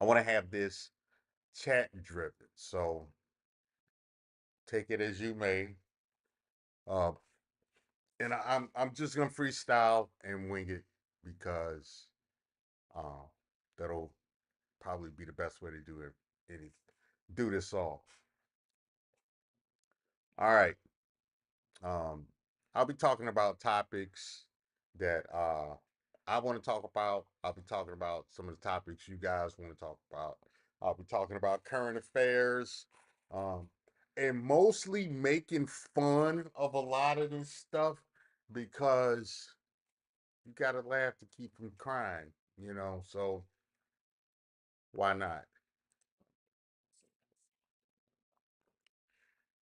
I want to have this chat driven. So take it as you may. Uh, and I'm just gonna freestyle and wing it because uh, that'll probably be the best way to do it. Do this all. All right. Um, I'll be talking about topics that I want to talk about. I'll be talking about some of the topics you guys want to talk about. I'll be talking about current affairs, um, and mostly making fun of a lot of this stuff because you got to laugh to keep from crying, you know. So why not?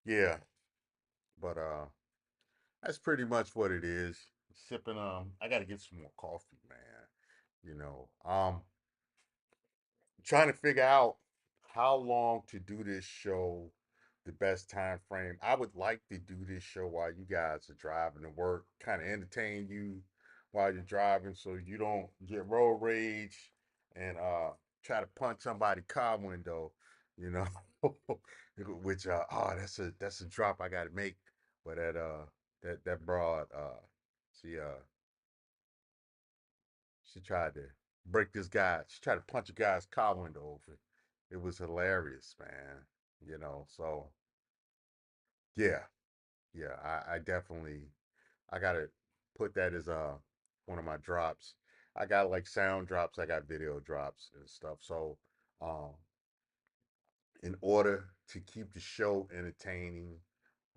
Yeah, but that's pretty much what it is. Sipping I got to get some more coffee, man. You know, trying to figure out how long to do this show, the best time frame. I would like to do this show while you guys are driving to work, kind of entertain you while you're driving so you don't get road rage and try to punch somebody's car window, you know. Which oh that's a drop I gotta make. But that broad she tried to break this guy. She tried to punch a guy's car window open. It was hilarious, man. You know, so yeah, yeah. I definitely I gotta put that as one of my drops. I got like sound drops, I got video drops and stuff. So um in order to keep the show entertaining,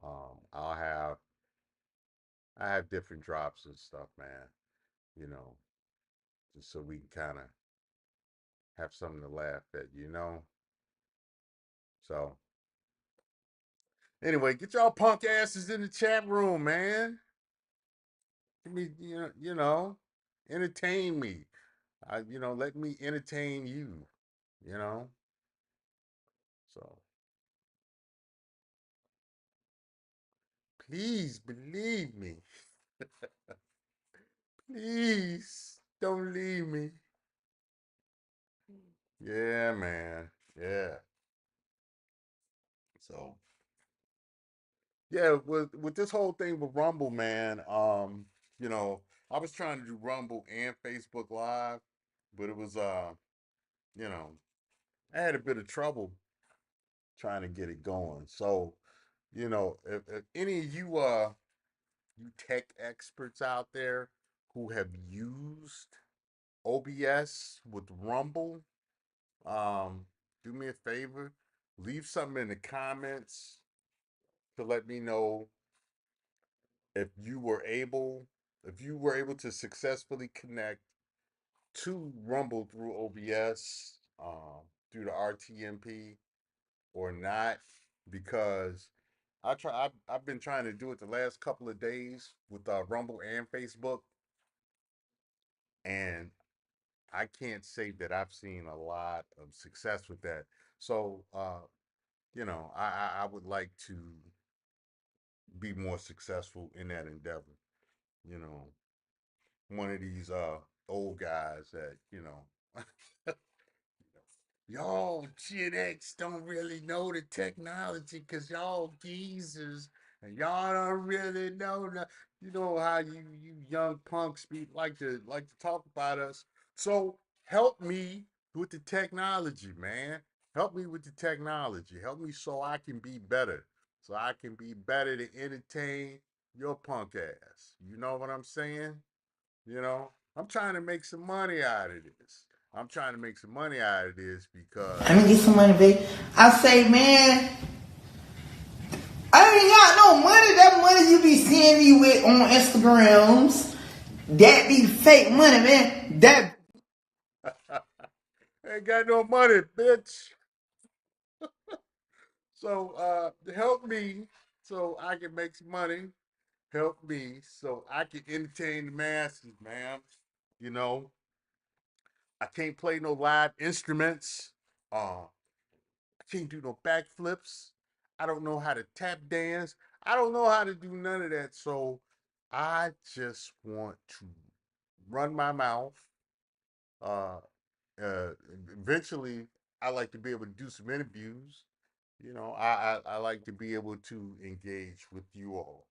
I'll have I have different drops and stuff, man. You know, just so we can kind of have something to laugh at, you know. So anyway, get y'all punk asses in the chat room, man. Give me, entertain me. Let me entertain you. You know. So please believe me. Please don't leave me. Yeah, man. Yeah. So yeah, with this whole thing with Rumble, man. You know, I was trying to do Rumble and Facebook Live, but it was you know, I had a bit of trouble trying to get it going. So, if any of you tech experts out there who have used OBS with Rumble, um, do me a favor, leave something in the comments to let me know if you were able if you were able to successfully connect to Rumble through OBS, through the RTMP or not, because I've been trying to do it the last couple of days with Rumble and Facebook, and I can't say that I've seen a lot of success with that. So I would like to be more successful in that endeavor. You know, one of these old guys that y'all Gen X don't really know the technology because y'all geezers and y'all don't really know you know how you young punks like to talk about us. So help me with the technology, man. Help me with the technology. Help me so I can be better. So I can be better to entertain your punk ass. You know what I'm saying? I'm trying to make some money out of this. I'm trying to make some money out of this Let me because get some money, babe. I say, man, I ain't got no money. That money you be seeing me with on Instagrams, that be fake money, man. That I ain't got no money, bitch. So help me so I can make some money. Help me so I can entertain the masses, man. You know, I can't play no live instruments. I can't do no backflips. I don't know how to tap dance. I don't know how to do none of that. So I just want to run my mouth uh, uh, eventually, I like to be able to do some interviews. I like to be able to engage with you all.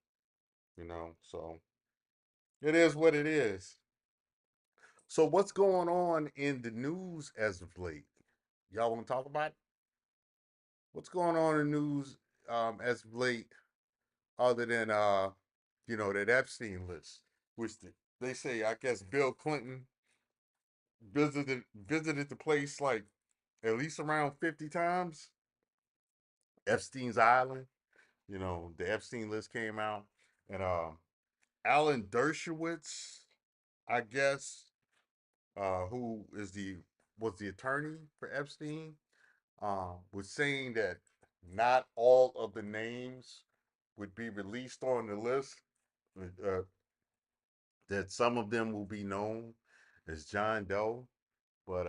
So it is what it is. So what's going on in the news as of late? Y'all want to talk about it? What's going on in the news as of late, other than that Epstein list, which they say I guess Bill Clinton visited the place like at least around 50 times. Epstein's Island, the Epstein list came out, and Alan Dershowitz, I guess, who was the attorney for Epstein, was saying that not all of the names would be released on the list. Uh, that some of them will be known as John Doe, but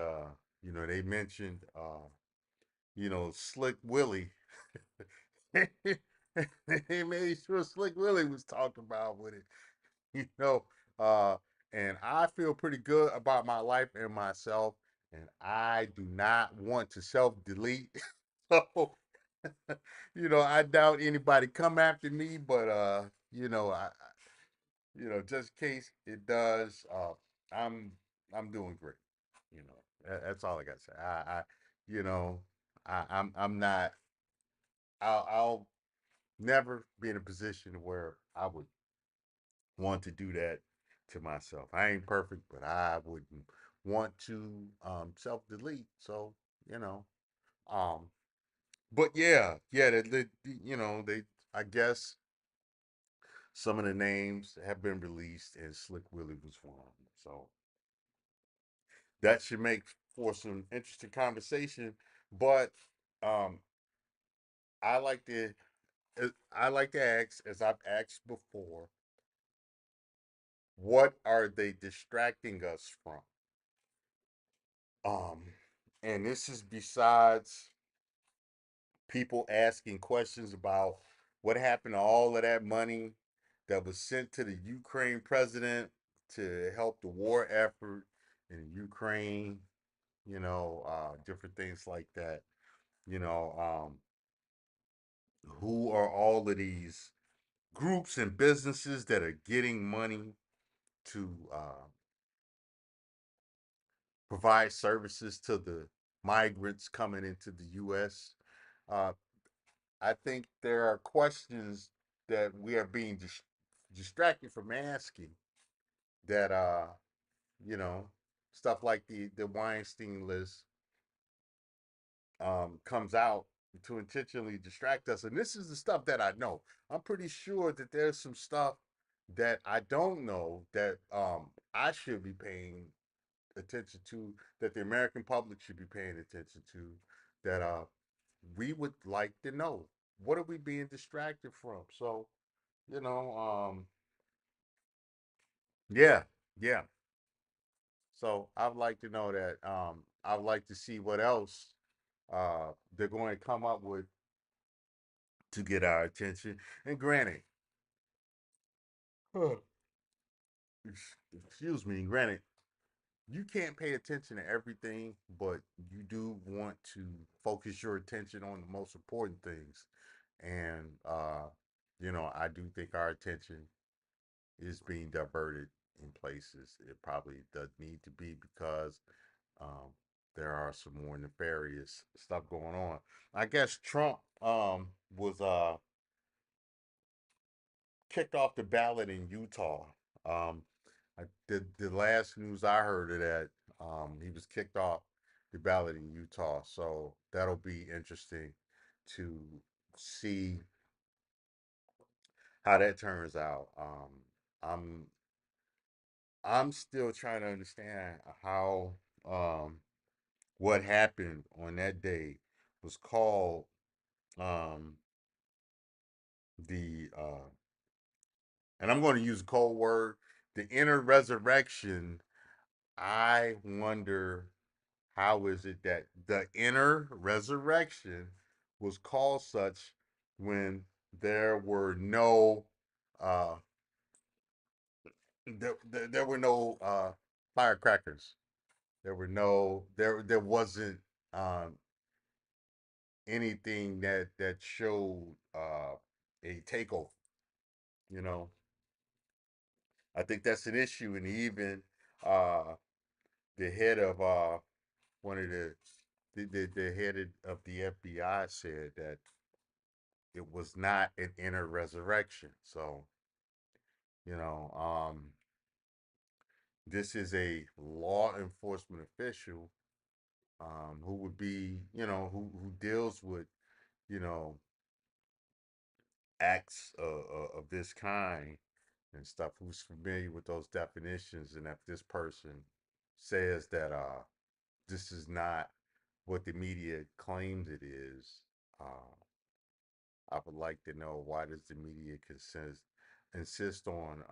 they mentioned Slick Willie. They made sure Slick Willie was talked about with it, you know. Uh, and I feel pretty good about my life and myself, and I do not want to self delete. So, I doubt anybody come after me, but just in case it does, I'm I'm doing great. That's all I got to say. You know, I'm not. I'll never be in a position where I would want to do that to myself. I ain't perfect, but I wouldn't want to self delete. So you know, um, but yeah, they I guess some of the names have been released, and Slick Willie was one of them. So that should make for some interesting conversation. But um, I like to I like to ask, as I've asked before, what are they distracting us from? Um, and this is besides people asking questions about what happened to all of that money that was sent to the Ukraine president to help the war effort in Ukraine, different things like that. You know, who are all of these groups and businesses that are getting money to provide services to the migrants coming into the U.S.? Uh, I think there are questions that we are being distracted from asking that, you know, stuff like the Weinstein list comes out to intentionally distract us. And this is the stuff that I know. I'm pretty sure that there's some stuff that I don't know that I should be paying attention to, that the American public should be paying attention to, that we would like to know. What are we being distracted from? So, you know, yeah, yeah. So I'd like to know that. I'd like to see what else they're going to come up with to get our attention. And granted, excuse me, granted, you can't pay attention to everything, but you do want to focus your attention on the most important things. And I do think our attention is being diverted in places it probably does need to be, because um, there are some more nefarious stuff going on. I guess Trump was kicked off the ballot in Utah. Um, the last news I heard of that, he was kicked off the ballot in Utah. So that'll be interesting to see how that turns out. I'm I'm still trying to understand how what happened on that day was called um, the and I'm going to use a cold word, the inner resurrection. I wonder, how is it that the inner resurrection was called such when there were no uh there were no firecrackers. There wasn't um, anything that showed a takeover. You know, I think that's an issue, and even uh, the head of one of the head of the FBI said that it was not an inner resurrection. So you know, this is a law enforcement official who would be, who deals with, you know, acts of this kind and stuff, who's familiar with those definitions. And if this person says that this is not what the media claims it is, uh, I would like to know, why does the media insist on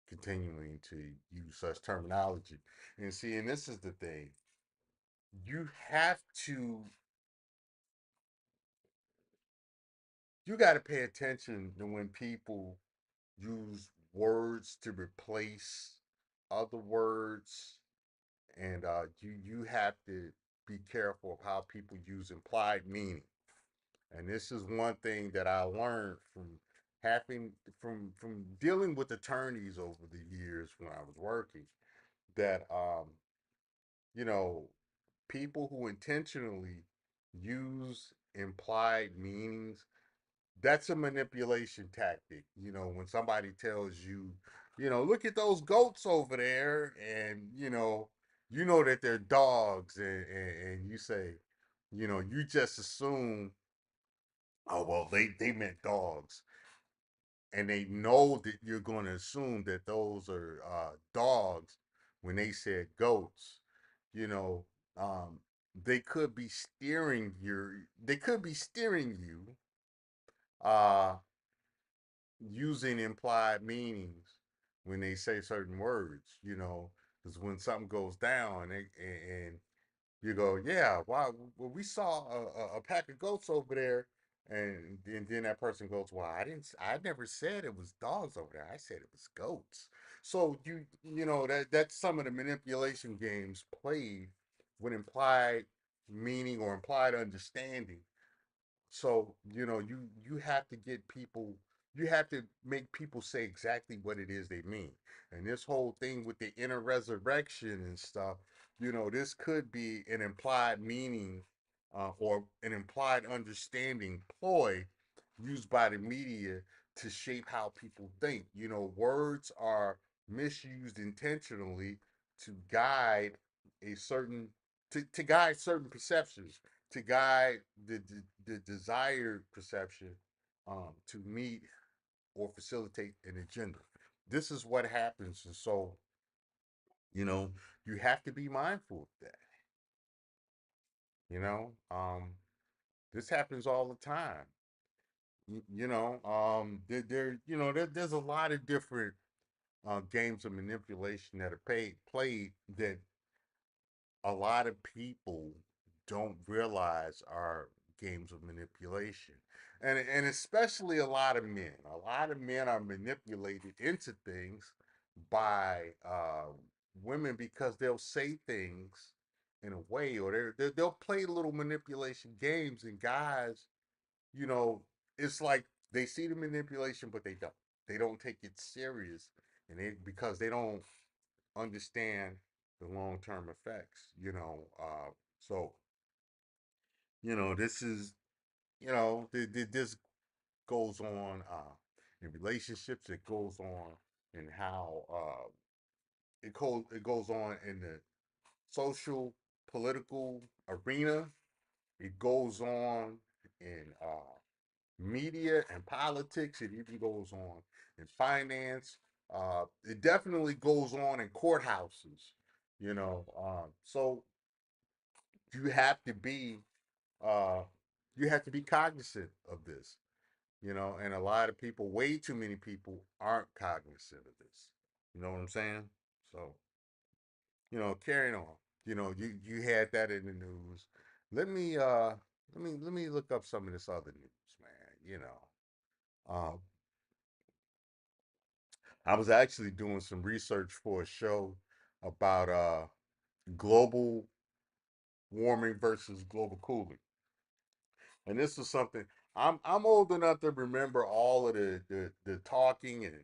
continuing to use such terminology? And see, and this is the thing, you have to, you got to pay attention to when people use words to replace other words, and you have to be careful of how people use implied meaning. And this is one thing that I learned from having from dealing with attorneys over the years when I was working, that you know, people who intentionally use implied meanings, that's a manipulation tactic. You know, when somebody tells you, look at those goats over there, and you know that they're dogs, and you say, you just assume, oh well, they meant dogs, and they know that you're going to assume that those are dogs when they said goats. You know, um, they could be steering you uh, using implied meanings when they say certain words. Because when something goes down, and you go, yeah, wow, well, we saw a pack of goats over there. And then that person goes, well, I never said it was dogs over there. I said it was goats. So that's some of the manipulation games played with implied meaning or implied understanding. So you have to get people, you have to make people say exactly what it is they mean. And this whole thing with the inner resurrection and stuff, this could be an implied meaning, or an implied understanding ploy used by the media to shape how people think. Words are misused intentionally to guide a certain to guide certain perceptions, to guide the desired perception, to meet or facilitate an agenda. This is what happens. And so, you know, you have to be mindful of that. You know, this happens all the time. There's a lot of different games of manipulation that are played that a lot of people don't realize are games of manipulation. And especially a lot of men. A lot of men are manipulated into things by women, because they'll say things in a way, or they'll play little manipulation games, and guys, you know, it's like they see the manipulation, but they don't take it serious, and because they don't understand the long term effects. So this is, this goes on in relationships. It goes on in how it goes on in the social political arena. It goes on in media and politics. It even goes on in finance. It definitely goes on in courthouses. So you have to be uh, you have to be cognizant of this. And a lot of people, way too many people, aren't cognizant of this. You know what I'm saying? So carrying on. You had that in the news. Let me let me look up some of this other news, man. I was actually doing some research for a show about global warming versus global cooling. And this is something I'm old enough to remember all of the talking and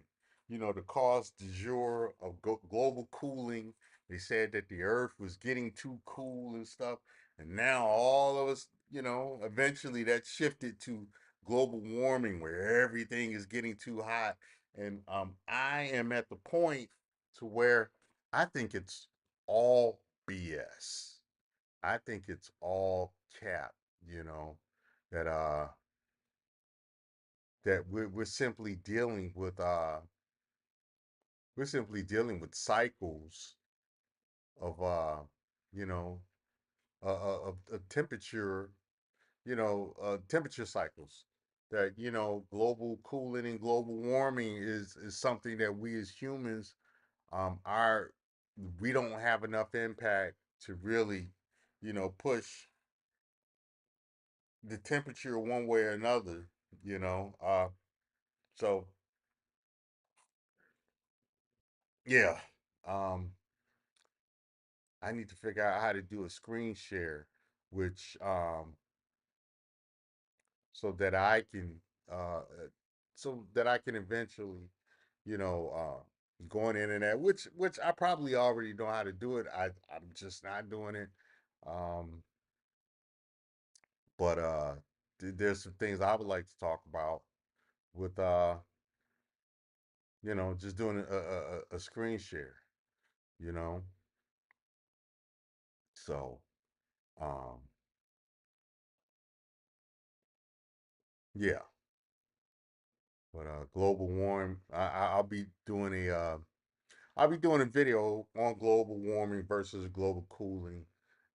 the cause du jour of global cooling. They said that the Earth was getting too cool and stuff, and now all of us, eventually that shifted to global warming, where everything is getting too hot. And I am at the point to where I think it's all BS. I think it's all cap, you know, that we're simply dealing with cycles of you know of temperature, temperature cycles, that global cooling and global warming is something that we as humans are we don't have enough impact to really push the temperature one way or another, you know. So yeah, um, I need to figure out how to do a screen share, which so that I can uh, eventually, go on the internet, which I probably already know how to do it. I'm just not doing it. Um, but there's some things I would like to talk about with just doing a screen share, you know. So um, yeah, but global warming. I'll be doing a video on global warming versus global cooling,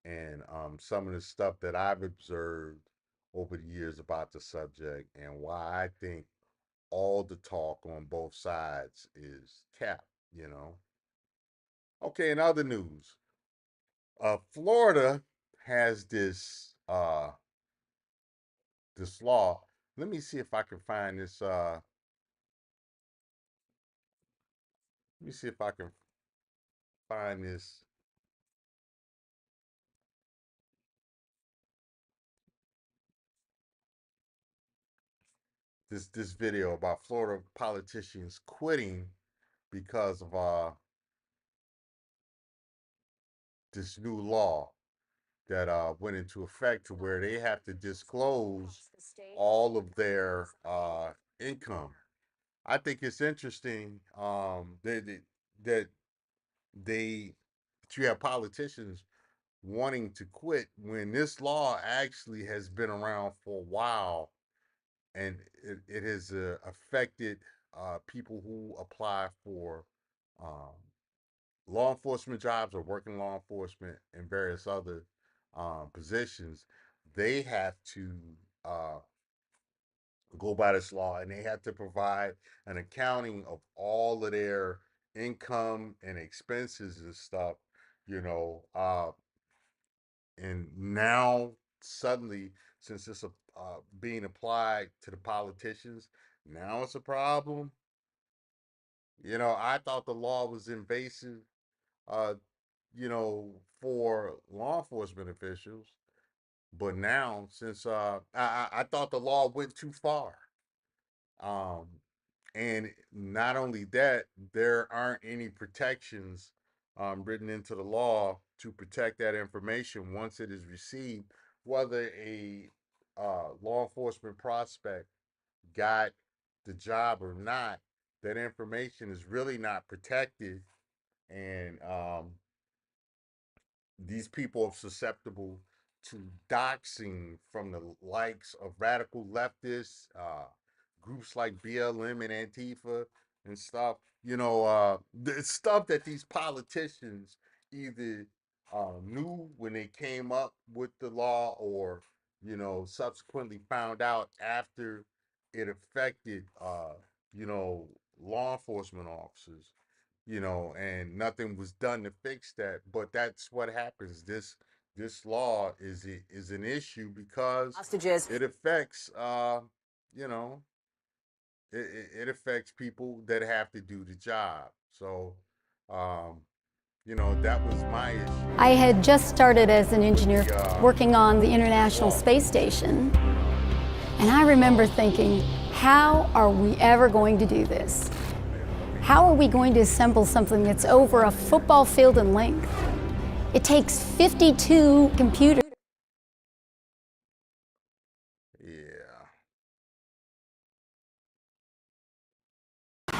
and some of the stuff that I've observed over the years about the subject, and why I think all the talk on both sides is cap. You know. Okay, in other news, Florida has this law. Let me see if I can find this. Let me see if I can find this video about Florida politicians quitting because of this new law that went into effect, to where they have to disclose all of their income. I think it's interesting that they that you have politicians wanting to quit when this law actually has been around for a while, and it has affected people who apply for um, law enforcement jobs or working law enforcement and various other positions. They have to uh, go by this law, and they have to provide an accounting of all of their income and expenses and stuff, you know. And now suddenly, since it's being applied to the politicians, now it's a problem. I thought the law was invasive, uh, for law enforcement officials, but now, since I thought the law went too far. Um, and not only that, there aren't any protections written into the law to protect that information once it is received, whether a law enforcement prospect got the job or not. That information is really not protected, and these people are susceptible to doxing from the likes of radical leftists, groups like BLM and Antifa and stuff. The stuff that these politicians either knew when they came up with the law, or subsequently found out after it affected you know law enforcement officers, and nothing was done to fix that. But that's what happens. This law is an issue because Hostages. it affects you know it affects people that have to do the job. So um that was my issue. I had just started as an engineer The, working on the International Space Station. And I remember thinking, how are we ever going to do this? How are we going to assemble something that's over a football field in length? It takes 52 computers. Yeah.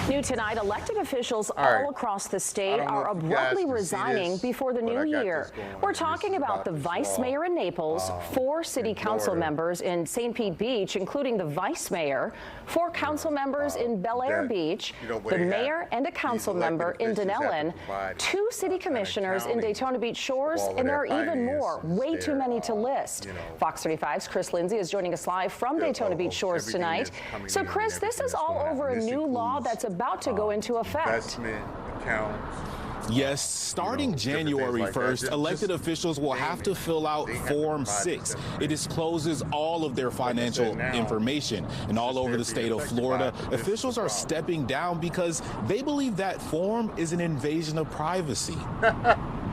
New tonight, elected officials right. all across the I state don't know are if you guys abruptly can see resigning this, before the but new I got year. this going on. We're This talking is about the this vice law, mayor in Naples, 4 city council Florida, members in St. Pete Beach, including the vice mayor, 4 council members in Bel Air that, Beach, where the they have mayor and a council these elected member in officials have to Dunellen, provide, 2 city commissioners in accounting Daytona Beach Shores, of all of and there their are even more, finances, way too their, many to list. you know, Fox 35's Chris Lindsay is joining us live from Daytona Beach Shores everything tonight. that's coming So in Chris, and this everything is that's all going out. over a This new law includes, that's about to go into effect. investment accounts. Yes, starting January like 1st, elected officials will have to fill out Form 6. It discloses all of their financial information. And all over the state of Florida, officials are stepping down because they believe that form is an invasion of privacy.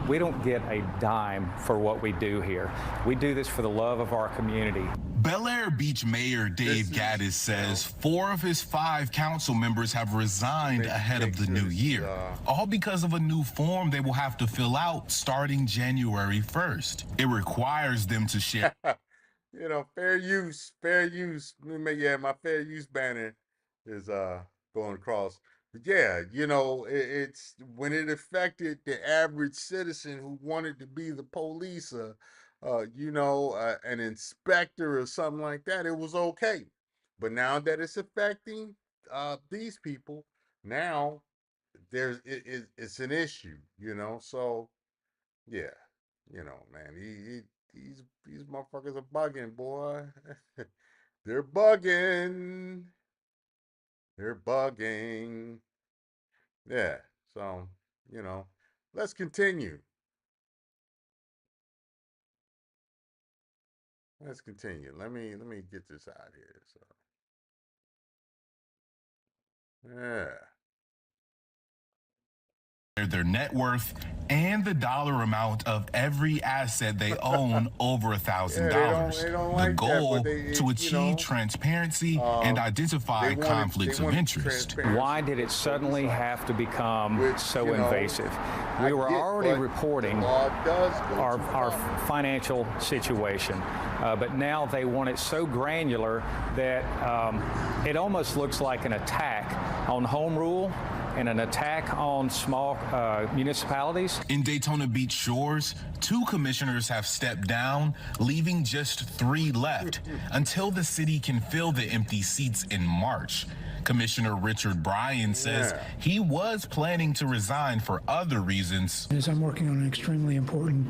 We don't get a dime for what we do here. We do this for the love of our community. Bel Air Beach Mayor Dave Gaddis says 4 of his 5 council members have resigned ahead of the new year, all because of a new form they will have to fill out starting January 1st. It requires them to share. Fair use, fair use. Yeah, my fair use banner is going across. But yeah, it's when it affected the average citizen who wanted to be the police, an inspector or something like that, it was okay. But now that it's affecting these people, now it's an issue, So yeah, man, these motherfuckers are bugging, boy. They're bugging. They're bugging. Yeah. So, you know, let's continue. Let's continue. Let me get this out here. So, yeah. Their net worth and the dollar amount of every asset they own over $1,000. They don't The like that, goal but they, to achieve transparency and identify conflicts of interest. Why did it suddenly have to become so invasive? We were already reporting our financial situation, but now they want it so granular that it almost looks like an attack on home rule and an attack on small municipalities. In Daytona Beach Shores, 2 commissioners have stepped down, leaving just 3 left until the city can fill the empty seats in March. Commissioner Richard Bryan says he was planning to resign for other reasons. As I'm working on an extremely important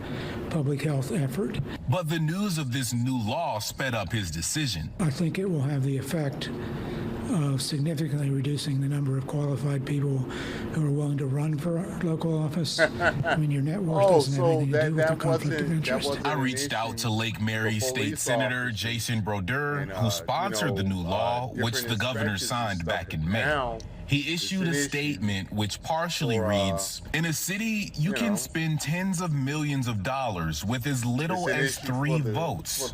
public health effort. But the news of this new law sped up his decision. I think it will have the effect of significantly reducing the number of qualified people who are willing to run for local office. I mean, your net worth doesn't have anything to do with the conflict of interest. I reached out to Lake Mary State Senator Jason Brodeur, who sponsored the new law, which the governor signed back in May. He issued a statement which partially reads, in a city, you can spend tens of millions of dollars with as little as 3 votes.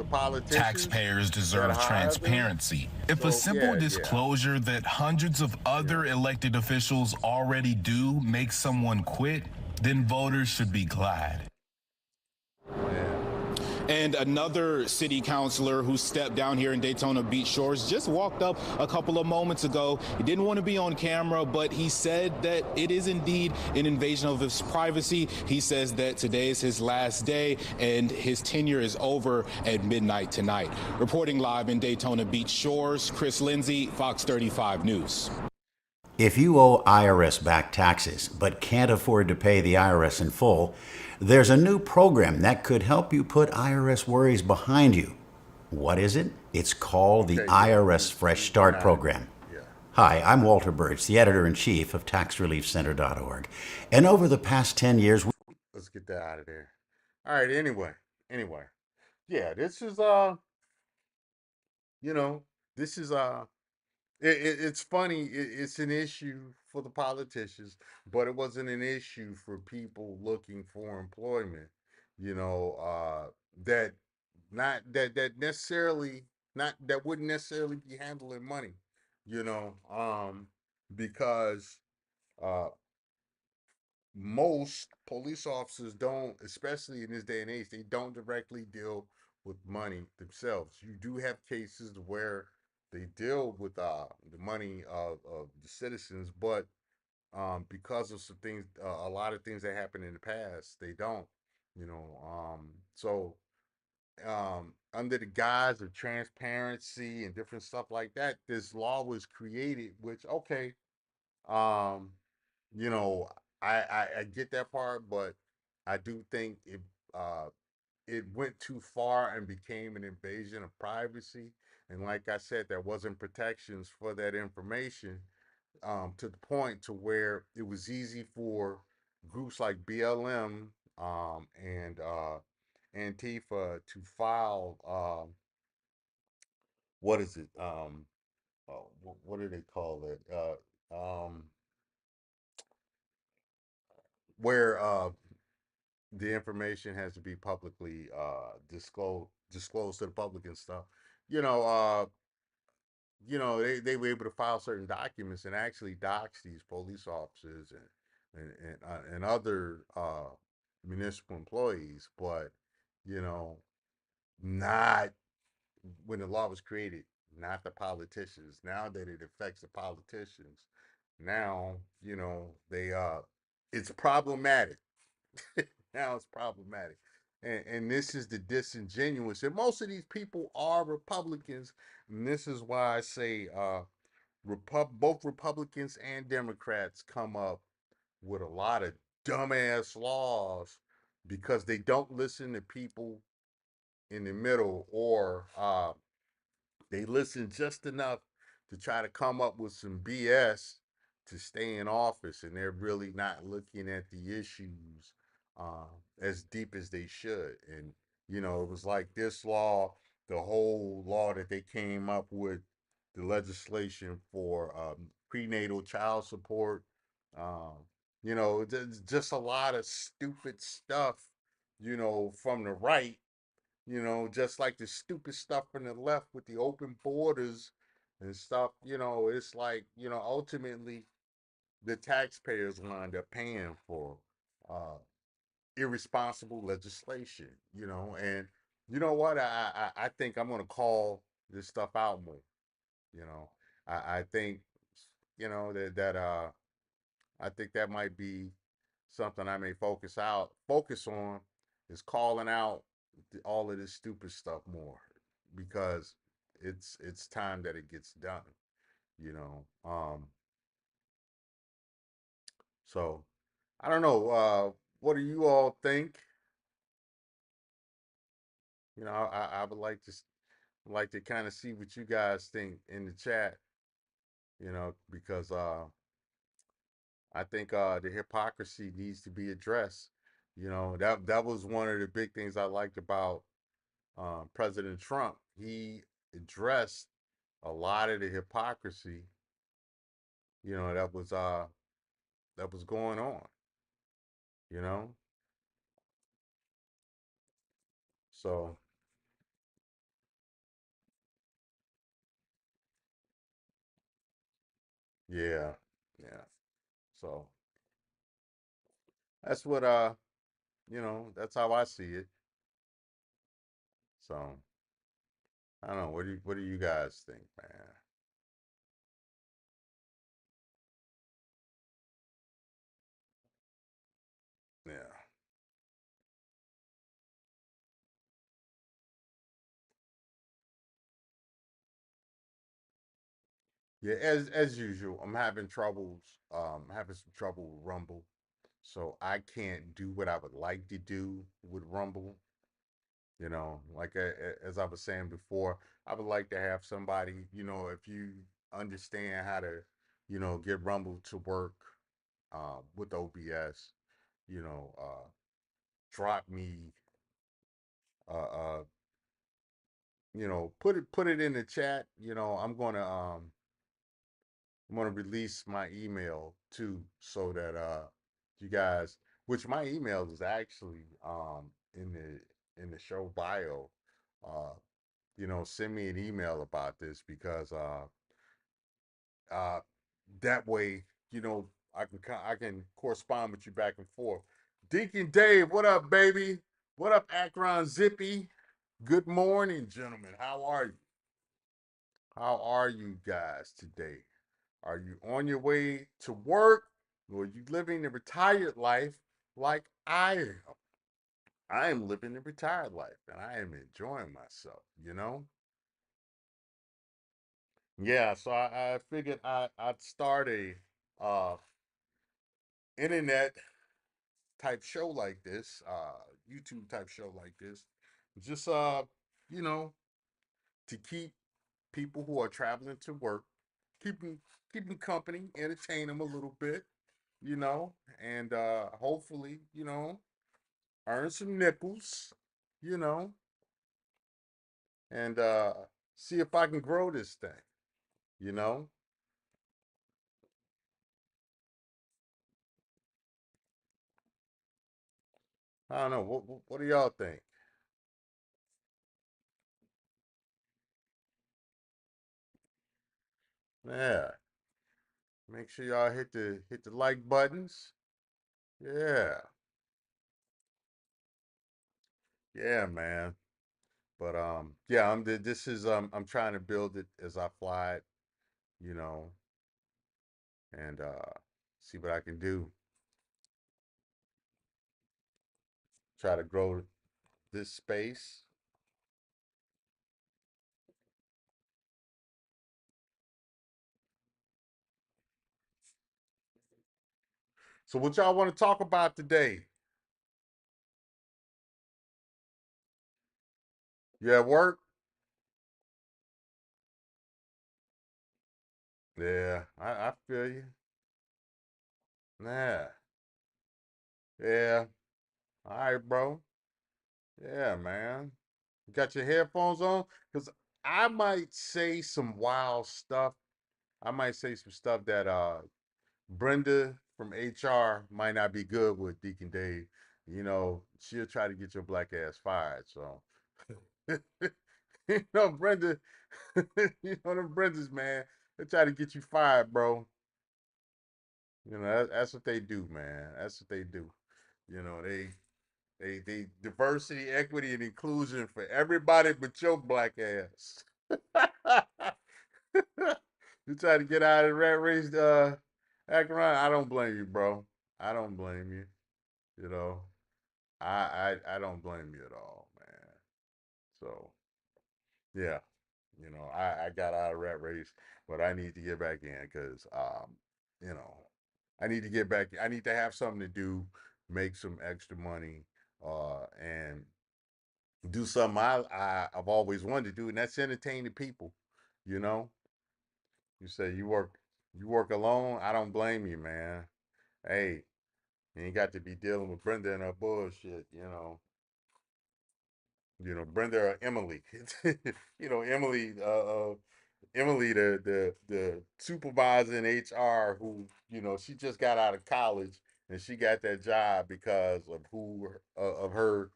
Taxpayers deserve transparency. If a simple disclosure that hundreds of other elected officials already do makes someone quit, then voters should be glad. And another city councilor who stepped down here in Daytona Beach Shores just walked up a couple of moments ago. He didn't want to be on camera, but he said that it is indeed an invasion of his privacy. He says that today is his last day and his tenure is over at midnight tonight. Reporting live in Daytona Beach Shores, Chris Lindsay, Fox 35 News. If you owe IRS back taxes but can't afford to pay the IRS in full, there's a new program that could help you put IRS worries behind you. What is it? It's called the IRS Fresh Start Program. Hi, I'm Walter Birch, the editor-in-chief of TaxReliefCenter.org. And over the past 10 years... Let's get that out of there. All right, anyway. Yeah, this is, it's funny. It's an issue for the politicians, but it wasn't an issue for people looking for employment. You know, that not that necessarily not that wouldn't necessarily be handling money. You know, because uh, most police officers don't, especially in this day and age, they don't directly deal with money themselves. You do have cases where they deal with the money of the citizens, but because of some things, a lot of things that happened in the past, they don't. You know, so under the guise of transparency and different stuff like that, this law was created. Which okay, um, you know, I get that part, but I do think uh it went too far and became an invasion of privacy. And like I said, there wasn't protections for that information, to the point to where it was easy for groups like BLM and Antifa to file what is it? What do they call it? Where the information has to be publicly disclosed to the public and stuff. You know, they were able to file certain documents and actually dox these police officers and other municipal employees, but you know, not when the law was created, not the politicians. Now that it affects the politicians, now they it's problematic. Now it's problematic. And this is the disingenuous. And most of these people are Republicans. And this is why I say both Republicans and Democrats come up with a lot of dumbass laws because they don't listen to people in the middle, or they listen just enough to try to come up with some BS to stay in office, and they're really not looking at the issues uh, as deep as they should. And it was like this law, the whole law that they came up with, the legislation for prenatal child support. Um, just a lot of stupid stuff. From the right, just like the stupid stuff from the left with the open borders and stuff. It's like, ultimately the taxpayers wind up paying for uh, irresponsible legislation, and you know what? I think I'm going to call this stuff out more. You know, I think, I think that might be something I may focus on is calling out all of this stupid stuff more, because it's time that it gets done, you know. So I don't know. What do you all think? I would like to kind of see what you guys think in the chat, because I think the hypocrisy needs to be addressed. That was one of the big things I liked about President Trump. He addressed a lot of the hypocrisy, that was going on. You know, so yeah, yeah. So that's what that's how I see it. So I don't know. What do you guys think, man? Yeah. Yeah, as usual, I'm having some trouble with Rumble. So I can't do what I would like to do with Rumble. Like as I was saying before, I would like to have somebody, if you understand how to, get Rumble to work with OBS, you know, uh, drop me, uh, uh, put it in the chat. I'm gonna I'm gonna release my email too, so that you guys, which my email is actually in the show bio. Uh, send me an email about this because uh, that way, I can correspond with you back and forth. Deacon Dave, what up, baby? What up, Akron Zippy? Good morning, gentlemen. How are you? How are you guys today? Are you on your way to work, or are you living the retired life like I am? I am living the retired life and I am enjoying myself, Yeah, so I figured I'd start a uh, internet type show like this, YouTube type show like this, just you know, to keep people who are traveling to work, keeping keeping company, entertain them a little bit, and hopefully, earn some nickels, you know, and see if I can grow this thing, you know. I don't know. What do y'all think? Yeah. Make sure y'all hit the like buttons. Yeah. Yeah, man. But yeah, this is I'm trying to build it as I fly it, you know, and see what I can do. Try to grow this space. So what y'all want to talk about today? You at work? Yeah, I feel you. Yeah. Yeah. All right, bro. Yeah, man. You got your headphones on? Because I might say some wild stuff. I might say some stuff that Brenda from HR might not be good with, Deacon Dave. She'll try to get your black ass fired. So, Brenda, them Brendas, man, they try to get you fired, bro. That's what they do, man. That's what they do. They diversity, equity, and inclusion for everybody but your black ass. You try to get out of the rat race, Akron. I don't blame you, bro. I don't blame you. You know, I don't blame you at all, man. So yeah, I got out of rat race, but I need to get back in because you know, I need to get back. I need to have something to do, make some extra money, and do something I've always wanted to do, and that's entertain the people. You know, you say you work alone. I don't blame you, man. Hey, you ain't got to be dealing with Brenda and her bullshit. Brenda or Emily. Emily. Emily, the supervisor in HR, who she just got out of college and she got that job because of of her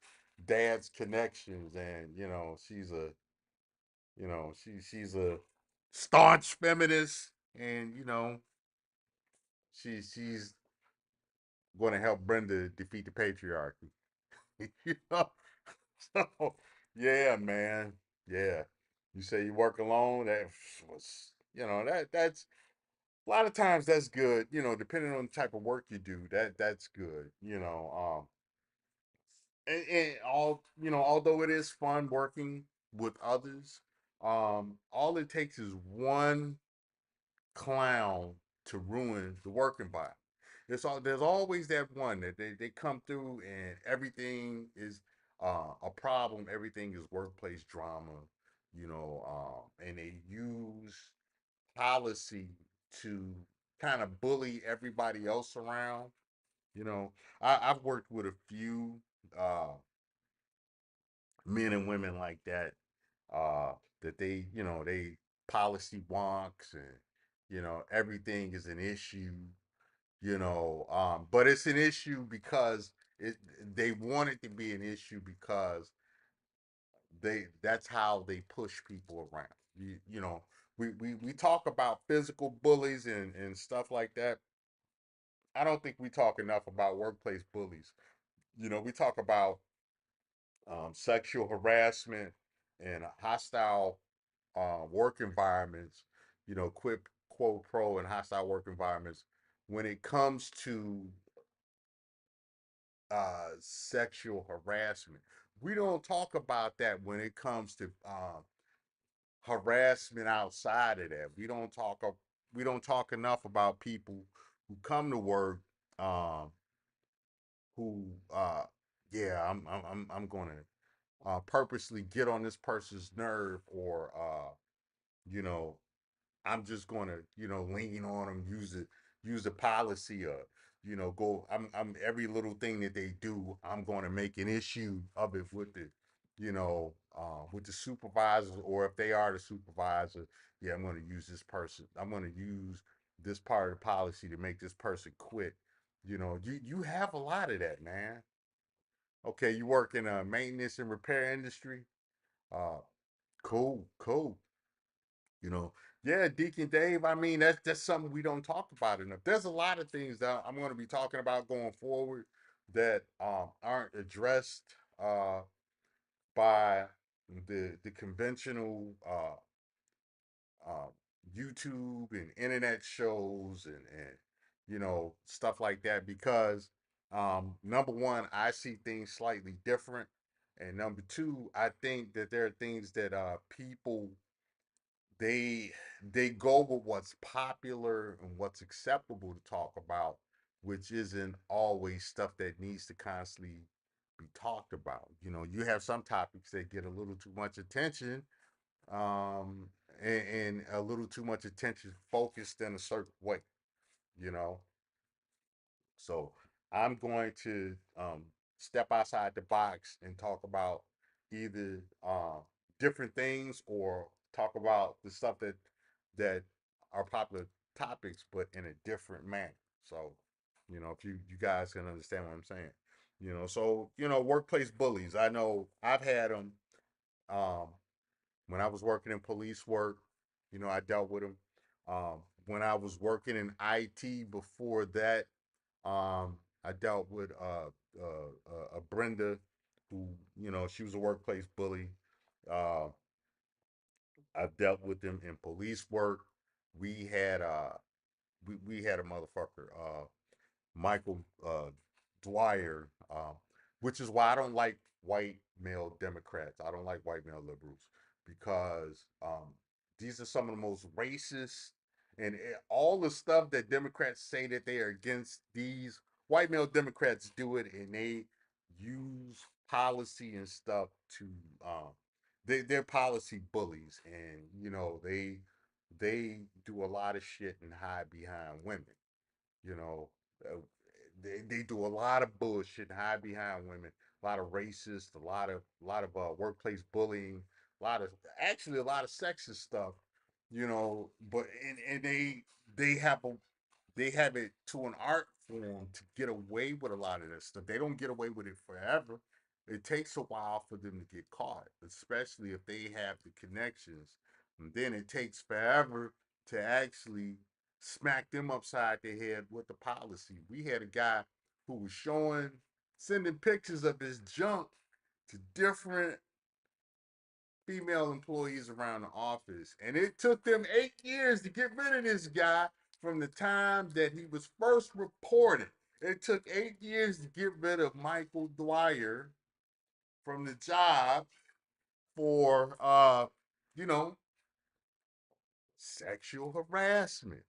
dad's connections, and she's a staunch feminist, and she's going to help Brenda defeat the patriarchy. you know, so yeah, man, yeah. You say you work alone. That was that's a lot of times that's good. Depending on the type of work you do, that's good. And although it is fun working with others, all it takes is one clown to ruin the work environment. There's always that one that they come through and everything is a problem. Everything is workplace drama, and they use policy to kind of bully everybody else around. You know, I've worked with a few uh, men and women like that. Uh, that they policy wonks, and everything is an issue, but it's an issue because it they want it to be an issue because that's how they push people around. We talk about physical bullies and stuff like that. I don't think we talk enough about workplace bullies. We talk about sexual harassment and hostile work environments, quid quo pro and hostile work environments. When it comes to sexual harassment, we don't talk about that when it comes to harassment outside of that. We don't talk enough about people who come to work, um, who yeah, I'm going to purposely get on this person's nerve, or you know I'm just going to lean on them, use the policy of go. I'm every little thing that they do, I'm going to make an issue of it with the supervisors, or if they are the supervisor, yeah, I'm going to use this person. I'm going to use this part of the policy to make this person quit. You have a lot of that, man. Okay, you work in a maintenance and repair industry. Uh, cool, cool. You know, yeah, Deacon Dave. I mean, that's something we don't talk about enough. There's a lot of things that I'm going to be talking about going forward that aren't addressed uh, by the conventional uh, YouTube and internet shows and stuff like that, because number one, I see things slightly different, and number two, I think that there are things that people they they go with what's popular and what's acceptable to talk about, which isn't always stuff that needs to constantly be talked about. You have some topics that get a little too much attention, um, and a little too much attention focused in a certain way, you know. So I'm going to step outside the box and talk about either different things, or talk about the stuff that are popular topics, but in a different manner. So, if you guys can understand what I'm saying, So workplace bullies. I know I've had them. Um, when I was working in police work, I dealt with them. When I was working in IT before that, I dealt with a Brenda, who she was a workplace bully. Uh, I've dealt with them in police work. We had we had a motherfucker. Michael Dwyer, which is why I don't like white male Democrats. I don't like white male liberals, because these are some of the most racist, and all the stuff that Democrats say that they are against, these white male Democrats do it, and they use policy and stuff to they're policy bullies, and they do a lot of shit and hide behind women. You know, uh, they do a lot of bullshit and hide behind women. A lot of racist, a lot of workplace bullying, a lot of sexist stuff. But and they have it to an art form to get away with a lot of this stuff. They don't get away with it forever. It takes a while for them to get caught, especially if they have the connections. And then it takes forever to actually smack them upside the head with the policy. We had a guy who was sending pictures of his junk to different female employees around the office. And it took them 8 years to get rid of this guy from the time that he was first reported. It took 8 years to get rid of Michael Dwyer from the job for you know, sexual harassment.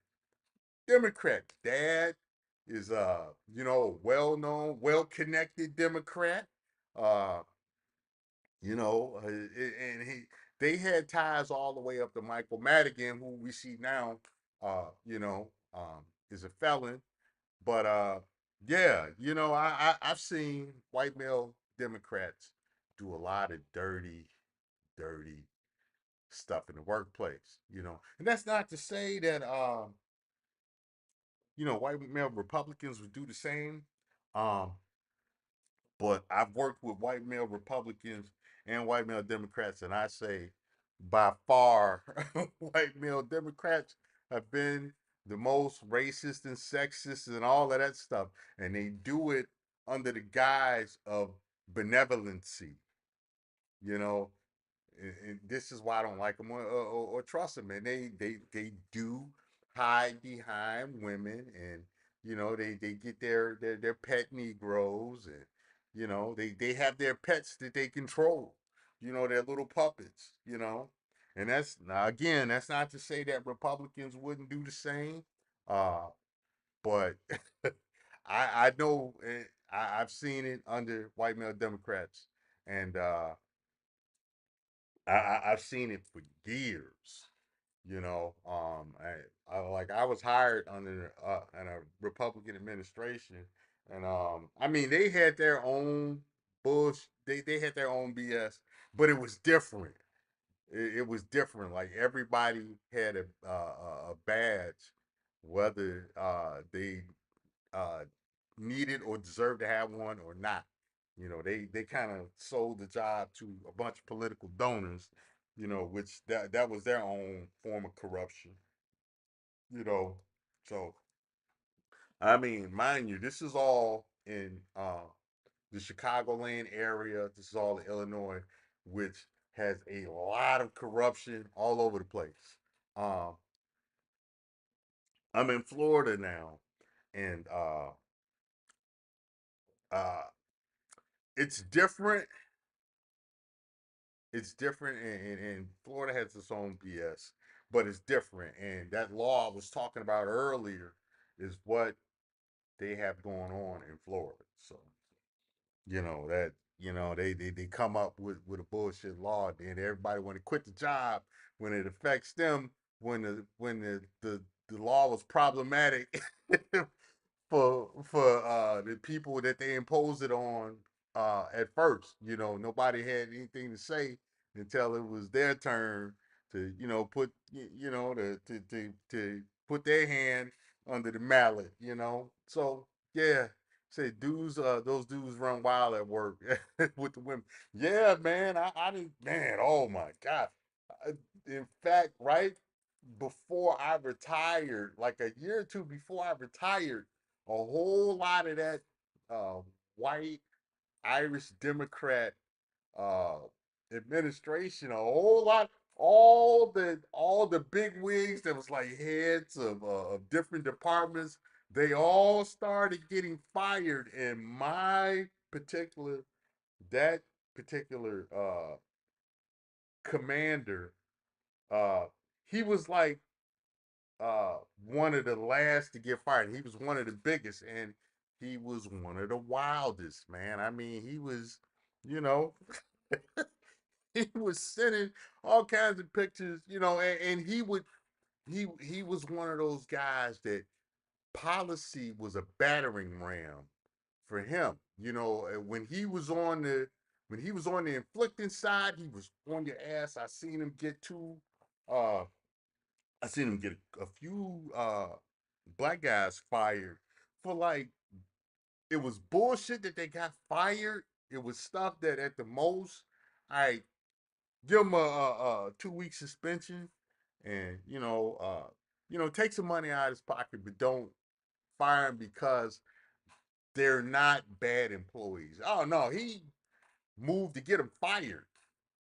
Democrat dad is well-known, well-connected Democrat. Uh, and they had ties all the way up to Michael Madigan, who we see now, is a felon. But yeah, I've seen white male Democrats do a lot of dirty, dirty stuff in the workplace, and that's not to say that white male Republicans would do the same. Um, but I've worked with white male Republicans and white male Democrats, and I say by far, white male Democrats have been the most racist and sexist and all of that stuff. And they do it under the guise of benevolency, you know, and this is why I don't like them or trust them. And they do hide behind women, and they get their pet Negroes, and they have their pets that they control. Their little puppets. And that's now again, that's not to say that Republicans wouldn't do the same, uh, but I know I've seen it under white male Democrats, and I've seen it for years. I was hired under in a Republican administration, and I mean they had their own bush, they had their own BS, but it was different. It was different. Like everybody had a badge, whether they uh, needed or deserved to have one or not. They kind of sold the job to a bunch of political donors, which that was their own form of corruption. You know, so I mean, mind you, this is all in the Chicagoland area. This is all in Illinois, which has a lot of corruption all over the place. Um, I'm in Florida now, and uh, it's different. It's different, and Florida has its own BS, but it's different. And that law I was talking about earlier is what they have going on in Florida. So that they come up with a bullshit law, then everybody want to quit the job when it affects them. When the law was problematic for the people that they imposed it on at first. Nobody had anything to say until it was their turn to put to put their hand under the mallet. So yeah. Say dudes, those dudes run wild at work with the women. Yeah, man, I didn't, man. Oh my god. I, in fact, right before I retired, like a year or two before I retired, a whole lot of that uh, white Irish Democrat uh, administration, a whole lot, all the big wigs that was like heads of different departments, they all started getting fired. And that particular commander, uh, he was like uh one of the last to get fired. He was one of the biggest, and he was one of the wildest, man. I mean, he was, you know, he was sending all kinds of pictures, and he was one of those guys that policy was a battering ram for him. When he was on the inflicting side, he was on your ass. Uh I seen him get a few black guys fired for like it was bullshit that they got fired. It was stuff that at the most I give him a 2 week suspension, and take some money out of his pocket, but don't fire him because they're not bad employees. Oh no, he moved to get him fired.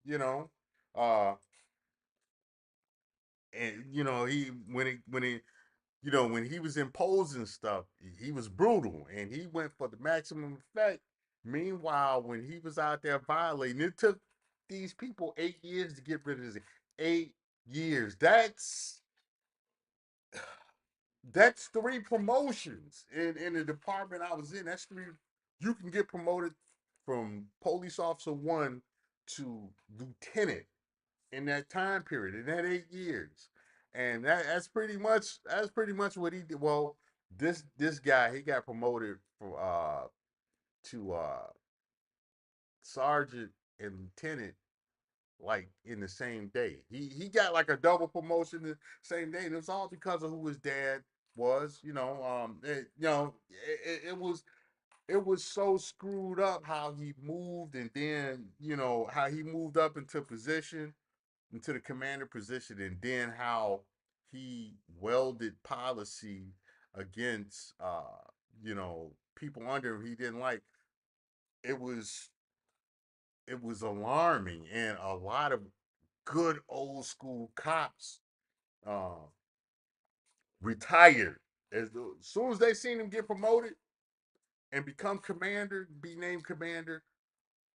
You know, uh, and he when he was imposing stuff, he was brutal and he went for the maximum effect. Meanwhile, when he was out there violating, it took these people 8 years to get rid of this. 8 years. That's three promotions in the department I was in. That's three. You can get promoted from police officer one to lieutenant in that time period, in that 8 years. And that's pretty much what he did. Well, this guy, he got promoted from to sergeant and lieutenant like in the same day. He got like a double promotion the same day, and it's all because of who his dad was. It was so screwed up how he moved, and then how he moved up into the commander position, and then how he welded policy against people under him he didn't like. It was it was alarming, and a lot of good old school cops uh, retired as soon as they seen him get promoted and become commander, be named commander.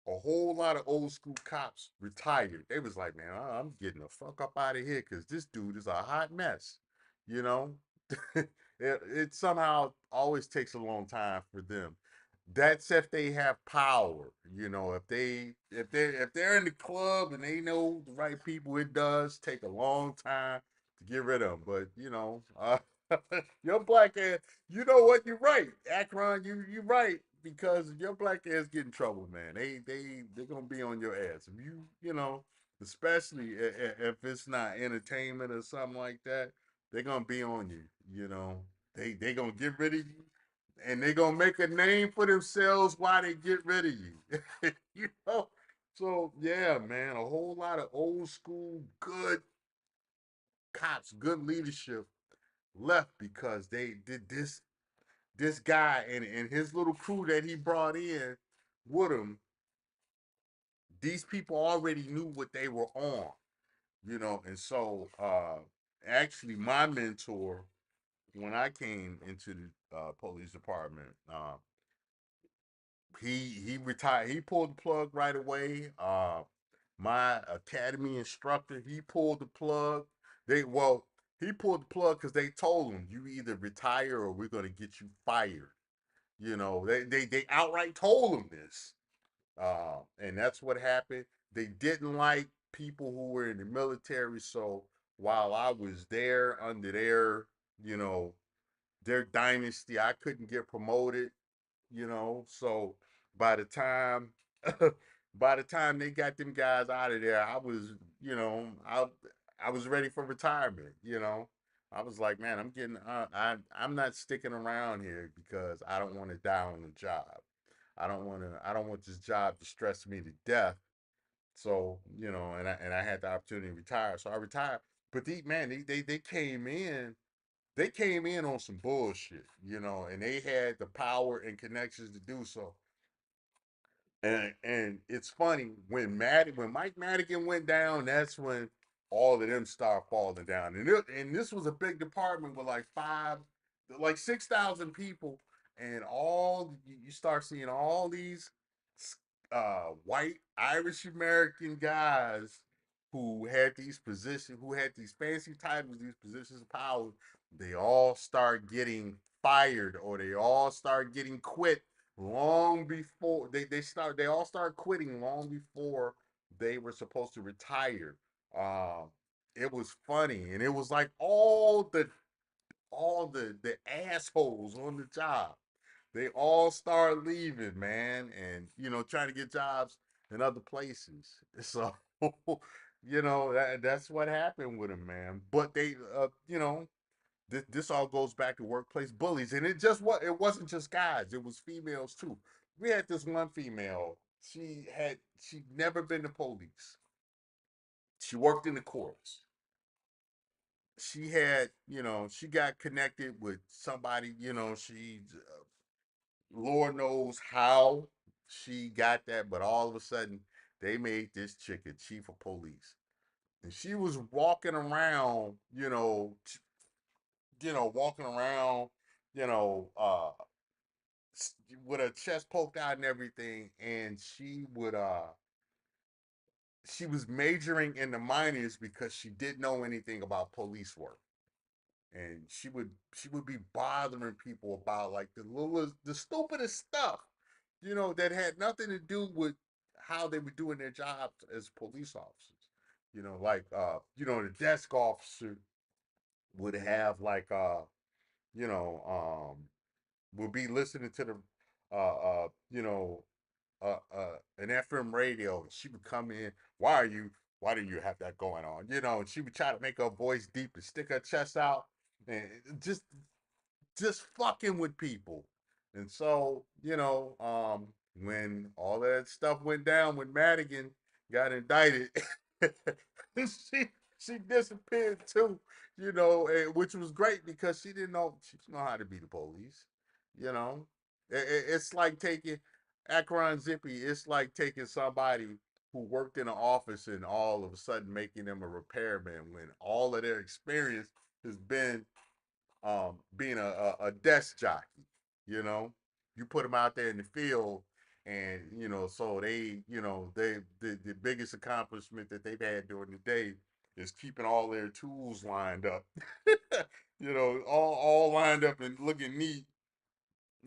A whole lot of old school cops retired. They was like, man, I'm getting the fuck up out of here because this dude is a hot mess. You know, it somehow always takes a long time for them. That's if they have power. If they're in the club and they know the right people, it does take a long time to get rid of them. But your black ass, you know what? You're right, Akron. You right because your black ass get in trouble, man. They're gonna be on your ass if especially if it's not entertainment or something like that. They're gonna be on you. They gonna get rid of you, and they gonna make a name for themselves while they get rid of you. you know. So yeah, man, a whole lot of old school good cops, good leadership left because they did this guy and his little crew that he brought in with him. These people already knew what they were on, and so actually my mentor when I came into the police department, he retired. He pulled the plug right away. My academy instructor, he pulled the plug. He pulled the plug because they told him you either retire or we're gonna get you fired. They outright told him this, and that's what happened. They didn't like people who were in the military, so while I was there under you know, their dynasty, I couldn't get promoted. So by the time by the time they got them guys out of there, I was, I was ready for retirement. I was like, man, I'm not sticking around here because I don't want to die on the job. I don't want this job to stress me to death. So, and I had the opportunity to retire. So I retired. But they came in on some bullshit, and they had the power and connections to do so. And it's funny when Mike Madigan went down, that's when all of them start falling down. And this was a big department with like 6,000 people, and you start seeing all these white Irish American guys who had these fancy titles, these positions of power. They all start getting fired, or they all start getting quit long before they all start quitting long before they were supposed to retire. Uh, it was funny, and it was like all the assholes on the job. They all start leaving, man, and trying to get jobs in other places. So that's what happened with them, man. But this all goes back to workplace bullies, and it wasn't just guys; it was females too. We had this one female. She'd never been to police. She worked in the courts. She got connected with somebody. Lord knows how she got that, but all of a sudden they made this chick a chief of police, and she was walking around, walking around, you know, uh, with her chest poked out and everything, and she was majoring in the minors because she didn't know anything about police work, and she would be bothering people about like the stupidest stuff, that had nothing to do with how they were doing their jobs as police officers. Like the desk officer would have like you know would be listening to the uh, uh, you know, an FM radio. She would come in. Why are you Why do you have that going on? And she would try to make her voice deep and stick her chest out and just fucking with people. And so, when all that stuff went down, when Madigan got indicted, she she disappeared too, which was great because she didn't know how to be the police. You know, it's like taking Akron Zippy. It's like taking somebody who worked in an office and all of a sudden making them a repairman when all of their experience has been being a desk jockey. You know, you put them out there in the field, and so the biggest accomplishment that they've had during the day is keeping all their tools lined up. All lined up and looking neat.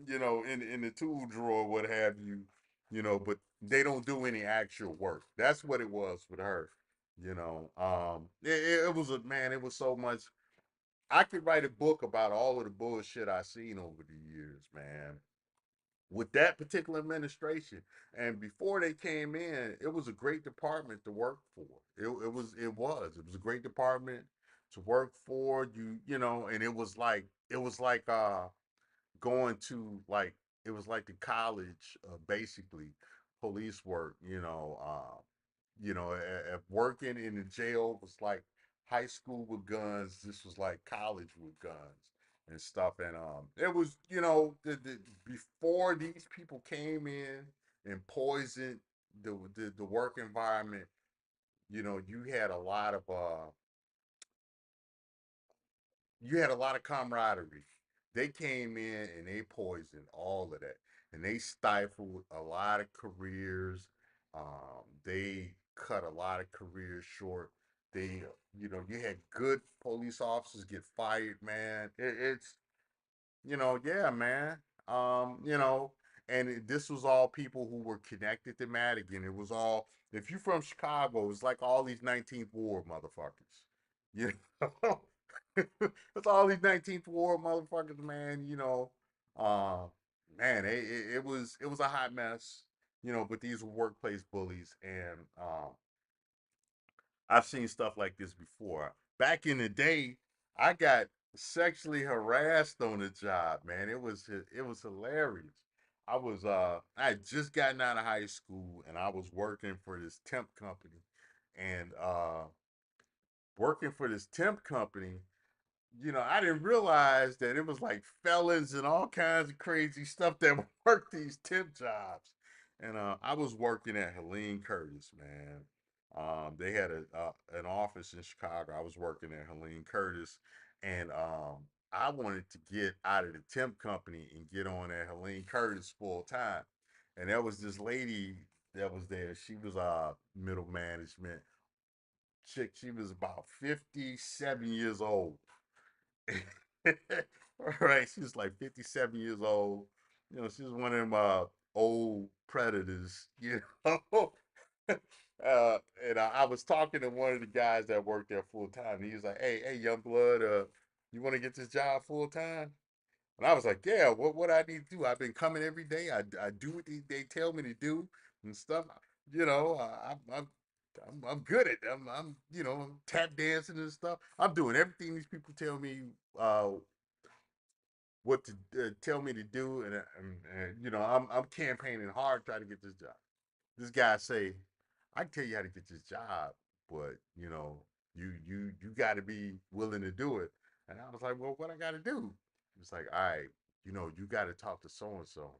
In the tool drawer, what have you. But they don't do any actual work. That's what it was with her. It was a man. It was so much. I could write a book about all of the bullshit I seen over the years, man. With that particular administration, and before they came in, it was a great department to work for. It was a great department to work for. And it was like going to like it was like the college, basically police work. Working in the jail was like high school with guns. This was like college with guns and stuff. And it was before these people came in and poisoned the work environment. You had a lot of camaraderie. They came in and they poisoned all of that, and they stifled a lot of careers. They cut a lot of careers short. You had good police officers get fired, man. Yeah, man. This was all people who were connected to Madigan. It was all, if you're from Chicago, it's like all these 19th Ward motherfuckers. You know? It's all these 19th Ward motherfuckers, man. Uh, man, it was a hot mess, but these were workplace bullies. And I've seen stuff like this before. Back in the day, I got sexually harassed on the job, man. It was hilarious. I had just gotten out of high school and I was working for this temp company. And working for this temp company, I didn't realize that it was like felons and all kinds of crazy stuff that work these temp jobs. And I was working at Helene Curtis, man. They had an office in Chicago. I was working at Helene Curtis, and I wanted to get out of the temp company and get on at Helene Curtis full time. And there was this lady that was there. She was middle management chick. She was about 57 years old. All right, she was like 57 years old. She was one of them old predators, and I was talking to one of the guys that worked there full time. And he was like, "Hey, young blood, you want to get this job full time?" And I was like, "Yeah, what I need to do? I've been coming every day. I do what they tell me to do and stuff. I'm good at it. I'm tap dancing and stuff. I'm doing everything these people tell me what to tell me to do, and I'm campaigning hard trying to get this job." This guy say, "I can tell you how to get this job, but you got to be willing to do it." And I was like, "Well, what I got to do?" It's like, "All right, you got to talk to so and so,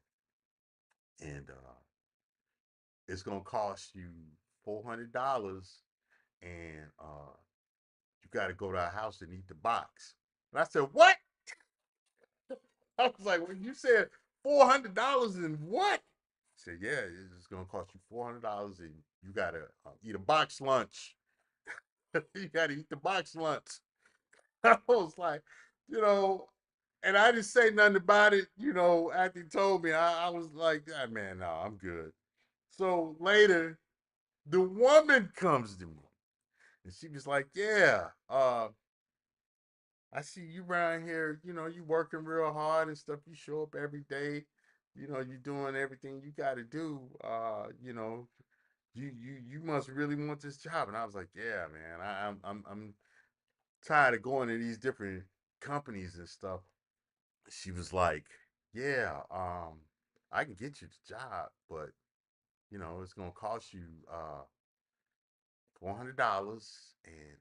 and it's gonna cost you $400, and you got to go to our house and eat the box." And I said, "What?" I was like, "When you said $400 and what?" He said, "Yeah, it's gonna cost you $400, and you gotta eat a box lunch. You gotta eat the box lunch." I was like, you know, and I didn't say nothing about it. After he told me, I was like, "Ah, man, no, I'm good." So later, the woman comes to me, and she was like, "Yeah, I see you around here, you working real hard and stuff. You show up every day, you doing everything you got to do. you must really want this job. And I was like, yeah, man, I'm tired of going to these different companies and stuff. She was like, yeah, I can get you the job, but it's gonna cost you $400, and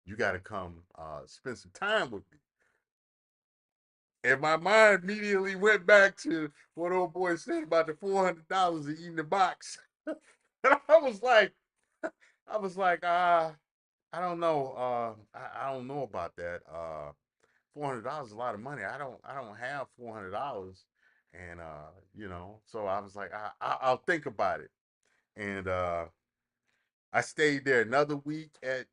you got to come spend some time with me. And my mind immediately went back to what old boy said about the $400 of eating the box. And I was like, I don't know, I don't know about that. $400 is a lot of money. I don't have $400, and so I was like, I'll think about it. And I stayed there another week at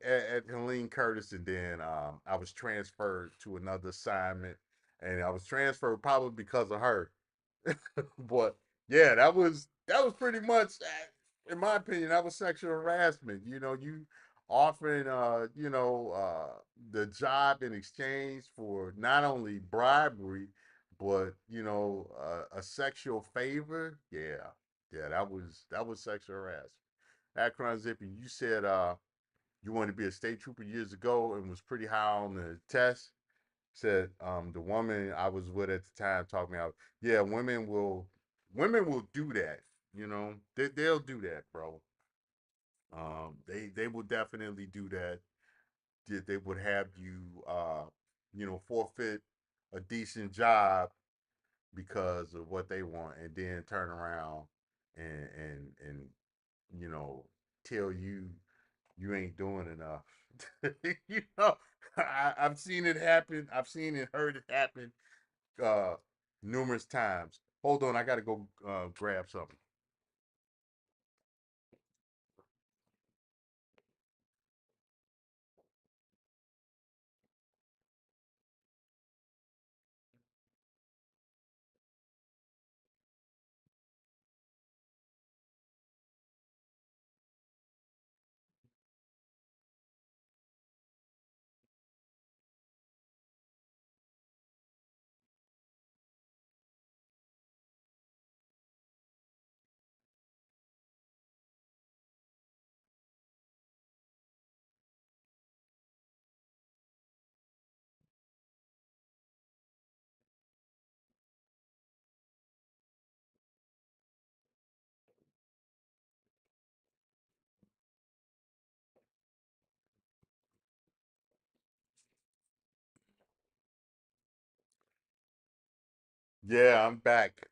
Helene Curtis, and then I was transferred to another assignment, and I was transferred probably because of her. But yeah, that was pretty much, in my opinion, that was sexual harassment. You offering the job in exchange for not only bribery, but a sexual favor. Yeah, yeah, that was sexual harassment. Akron Zippy, you said you wanted to be a state trooper years ago and was pretty high on the test. Said the woman I was with at the time talked me out. Yeah, women will do that. They'll do that, bro. They will definitely do that. They would have you forfeit a decent job because of what they want, and then turn around and you know tell you ain't doing enough. you know, I've seen it happen. I've seen it, heard it happen uh, numerous times. Hold on, I gotta go grab something. Yeah, I'm back.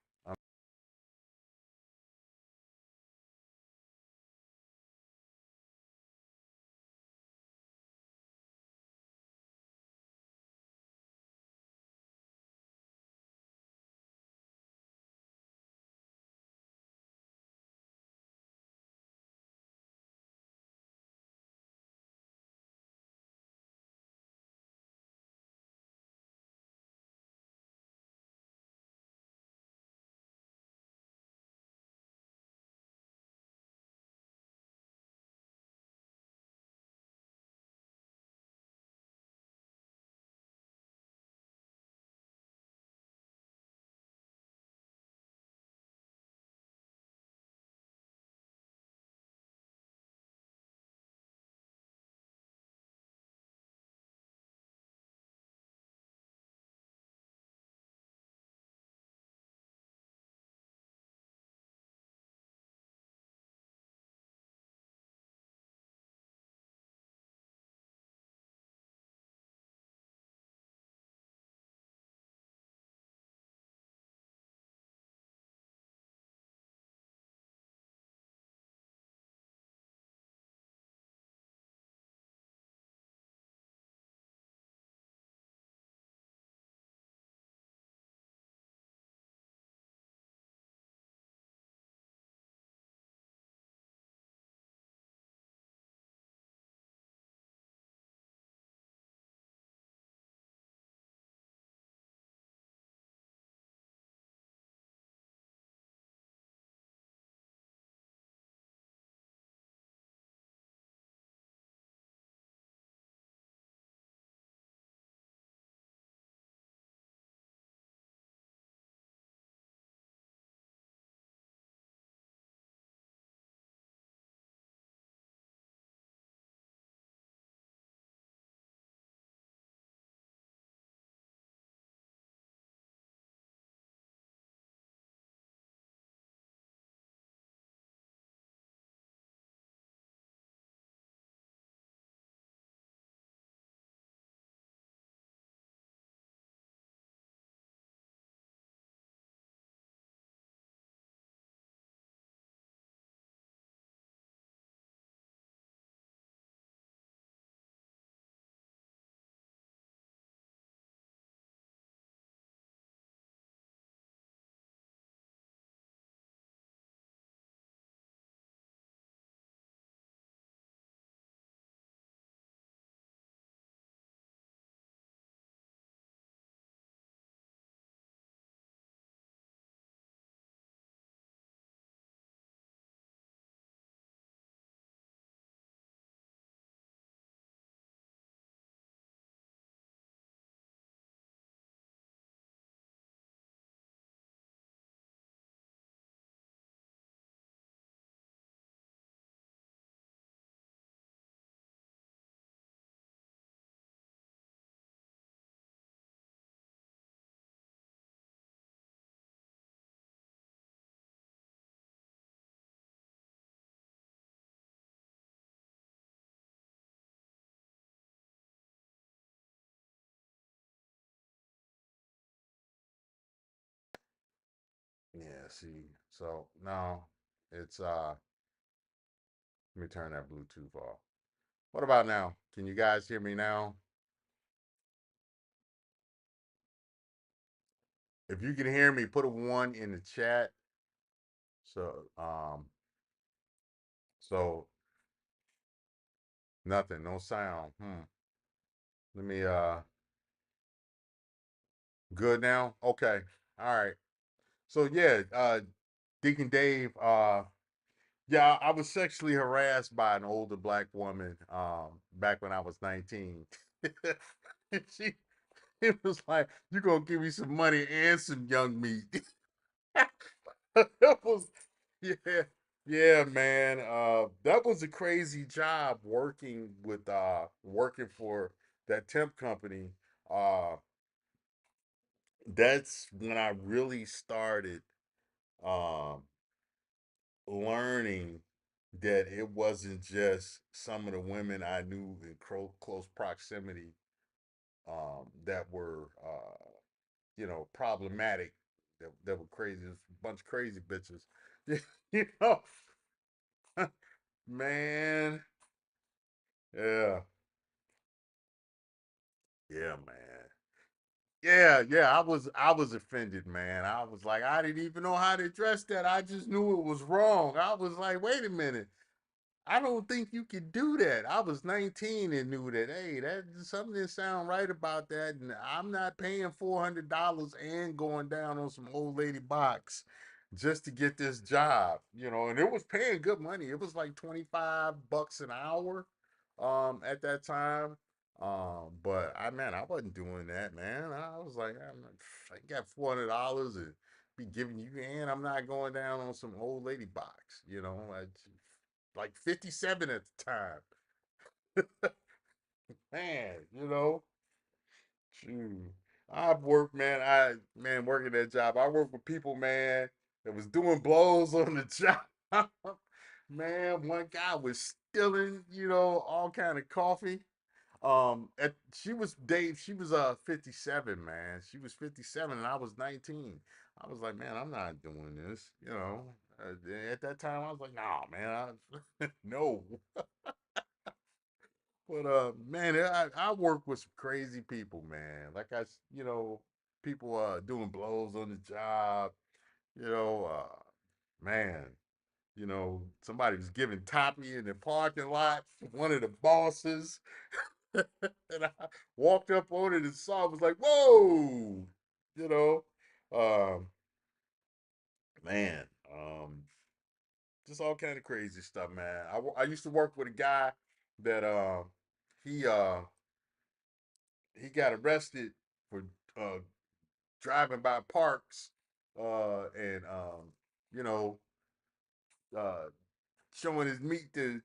see. So no, it's let me turn that Bluetooth off. What about now? Can you guys hear me now? If you can hear me, put a one in the chat. So so nothing, no sound. Let me good now? Okay. All right. So yeah, Deacon Dave, yeah, I was sexually harassed by an older black woman back when I was 19. she it was like, "You gonna give me some money and some young meat." That was yeah, yeah, man. That was a crazy job working for that temp company. Uh that's when I really started um learning that it wasn't just some of the women I knew in close proximity that were problematic, that were crazy. There's a bunch of crazy bitches. you know, man. Yeah, yeah, man. Yeah, yeah. I was offended, man. I was like, I didn't even know how to address that. I just knew it was wrong. I was like, wait a minute. I don't think you could do that. I was 19 and knew that, hey, that something didn't sound right about that. And I'm not paying $400 and going down on some old lady box just to get this job, and it was paying good money. It was like 25 bucks an hour at that time. But I wasn't doing that, man. I was like, I got $400 and be giving you, and I'm not going down on some old lady box, like 57 at the time. Man, shoot. I've worked, man. Working that job. I worked with people, man, that was doing blows on the job. Man, one guy was stealing, all kind of coffee. She was Dave. She was 57, man. She was 57, and I was 19. I was like, man, I'm not doing this. At that time, I was like, nah, man, no. But man, I work with some crazy people, man. Like people doing blows on the job. You know, man. Somebody was giving Toppy in the parking lot. One of the bosses, and I walked up on it and saw. It was like, whoa. You know, um, man. Just all kind of crazy stuff, man. I used to work with a guy that he uh he got arrested for uh driving by parks and you know uh showing his meat to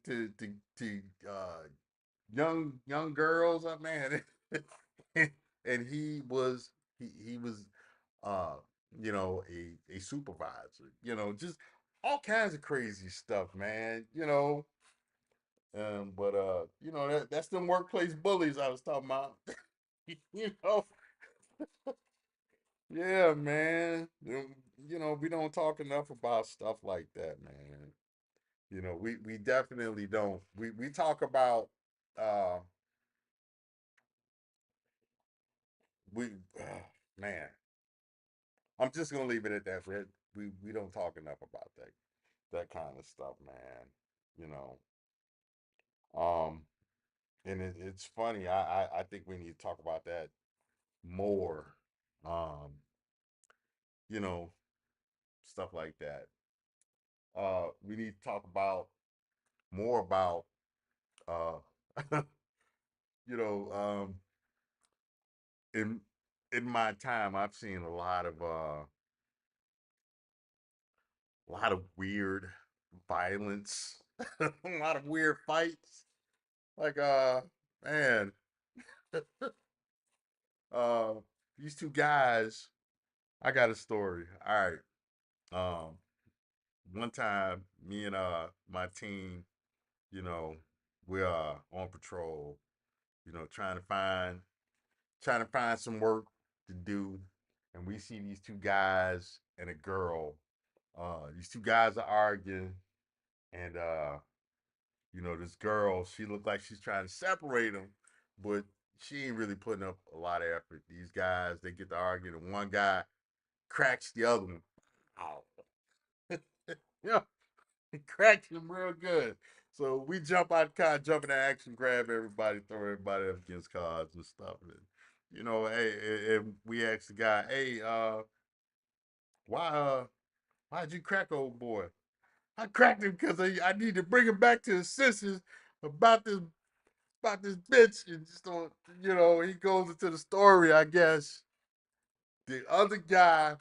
young girls, man. And he was uh a supervisor, just all kinds of crazy stuff, man. But that's them workplace bullies I was talking about. you know Yeah, man. We don't talk enough about stuff like that, man. We definitely don't. We talk about uh we man. I'm just gonna leave it at that. We don't talk enough about that kind of stuff, man. You know. Um and it's funny. I think we need to talk about that more. Um, you know, stuff like that. We need to talk about more about uh you know, in my time I've seen a lot of weird violence, a lot of weird fights. Like man, uh these two guys, I got a story. All right. Um one time me and my team, you know, we're on patrol, trying to find some work to do, and we see these two guys and a girl. These two guys are arguing, and this girl, she looked like she's trying to separate them, but she ain't really putting up a lot of effort. These guys, they get to arguing, and one guy cracks the other one. Ow. Yeah, he cracked him real good. So we jump out the car, jump in the action, grab everybody, throw everybody up against cars and stuff. And, and we asked the guy, hey, why why'd you crack old boy? I cracked him because I need to bring him back to his senses about this bitch. And just don't, he goes into the story, I guess. The other guy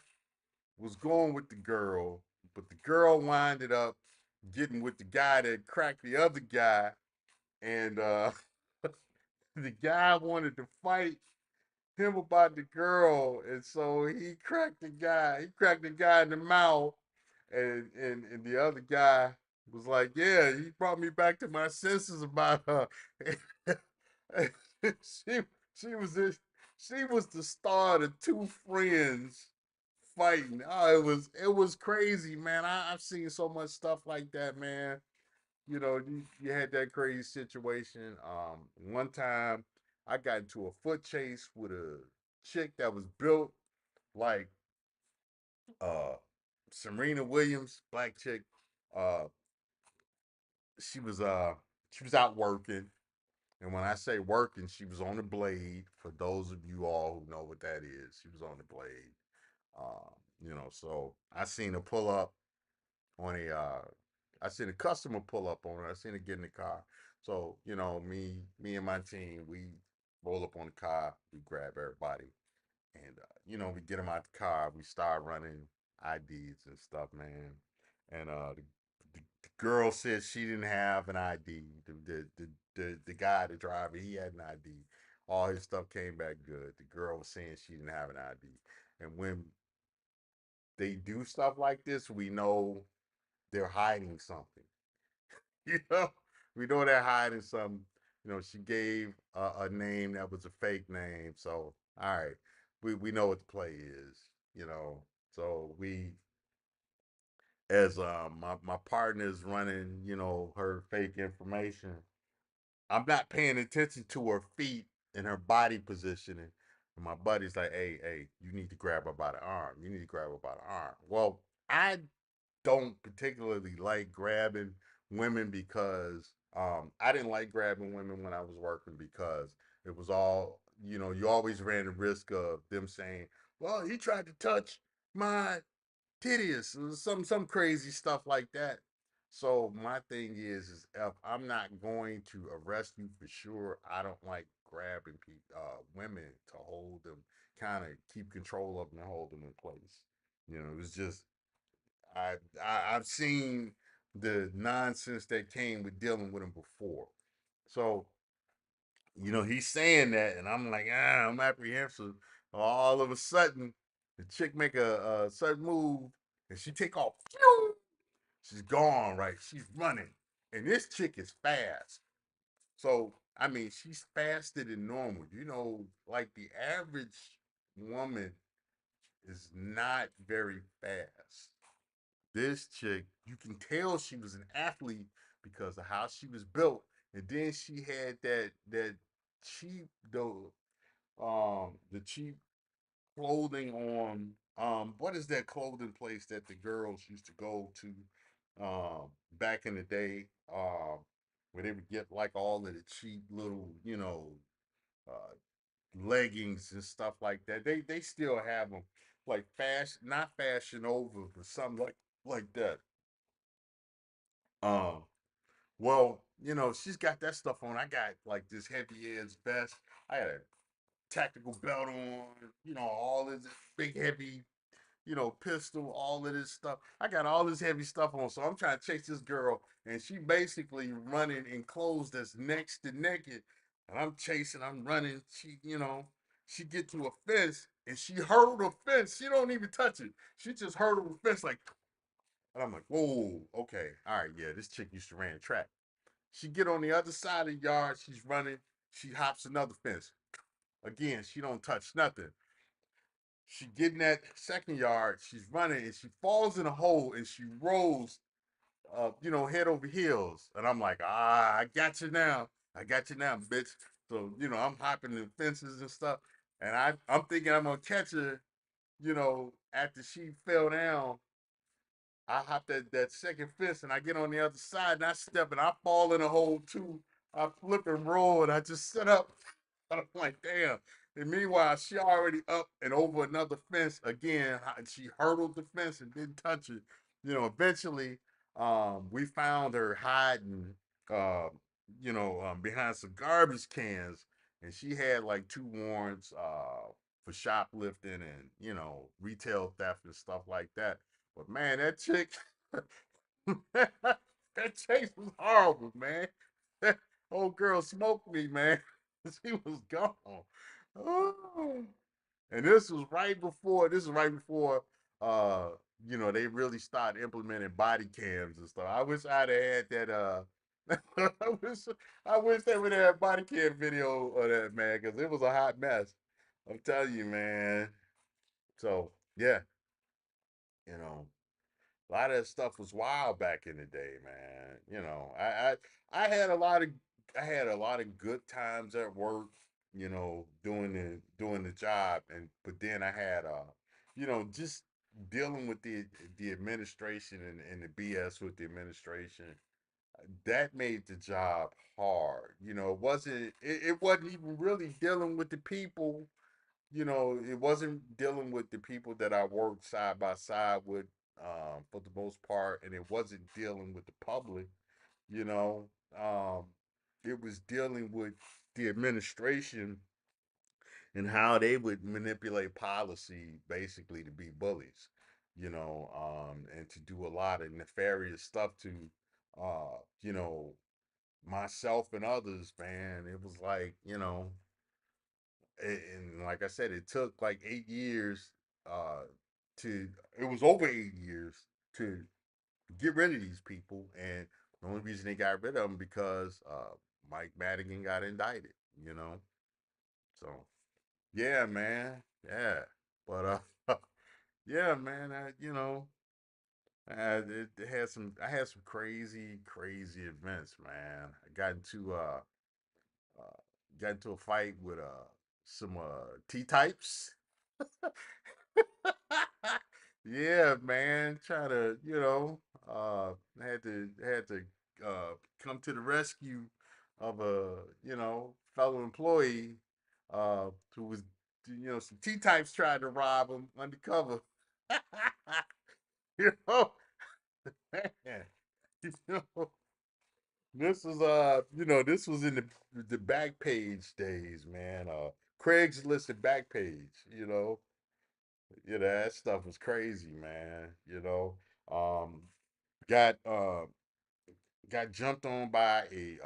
was going with the girl, but the girl winded up getting with the guy that cracked the other guy. And the guy wanted to fight him about the girl, and so he cracked the guy. He cracked the guy in the mouth, and the other guy was like, "Yeah, he brought me back to my senses about her." she she was this, she was the star of two friends fighting. Oh, it was crazy, man. I've seen so much stuff like that, man. You had that crazy situation. One time I got into a foot chase with a chick that was built like uh Serena Williams, black chick. Uh she was uh she was out working. And when I say working, she was on the blade. For those of you all who know what that is, she was on the blade. So I seen her pull up on I seen a customer pull up on her. I seen her get in the car. So, me and my team, we roll up on the car, we grab everybody, and we get them out the car, we start running IDs and stuff, man. And the girl said she didn't have an ID. The guy, the driver, he had an ID. All his stuff came back good. The girl was saying she didn't have an ID. And when they do stuff like this, we know they're hiding something. you know, we know they're hiding something. She gave a name that was a fake name. So, all right, we know what the play is. So as my partner is running, her fake information. I'm not paying attention to her feet and her body positioning. And my buddy's like, hey, you need to grab her by the arm. You need to grab her by the arm. Well, I don't particularly like grabbing women because I didn't like grabbing women when I was working because it was all, you always ran the risk of them saying, well, he tried to touch my tedious, some crazy stuff like that. So my thing is if I'm not going to arrest you for sure, I don't like grabbing women to hold them, kind of keep control of them and hold them in place. It's just I've seen the nonsense that came with dealing with him before. So he's saying that, and I'm like, I'm apprehensive. All of a sudden, the chick make a sudden move, and she take off. She's gone, right? She's running, and this chick is fast. So I mean, she's faster than normal. Like the average woman is not very fast. This chick, you can tell she was an athlete because of how she was built, and then she had that cheap the cheap clothing on. What is that clothing place that the girls used to go to back in the day, where they would get like all of the cheap little uh leggings and stuff like that. They still have them, like fashion, not fashion over, but something like that. um well, she's got that stuff on. I got like this heavy ass vest. I had a tactical belt on, all this big heavy, pistol, all of this stuff. I got all this heavy stuff on. So I'm trying to chase this girl, and she basically running in clothes that's next to naked. And I'm chasing, I'm running. She get to a fence and she hurdled a fence. She don't even touch it. She just hurdled the fence like, and I'm like, whoa, okay, all right, yeah, this chick used to ran track. She get on the other side of the yard, she's running, she hops another fence. Again, she don't touch nothing. she get in that second yard, she's running and she falls in a hole and she rolls head over heels. And I'm like, I got you now. I got you now, bitch. So, I'm hopping the fences and stuff. And I'm thinking I'm gonna catch her, after she fell down. I hop that second fence and I get on the other side and I step and I fall in a hole too. I flip and roll and I just sit up. I'm like, damn. And meanwhile, she already up and over another fence again. She hurdled the fence and didn't touch it. Eventually, we found her hiding, behind some garbage cans, and she had like 2 warrants for shoplifting and retail theft and stuff like that. But man, that chick, that chase was horrible, man. That old girl smoked me, man. She was gone. Oh. And this is right before uh, they really started implementing body cams and stuff. I wish I'd have had that I wish they would have had body cam video of that, man, because it was a hot mess. I'm telling you, man. So yeah, you know, a lot of that stuff was wild back in the day, man. I had a lot of good times at work, doing the job, and but then I had just dealing with the administration and the BS with the administration. That made the job hard. It wasn't even really dealing with the people. It wasn't dealing with the people that I worked side by side with, for the most part, and it wasn't dealing with the public. You know, um, it was dealing with the administration and how they would manipulate policy basically to be bullies. And to do a lot of nefarious stuff to, uh, you know, myself and others. Man, it was like, and like I said, it took like 8 years uh to it was over 8 years to get rid of these people, and the only reason they got rid of them because Mike Madigan got indicted, you know. So yeah, man, yeah, but yeah, man, I had some crazy events, man. I uh got into a fight with some T types. Yeah, man. Try to, had to come to the rescue of a, fellow employee who was, some T types tried to rob him undercover. you know, man. You know, this was in the back page days, man. Craigslist and back page, that stuff was crazy, man. Um, got got jumped on by a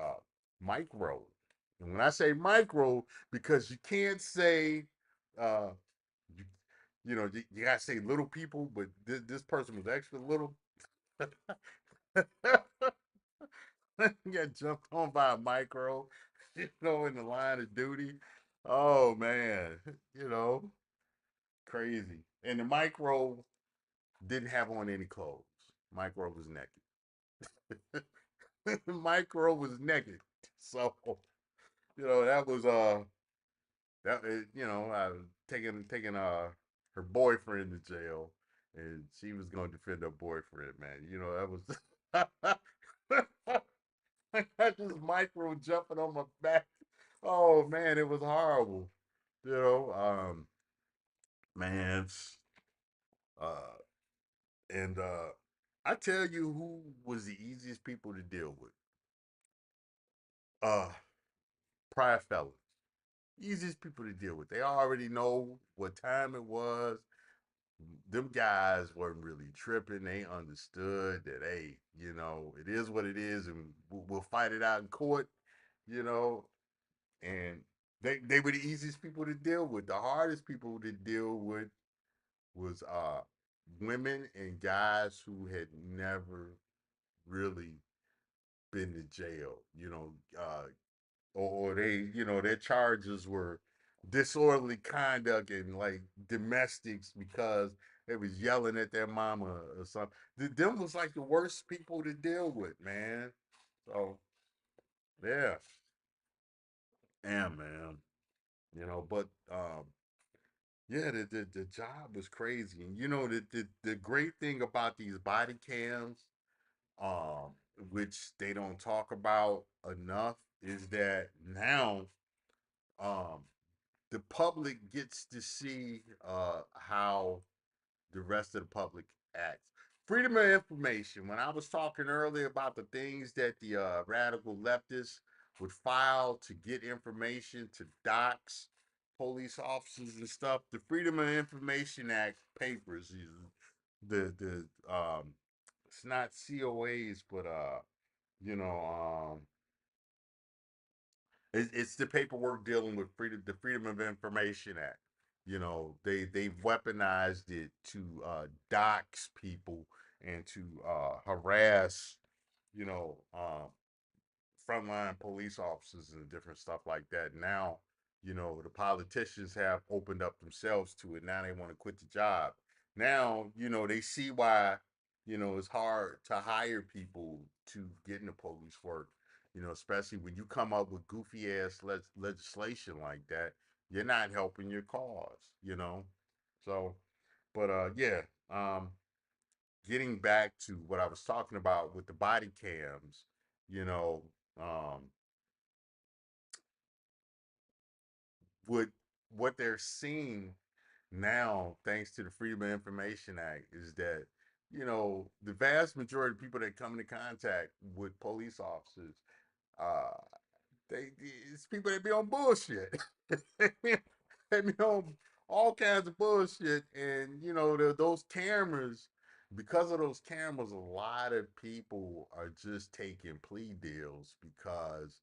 micro, and when I say micro, because you can't say uh, you, you gotta say little people, but this person was extra little. Got jumped on by a micro, in the line of duty. Oh man, you know, crazy. And the micro didn't have on any clothes. Micro was naked. Micro was naked. So, that was I was taking her boyfriend to jail, and she was gonna defend her boyfriend, man. That was I got this micro jumping on my back. Oh man, it was horrible. Man, uh and I tell you who was the easiest people to deal with. Uh Prior fellas. Easiest people to deal with. They already know what time it was. Them guys weren't really tripping. They understood that, hey, it is what it is, and we'll fight it out in court, you know. And they were the easiest people to deal with. The hardest people to deal with was women and guys who had never really been to jail, or they, their charges were disorderly conduct and like domestics because they was yelling at their mama or something. Them was like the worst people to deal with, man. So yeah, yeah, man. But yeah, the job was crazy, and the great thing about these body cams, um, which they don't talk about enough, is that now um the public gets to see how the rest of the public acts. Freedom of information. When I was talking earlier about the things that the radical leftists would file to get information to docs, police officers and stuff, the Freedom of Information Act papers, the it's not COAs, but you know, it's the paperwork dealing with the Freedom of Information Act. They've weaponized it to dox people and to harass, you know, frontline police officers and different stuff like that. Now, the politicians have opened up themselves to it. Now they want to quit the job. Now, they see why, it's hard to hire people to get into police work, especially when you come up with goofy ass legislation like that, you're not helping your cause. So, but yeah, um, getting back to what I was talking about with the body cams, you know, um, what what they're seeing now, thanks to the Freedom of Information Act, is that the vast majority of people that come into contact with police officers, uh, it's people that be on bullshit. They be on all kinds of bullshit, and those cameras. Because of those cameras, a lot of people are just taking plea deals because,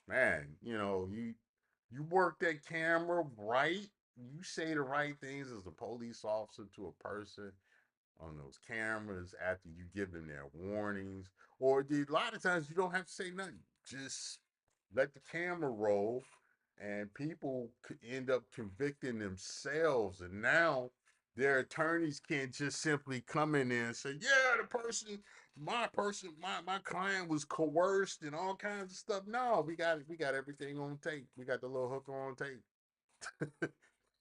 man, you work that camera right, you say the right things as a police officer to a person on those cameras after you give them their warnings, or a lot of times you don't have to say nothing. Just let the camera roll, and people could end up convicting themselves. And now their attorneys can't just simply come in there and say, "Yeah, my client was coerced and all kinds of stuff." No, we got everything on tape. We got the little hooker on tape.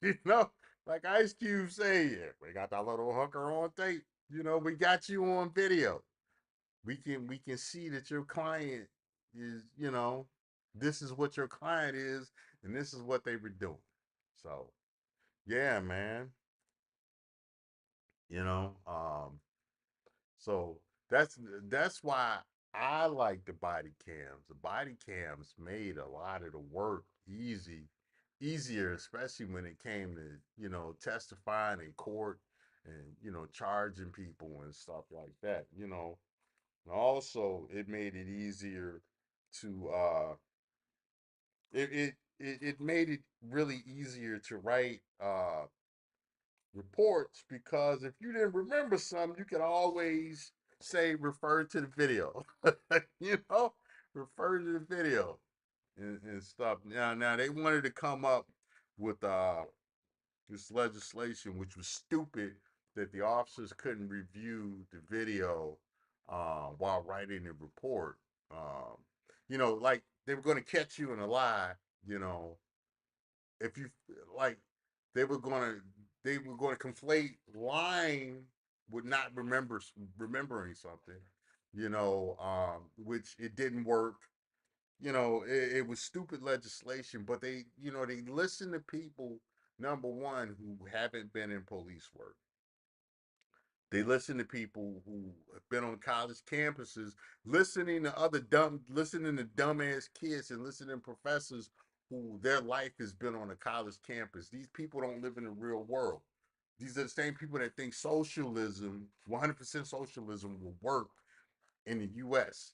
you know, like Ice Cube say, yeah, we got that little hooker on tape. We got you on video. We can see that your client is, this is what your client is, and this is what they were doing. So yeah, man. You know, so that's why I like the body cams. The body cams made a lot of the work easier, especially when it came to, testifying in court and, charging people and stuff like that. And also it made it easier to it made it really easier to write reports, because if you didn't remember something, you could always say refer to the video. you know, refer to the video and stuff. Now they wanted to come up with this legislation, which was stupid, that the officers couldn't review the video while writing the report. Like they were going to catch you in a lie. You know, if you like, they were going to conflate lying with not remembering something. Which it didn't work. It was stupid legislation, but they listen to people, number one, who haven't been in police work. They listen to people who have been on college campuses, listening to dumbass kids, and listening to professors who their life has been on a college campus. These people don't live in the real world. These are the same people that think socialism, 100% socialism, will work in the U.S.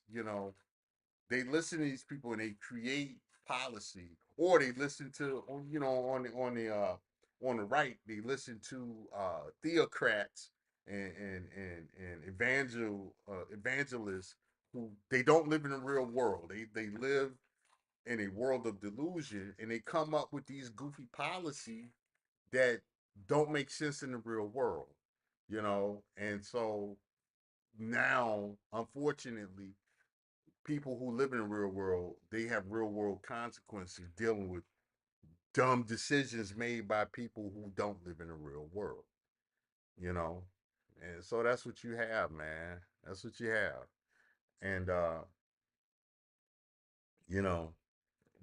They listen to these people and they create policy, or they listen to, on the right, they listen to theocrats and evangelists who they don't live in the real world. They live in a world of delusion, and they come up with these goofy policies that don't make sense in the real world, you know. And so now, unfortunately, people who live in the real world, they have real world consequences dealing with dumb decisions made by people who don't live in the real world, you know. And so that's what you have, man. That's what you have. And you know,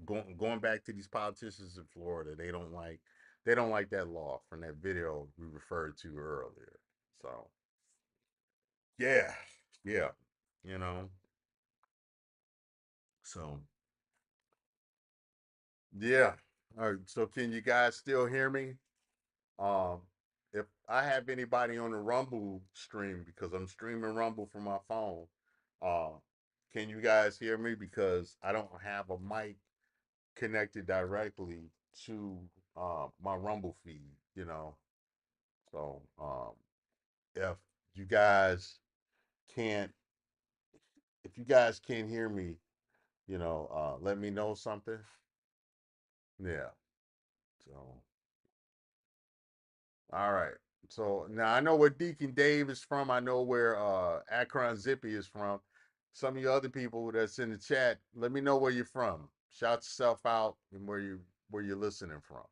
going back to these politicians in Florida, they don't like that law from that video we referred to earlier. So yeah, yeah, you know. So yeah. All right. So can you guys still hear me? Um, if I have anybody on the Rumble stream, because I'm streaming Rumble from my phone, uh, can you guys hear me? Because I don't have a mic connected directly to my Rumble feed, you know. So if you guys can't, if you guys can't hear me, you know, let me know something. Yeah. So all right. So now I know where Deacon Dave is from. I know where Akron Zippy is from. Some of you other people that's in the chat, let me know where you're from. Shout yourself out and where you're listening from.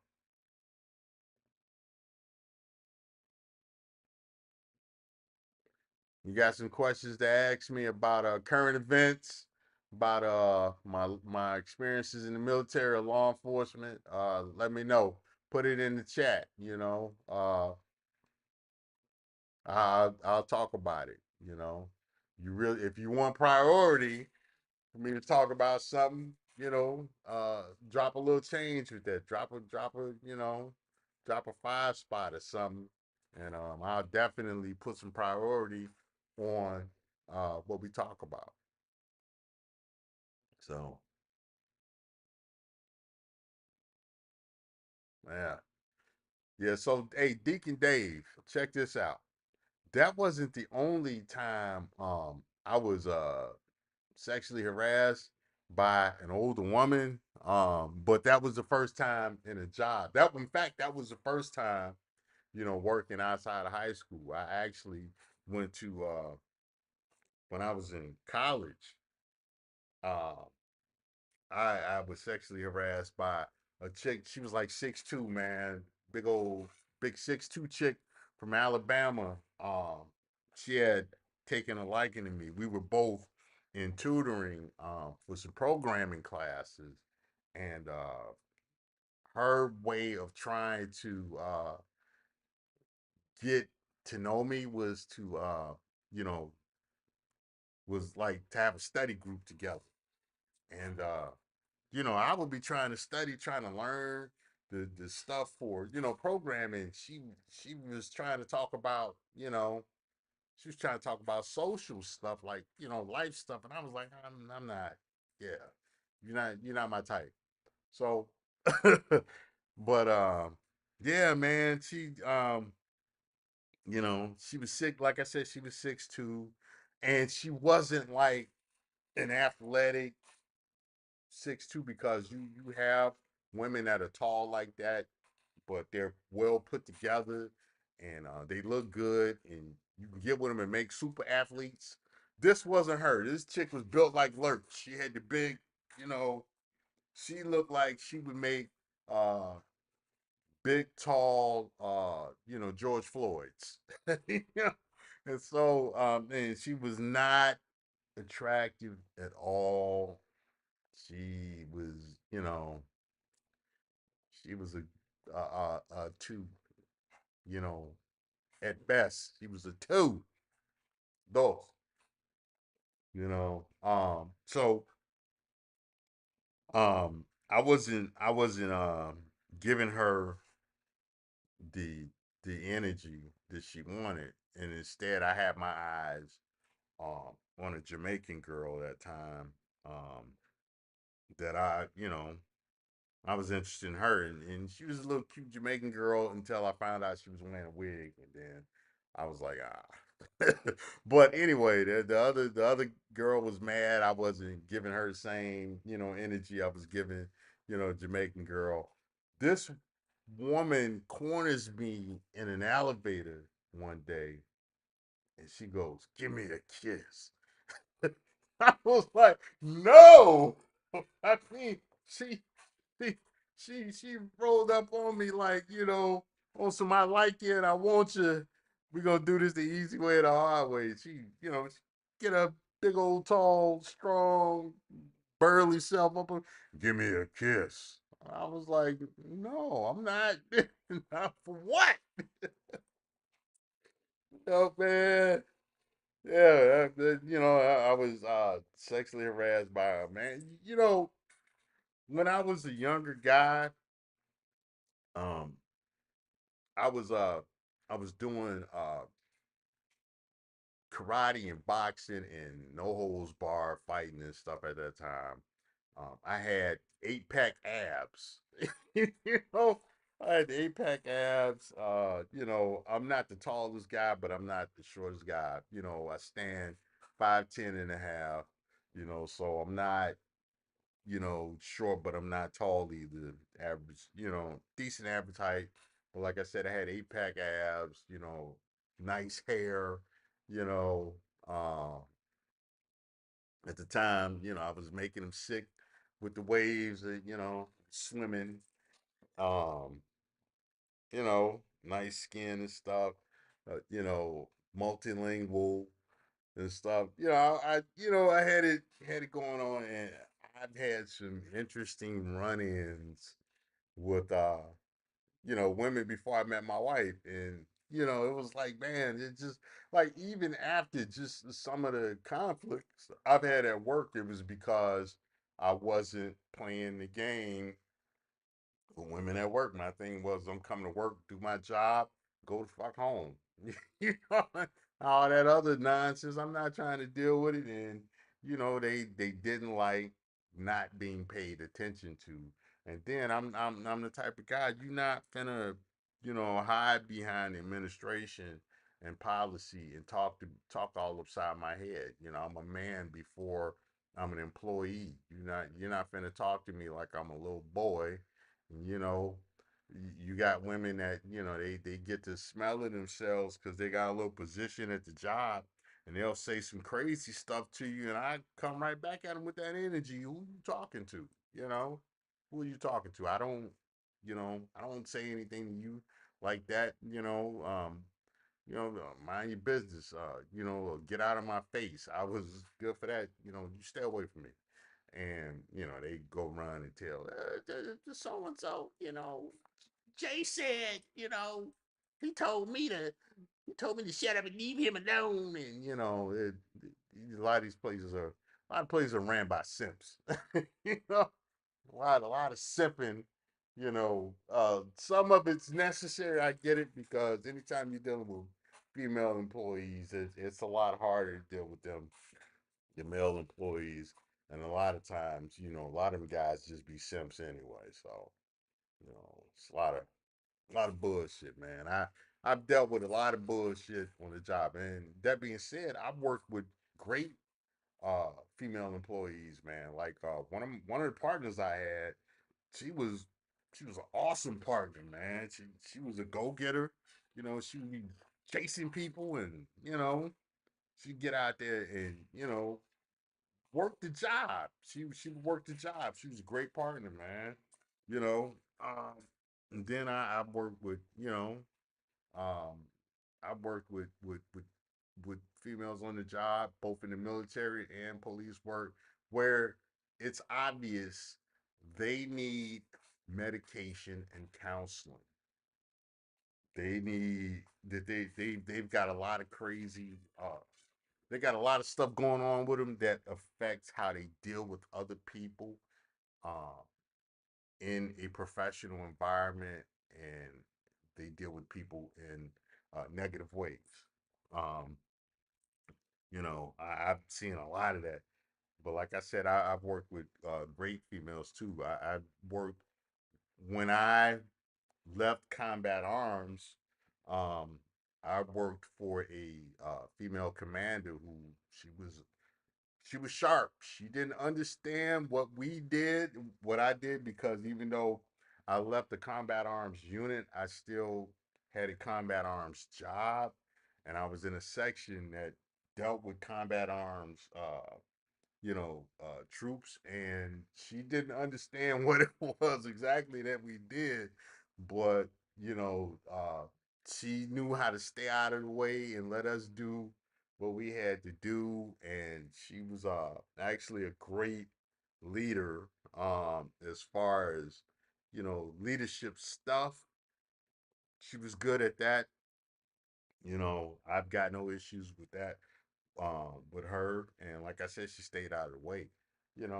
You got some questions to ask me about current events, about my experiences in the military or law enforcement? Let me know. Put it in the chat. You know, I'll talk about it. You know, you really if you want priority for me to talk about something, you know, drop a little change with that. Drop a you know, drop a 5 spot or something, and I'll definitely put some priority on what we talk about. So yeah, yeah. So hey, Deacon Dave, check this out. That wasn't the only time I was sexually harassed by an older woman. But that was the first time in a job. That in fact, that was the first time, you know, working outside of high school. I actually went to when I was in college, uh, I was sexually harassed by a chick. She was like 6'2", man. Big old big 6'2" chick from Alabama. She had taken a liking to me. We were both in tutoring for some programming classes, and her way of trying to get to know me was to you know, was like to have a study group together. And you know, I would be trying to study, trying to learn the stuff for, you know, programming. She was trying to talk about, you know, she was trying to talk about social stuff, like, you know, life stuff. And I was like, I'm not, yeah, you're not my type. So but yeah, man, she you know, she was sick, like I said, she was 6'2", and she wasn't like an athletic 6'2", because you have women that are tall like that, but they're well put together, and they look good, and you can get with them and make super athletes. This wasn't her. This chick was built like Lurch. She had the big, you know, she looked like she would make uh big, tall, you know, George Floyd's. You know? And so, and she was not attractive at all. She was, you know, she was a two, you know, at best. She was a two, those, you know. So, I wasn't giving her the energy that she wanted, and instead I had my eyes on a Jamaican girl that time, that you know, I was interested in her, and she was a little cute Jamaican girl until I found out she was wearing a wig, and then I was like, ah. But anyway, the other girl was mad. I wasn't giving her the same, energy I was giving, Jamaican girl. This woman corners me in an elevator one day, and she goes, "Give me a kiss." I was like, "No." I mean, she she she rolled up on me like, on some "I like you and I want you. We gonna do this the easy way or the hard way." She get a big old tall, strong, burly self up and give me a kiss. I was like, "No, I'm not." Not for what? Oh man. Yeah, I was sexually harassed by a man. When I was a younger guy, um, I was uh I was doing karate and boxing and no holds bar fighting and stuff at that time. I had 8 pack abs. you know, I had 8 pack abs. I'm not the tallest guy, but I'm not the shortest guy. I stand 5'10" and a half. So I'm not, short, but I'm not tall either. Average, decent average height. But like I said, I had 8 pack abs, nice hair, you know. At the time, I was making them sick with the waves, swimming. Um, nice skin and stuff. Multilingual and stuff. I had it going on, and I've had some interesting run-ins with women before I met my wife, and it was like, man, it just like even after just some of the conflicts I've had at work, it was because I wasn't playing the game for women at work. My thing was, I'm coming to work, do my job, go the fuck home. you know, all that other nonsense. I'm not trying to deal with it, and they didn't like not being paid attention to. And then I'm the type of guy you're not gonna hide behind administration and policy and talk all upside my head. I'm a man before I'm an employee. You're not finna talk to me like I'm a little boy. you know you got women that they get to smelling themselves because they got a little position at the job, and they'll say some crazy stuff to you, and I come right back at them with that energy. Who you talking to? Who are you talking to? I don't say anything to you like that. Mind your business. Get out of my face. I was good for that. You stay away from me. And they go run and tell the so and so. Jay said, he told me to shut up and leave him alone. And a lot of these places are ran by simps. you know, a lot of simping. Some of it's necessary. I get it, because anytime you're dealing with female employees, it's a lot harder to deal with them, your male employees. And a lot of times, a lot of them guys just be simps anyway. So, it's a lot of bullshit, man. I've dealt with a lot of bullshit on the job. And that being said, I've worked with great female employees, man. Like one of the partners I had, she was she was an awesome partner, man. She was a go-getter. She would be chasing people, and she'd get out there and work the job. She would work the job. She was a great partner, man. You know, and then I worked with um, I worked with females on the job, both in the military and police work, where it's obvious they need medication and counseling. They need that they've got a lot of crazy they got a lot of stuff going on with them that affects how they deal with other people uh, in a professional environment, and they deal with people in negative ways. Um, I've seen a lot of that. But like I said, I've worked with great females too. I've worked when I left combat arms. Um, I worked for a female commander who she was sharp. She didn't understand what we did, what I did, because even though I left the combat arms unit, I still had a combat arms job, and I was in a section that dealt with combat arms troops, and she didn't understand what it was exactly that we did, but she knew how to stay out of the way and let us do what we had to do, and she was actually a great leader as far as leadership stuff. She was good at that. I've got no issues with that with her, and like I said, she stayed out of the way. Then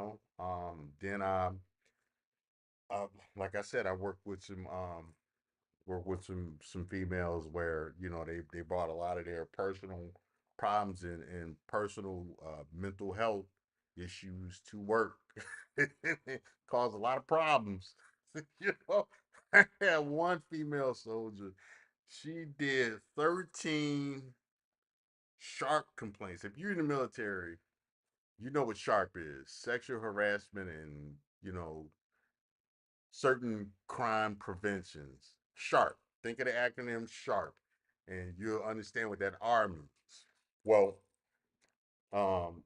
uh, like I said, I work with some females where they brought a lot of their personal problems and personal mental health issues to work. Caused a lot of problems. you know, I had one female soldier. She did 13 sharp complaints. If you're in the military, you know what sharp is: sexual harassment and certain crime preventions. Sharp. Think of the acronym SHARP, and you'll understand what that R means. Well, um,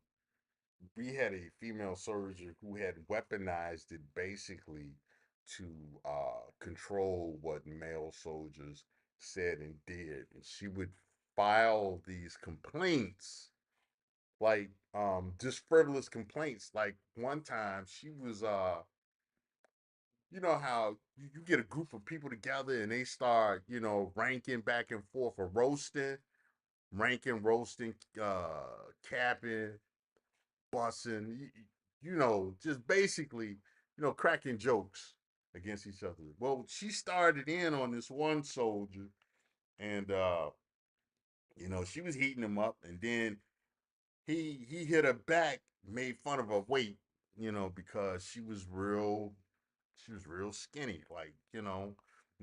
we had a female soldier who had weaponized it basically to control what male soldiers said and did, and she would file these complaints like just frivolous complaints. Like one time she was you know how you get a group of people together and they start, ranking back and forth or roasting, roasting, capping, bussing, just basically, cracking jokes against each other. Well, she started in on this one soldier, and she was heating him up, and then he hit her back, made fun of her weight, because she was real skinny, like, and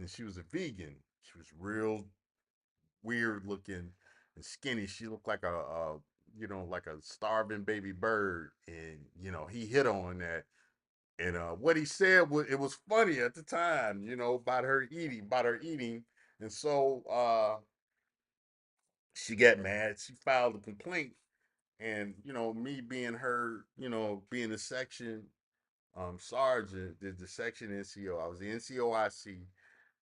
she was a vegan. She was real weird looking and skinny. She looked like like a starving baby bird. And, he hit on that. And what he said was, it was funny at the time, about her eating. And so she got mad. She filed a complaint. And, me being her, being a section sergeant, did the section NCO. I was the NCOIC.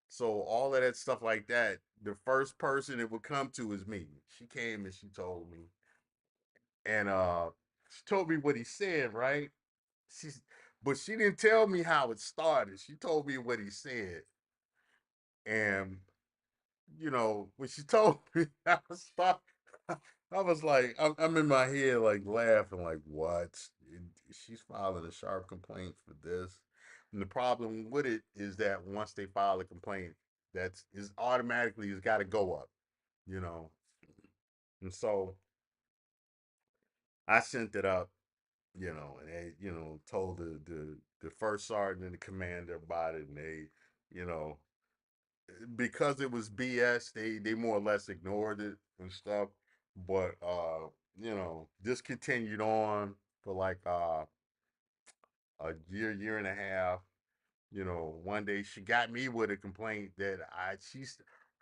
So all of that stuff like that, the first person it would come to is me. She came and she told me. And she told me what he said, right? She's but she didn't tell me how it started. She told me what he said. And when she told me, I was like, I'm in my head like laughing, like, what? She's filing a sharp complaint for this. And the problem with it is that once they file a complaint, that's is automatically it's got to go up, you know. And so I sent it up, and they, told the first sergeant and the commander about it, and they, you know, because it was BS, they more or less ignored it and stuff. But this continued on for like a year and a half. One day she got me with a complaint that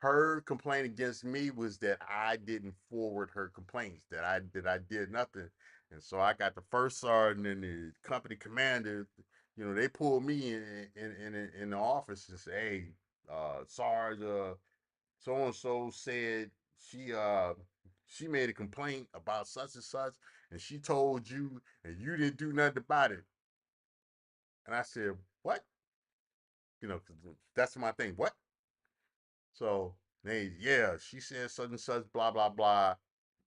her complaint against me was that I didn't forward her complaints, that I did nothing. And so I got the first sergeant and the company commander, they pulled me in the office and said, "Hey, Sarge, so and so said she uh she made a complaint about such and such, and she told you, and you didn't do nothing about it." And I said, "What?" 'Cause that's my thing. What? So yeah, she said such and such, blah blah blah.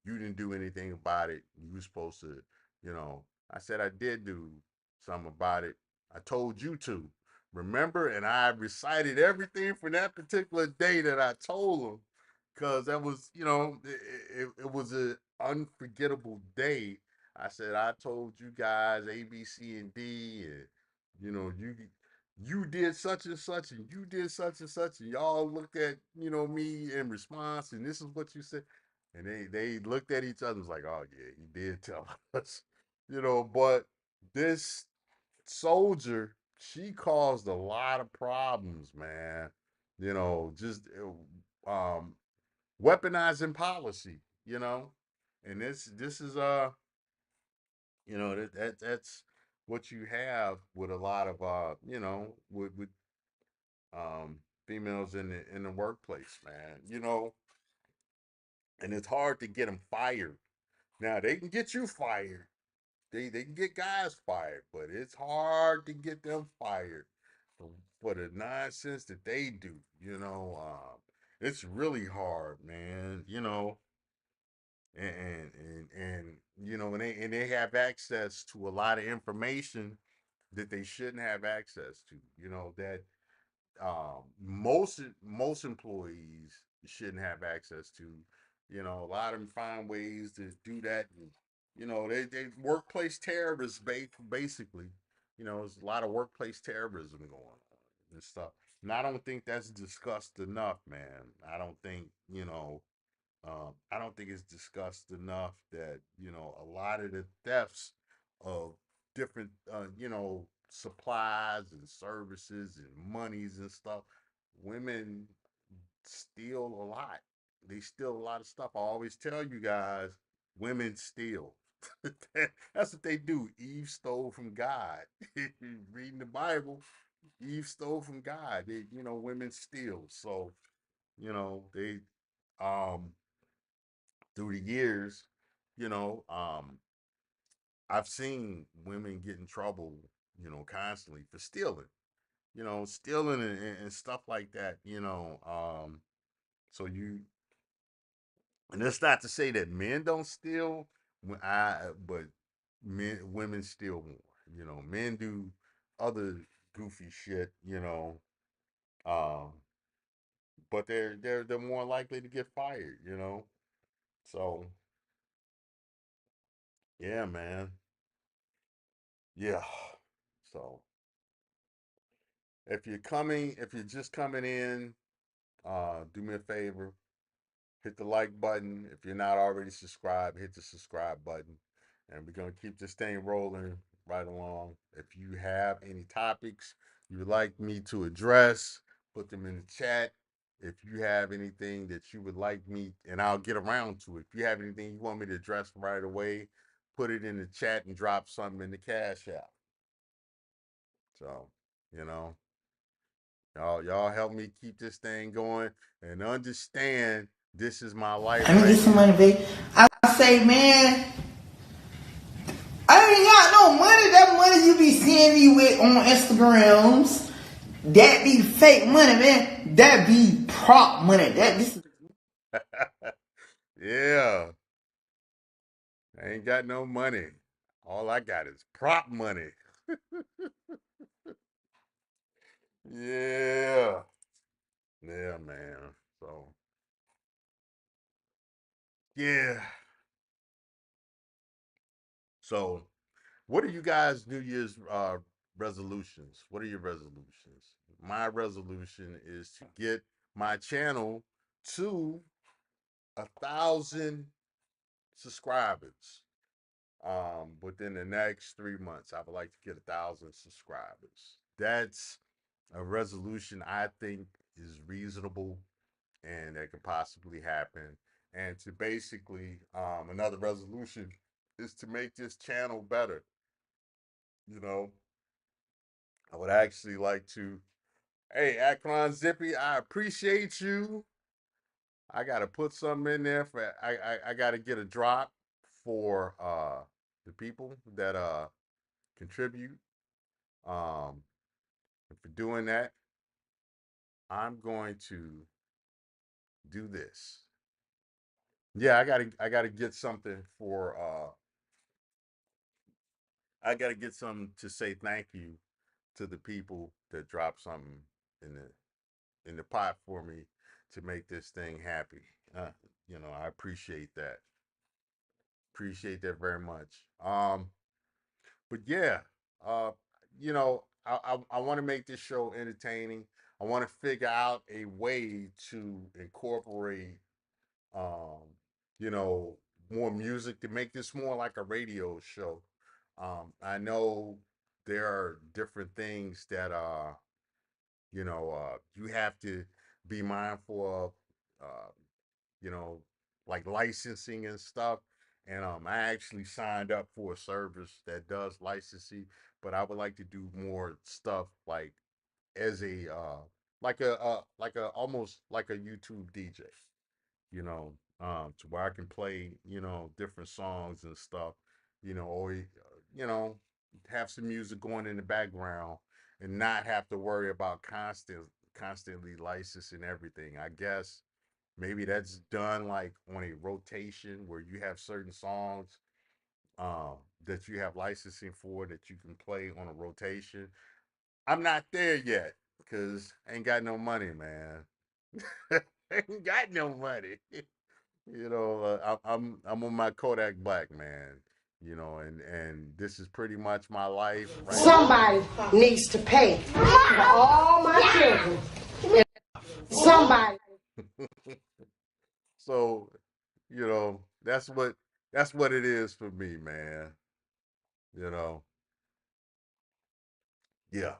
You didn't do anything about it. You were supposed to, you know. I said I did do something about it. I told you to. Remember? And I recited everything from that particular day that I told them, because that was, it was an unforgettable day. I said I told you guys A, B, C, and D, and you you did such and such, and you did such and such, and y'all looked at me in response, and this is what you said, and they looked at each other and was like, oh yeah, he did tell us, But this soldier, she caused a lot of problems, man. Just weaponizing policy, and this is that's what you have with a lot of with um females in the workplace, man. And it's hard to get them fired. Now they can get you fired. They can get guys fired, but it's hard to get them fired for the nonsense that they do. It's really hard, man. And they have access to a lot of information that they shouldn't have access to. That most employees shouldn't have access to. A lot of them find ways to do that. And, they workplace terrorists basically. There's a lot of workplace terrorism going on and stuff. And I don't think that's discussed enough, man. I don't think it's discussed enough that a lot of the thefts of different supplies and services and monies and stuff, women steal a lot. They steal a lot of stuff. I always tell you guys, women steal. That's what they do. Eve stole from God. Reading the Bible, Eve stole from God. Women steal. So, they um through the years, you know, um, I've seen women get in trouble, constantly for stealing, stealing and stuff like that, so and it's not to say that men don't steal, but women steal more, men do other goofy shit, um, but they're more likely to get fired, so yeah, man, yeah, so. If you're just coming in, do me a favor, hit the like button. If you're not already subscribed, hit the subscribe button. And we're gonna keep this thing rolling right along. If you have any topics you would like me to address, put them in the chat. If you have anything that you would like me, and I'll get around to it. If you have anything you want me to address right away, put it in the chat and drop something in the cash app. So, you know, y'all help me keep this thing going and understand this is my life Let me right get some here. money, babe. I say, man, I ain't got no money. That money you be seeing me with on Instagrams, that be fake money, man. That be prop money. This is Yeah, I ain't got no money. All I got is prop money. Yeah, yeah, man. So yeah. So what are you guys' New Year's resolutions? What are your resolutions? My resolution is to get my channel to 1,000 subscribers within the next 3 months. I would like to get 1,000 subscribers. That's a resolution I think is reasonable and that could possibly happen. And to basically, another resolution is to make this channel better. You know, I would actually like to. Hey, Akron Zippy, I appreciate you. I gotta put something in there for. I gotta get a drop for the people that contribute. Um, and for doing that, I'm going to do this. Yeah, I gotta get something for I gotta get something to say thank you to the people that drop something in the pot for me to make this thing happy. I appreciate that. Appreciate that very much. But yeah, uh, you know, I want to make this show entertaining. I want to figure out a way to incorporate, um, you know, more music to make this more like a radio show. I know there are different things that you have to be mindful of, you know, like licensing and stuff. And I actually signed up for a service that does licensing, but I would like to do more stuff like as a like a almost like a YouTube DJ, to where I can play, different songs and stuff, or have some music going in the background and not have to worry about constantly licensing everything. I guess maybe that's done like on a rotation where you have certain songs that you have licensing for that you can play on a rotation. I'm not there yet because I ain't got no money, man. Ain't got no money. I'm on my Kodak Black, man. And this is pretty much my life right Somebody now. Needs to pay for all my children. Somebody. So, that's what it is for me, man. You know. Yeah.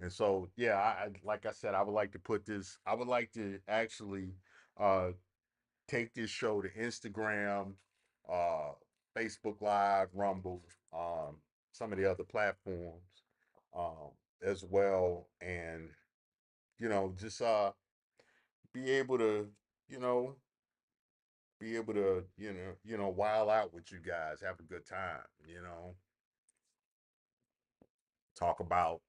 And so, yeah, like I said, I would like to put this. I would like to actually uh take this show to Instagram, uh, Facebook Live, Rumble, some of the other platforms, um, as well, and just be able to, you know, while out with you guys, have a good time, talk about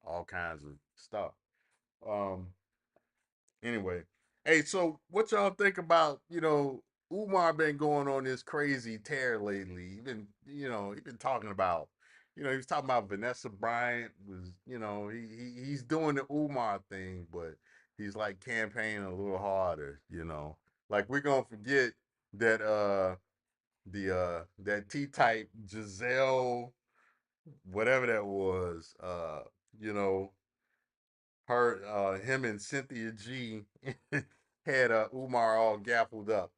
all kinds of stuff. Um, Anyway, hey, so what y'all think about, Umar been going on this crazy tear lately. He been talking about, he was talking about Vanessa Bryant was, he's doing the Umar thing, but he's like campaigning a little harder, Like we're gonna forget that that T type Giselle, whatever that was, you know, him and Cynthia G had Umar all gaffled up.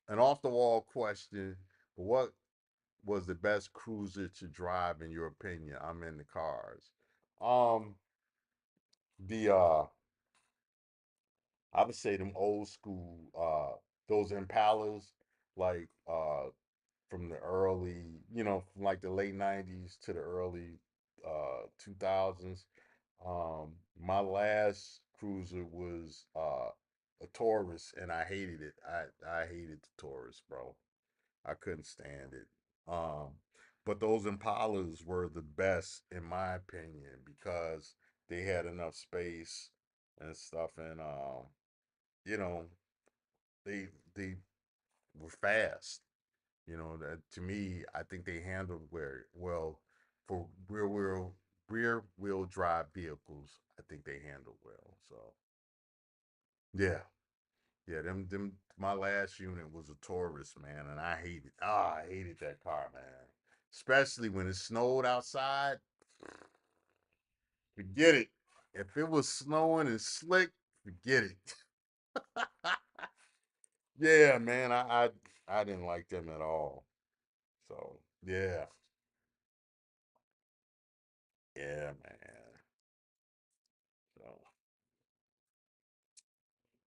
An off the wall question: what was the best cruiser to drive in your opinion? I'm in the cars. Um, the I would say them old school those Impalas, like from the early, from like the late '90s to the early 2000s. My last cruiser was a Taurus, and I hated it. I hated the Taurus, bro. I couldn't stand it. Um, but those Impalas were the best in my opinion because they had enough space and stuff, and you know, they were fast. That to me, I think they handled very well for rear wheel drive vehicles. I think they handled well. So yeah, yeah. Them. My last unit was a Taurus, man, and I hated that car, man. Especially when it snowed outside. Forget it. If it was snowing and slick, forget it. Yeah, man. I didn't like them at all. So yeah, yeah, man. So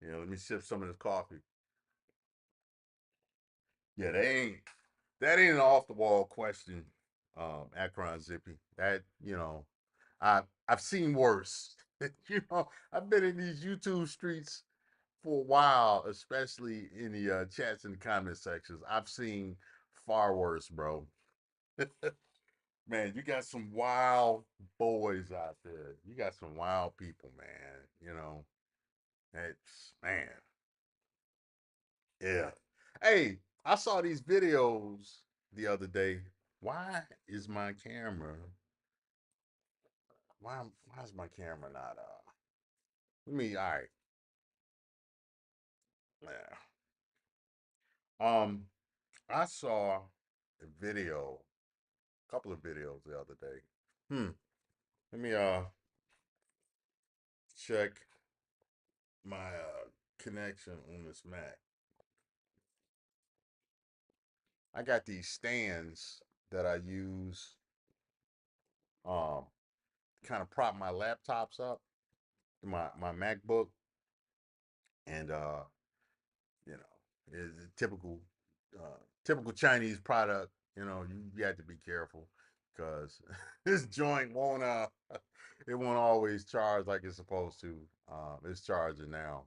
yeah, let me sip some of this coffee. Yeah, that ain't an off the wall question, Akron Zippy. That, I've seen worse. I've been in these YouTube streets for a while, especially in the chats and the comment sections. I've seen far worse, bro. Man, you got some wild boys out there. You got some wild people, man. It's man. Yeah. Hey, I saw these videos the other day. Why is my camera? Why is my camera not let me all right. Yeah. Um I saw a video, a couple of videos the other day. Hmm. Let me check my connection on this Mac. I got these stands that I use kind of prop my laptops up, my MacBook, and you know, is a typical Chinese product. You know, you have to be careful because this joint won't it won't always charge like it's supposed to. It's charging now,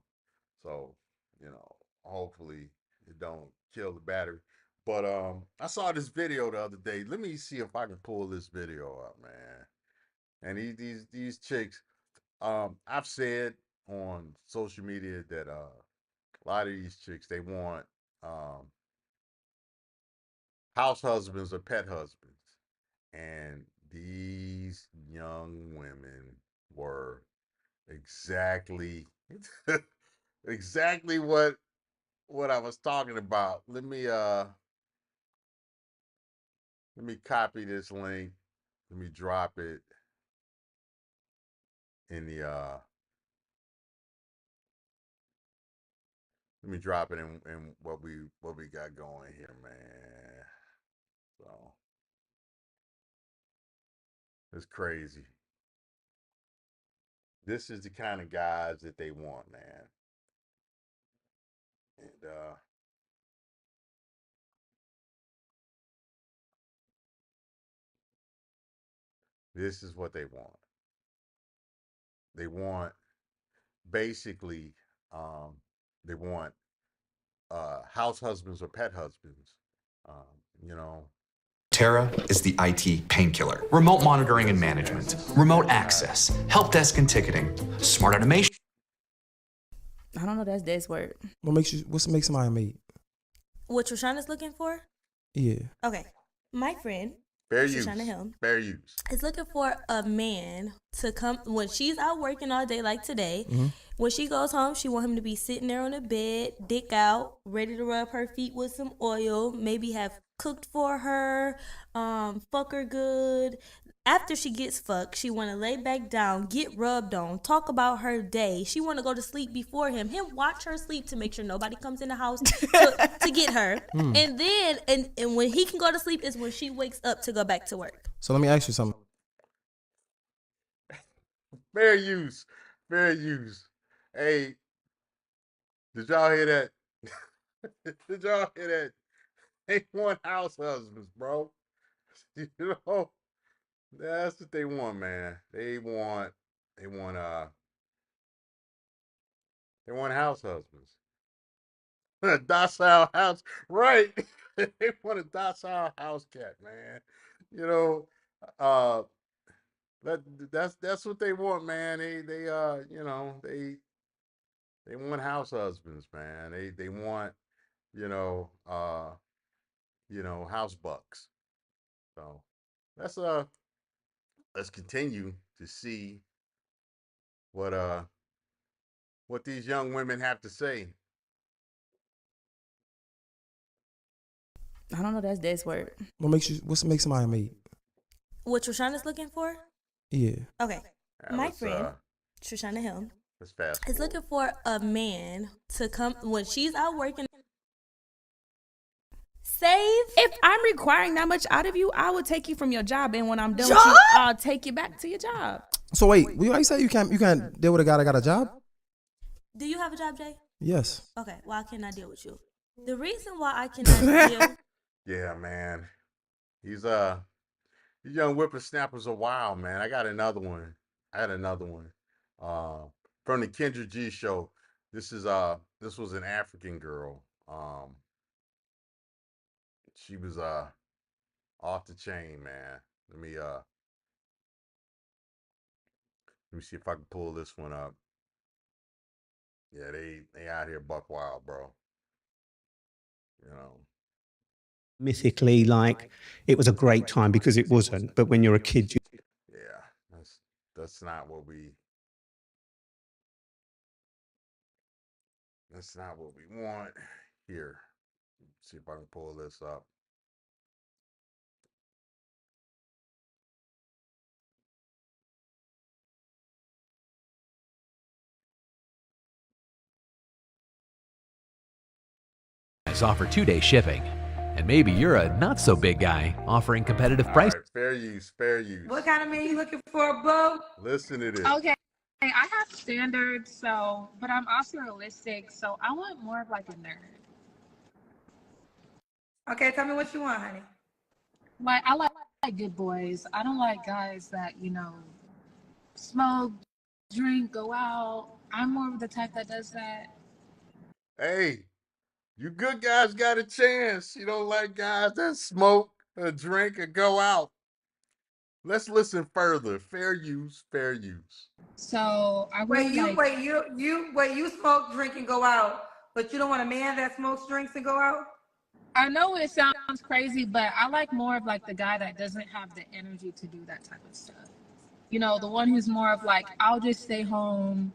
so you know, hopefully it don't kill the battery. But I saw this video the other day. Let me see if I can pull this video up, man. And these chicks, I've said on social media that a lot of these chicks they want um, house husbands or pet husbands, and these young women were exactly exactly what I was talking about. Let me copy this link. Let me drop it in the let me drop it in what we got going here, man. So it's crazy. This is the kind of guys that they want, man. And this is what they want. They want basically um, they want house husbands or pet husbands. You know, Terra is the IT painkiller. Remote monitoring and management, remote access, help desk and ticketing, smart automation. I don't know. That's Des word. What makes somebody mate? What Trishana's looking for? Yeah. Okay. My friend, fair use. Trishana Hill, Fair use. is looking for a man to come when she's out working all day like today. Mm-hmm. When she goes home, she want him to be sitting there on the bed, dick out, ready to rub her feet with some oil, maybe have cooked for her, fuck her good. After she gets fucked, she want to lay back down, get rubbed on, talk about her day. She want to go to sleep before him. Him watch her sleep to make sure nobody comes in the house to get her. And then, and when he can go to sleep is when she wakes up to go back to work. So let me ask you something. Fair use. Fair use. Hey, did y'all hear that? Did y'all hear that? They want house husbands, bro. You know, that's what they want, man. They want house husbands. A docile house, right? They want a docile house cat, man. You know, uh, that's what they want, man. They you know they want house husbands, man. They want you know house bucks. So let's let's continue to see what what these young women have to say. I don't know. That's Des word. What makes somebody mate? What Trishana's looking for? Yeah. Okay. My friend, Trishana Hill, is looking for a man to come when she's out working. Save. If I'm requiring that much out of you, I will take you from your job, and when I'm done with you, I'll take you back to your job. So wait, why you say you can't deal with a guy that got a job? Do you have a job, Jay? Yes. Okay. Why can't I deal with you? The reason why I cannot deal. Yeah, man. These young whippersnappers are wild, man. I got another one. From the Kendra G show. This was an African girl. She was off the chain, man. Let me see if I can pull this one up. Yeah, they out here buck wild, bro. You know. Mythically, like it was a great time because it wasn't. But when you're a kid, yeah, that's not what we want here. Let's see if I can pull this up. guys offer 2-day shipping. And maybe you're a not-so-big guy offering competitive prices. All right, fair use, fair use. What kind of man you looking for, Bo? Listen to this. Okay, I have standards, so, but I'm also realistic, so I want more of like a nerd. Okay, tell me what you want, honey. Like, I like good boys. I don't like guys that, smoke, drink, go out. I'm more of the type that does that. Hey, you good guys got a chance. You don't like guys that smoke or drink or go out. Let's listen further. Fair use, fair use. So I Wait, really you smoke, drink, and go out, but you don't want a man that smokes, drinks, and go out? I know it sounds crazy, but I like more of like the guy that doesn't have the energy to do that type of stuff. The one who's more of like, I'll just stay home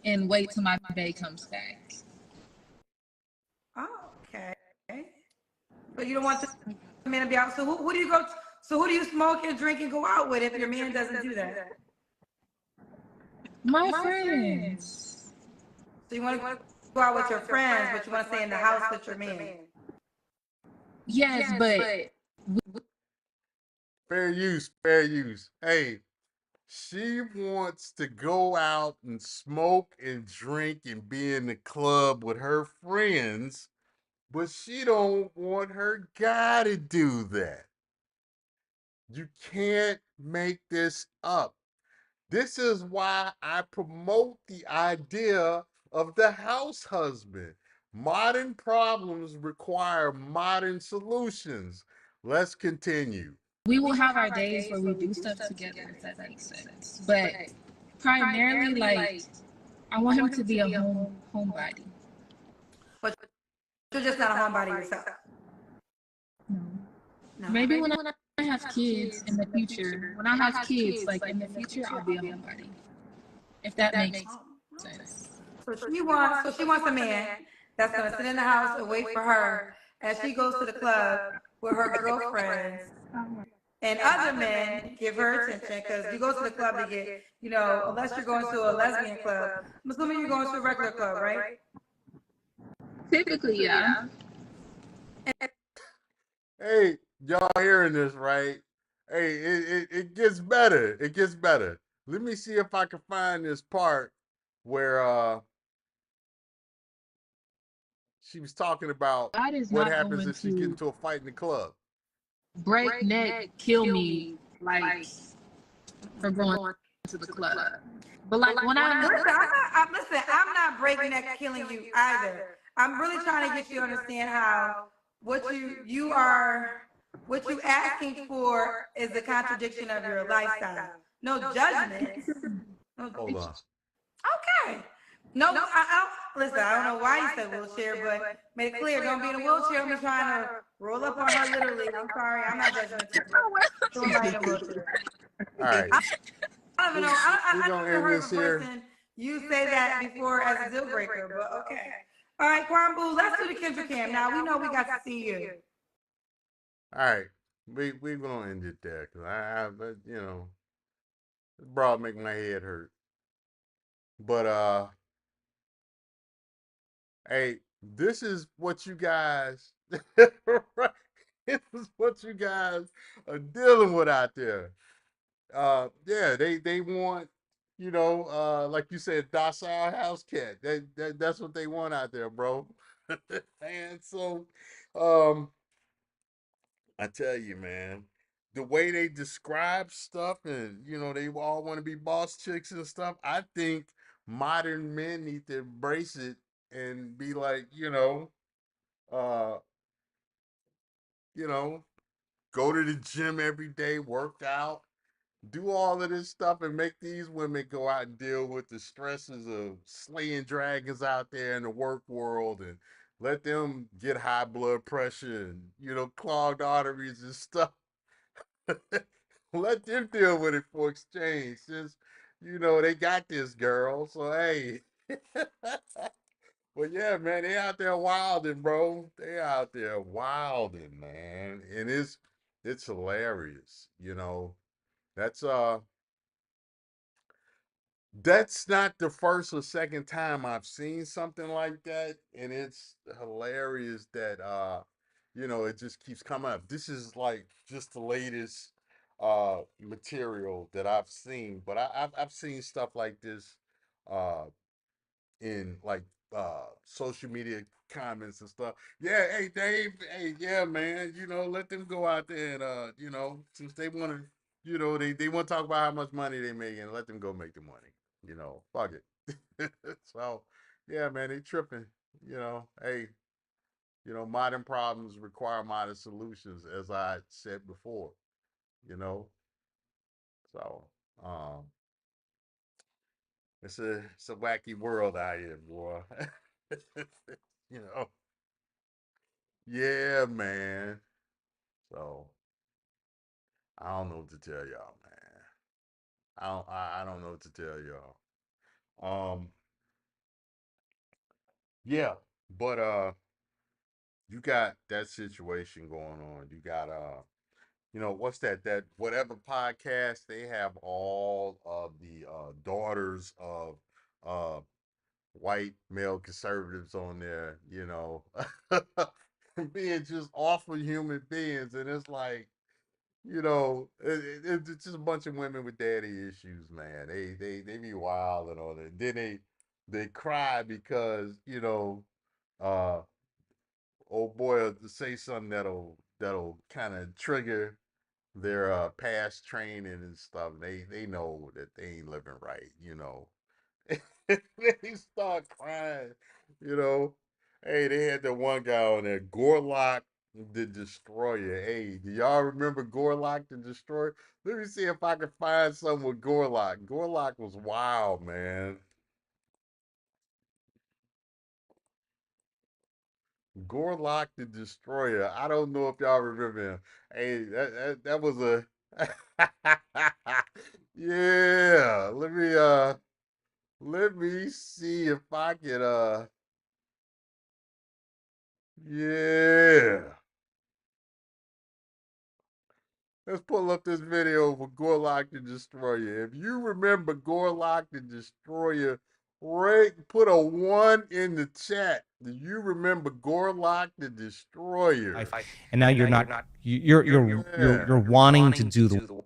and wait till my day comes back. Oh, okay. But you don't want the man to be out. So who do you go? So who do you smoke and drink and go out with if your man doesn't do that? My friends. So you want to go out with your friends, but you want to stay in the house with your man. Yes, but fair use, fair use. Hey, she wants to go out and smoke and drink and be in the club with her friends, but she don't want her guy to do that. You can't make this up. This is why I promote the idea of the house husband. Modern problems require modern solutions. Let's continue. we will have our days where we do stuff together, if that makes sense. But primarily, like, I want him to be a homebody. But you're just not a homebody yourself. No. Maybe when I have kids in the future, when I have kids, like in the future, I'll be a homebody. If that makes sense. So she wants a man that's gonna sit in the house and wait for her as she goes to the club with her girlfriends. And other men give her attention because you go to the club to get, unless you're going to a lesbian club. I'm assuming you're going to a regular club, right? Typically, yeah. Hey, y'all hearing this, right? Hey, it gets better. It gets better. Let me see if I can find this part where she was talking about what happens if she get into a fight in the club. Break neck, kill me, like, for going to the club. But like when I'm I'm not breakneck killing you either. I'm really trying to get you to understand how what you asking for is a contradiction of your lifestyle. No judgment. Hold on. Okay. No, listen, I don't know why you said wheelchair, but made it clear, don't be in a wheelchair. I'm trying to roll up on her literally. I'm sorry, I'm not judgmental. All right. I don't even know. I gonna never end heard this of a here. person you say that before as a deal breaker, but okay. All right, Kwambu, let's do the Kendra Cam. Now we know we got to see you. All right. We gonna end it there because I this broad make my head hurt. But hey, this is what you guys right? This is what you guys are dealing with out there. Yeah, they want, like you said, docile house cat. That's what they want out there, bro. And so, I tell you, man, the way they describe stuff, and they all want to be boss chicks and stuff. I think modern men need to embrace it and be like, uh, go to the gym every day, work out, do all of this stuff, and make these women go out and deal with the stresses of slaying dragons out there in the work world, and let them get high blood pressure and clogged arteries and stuff. Let them deal with it for exchange. Since they got this girl. So hey. But yeah, man, they out there wilding, bro. They out there wilding, man. And it's hilarious, That's That's not the first or second time I've seen something like that, and it's hilarious that it just keeps coming up. This is like just the latest material that I've seen, but I've seen stuff like this uh in like social media comments and stuff. Yeah, hey Dave, hey, yeah, man, let them go out there and since they want to, they want to talk about how much money they make and let them go make the money. Fuck it. So, yeah, man, they tripping. Hey, modern problems require modern solutions, as I said before. You know, so it's a wacky world out here, boy. you know, yeah, man. So I don't know what to tell y'all, man. I don't know what to tell y'all. Yeah, but you got that situation going on. You got what's that whatever podcast, they have all of the daughters of uh white male conservatives on there, being just awful human beings, and it's like, it's just a bunch of women with daddy issues, man. They be wild and all that. Then they cry because uh old boy will say something that'll kind of trigger their past training and stuff. They know that they ain't living right. They start crying, you know. Hey, they had that one guy on there, Gorlock the Destroyer. Hey, do y'all remember Gorlock the Destroyer? Let me see if I can find something with Gorlock. Gorlock was wild, man. Gorlock the Destroyer. I don't know if y'all remember him. Hey, that was a yeah. Let me see if I can yeah. Let's pull up this video for Gorlock the Destroyer. If you remember Gorlock the Destroyer, put a 1 in the chat. Do you remember Gorlock the Destroyer? And now you're wanting to do the.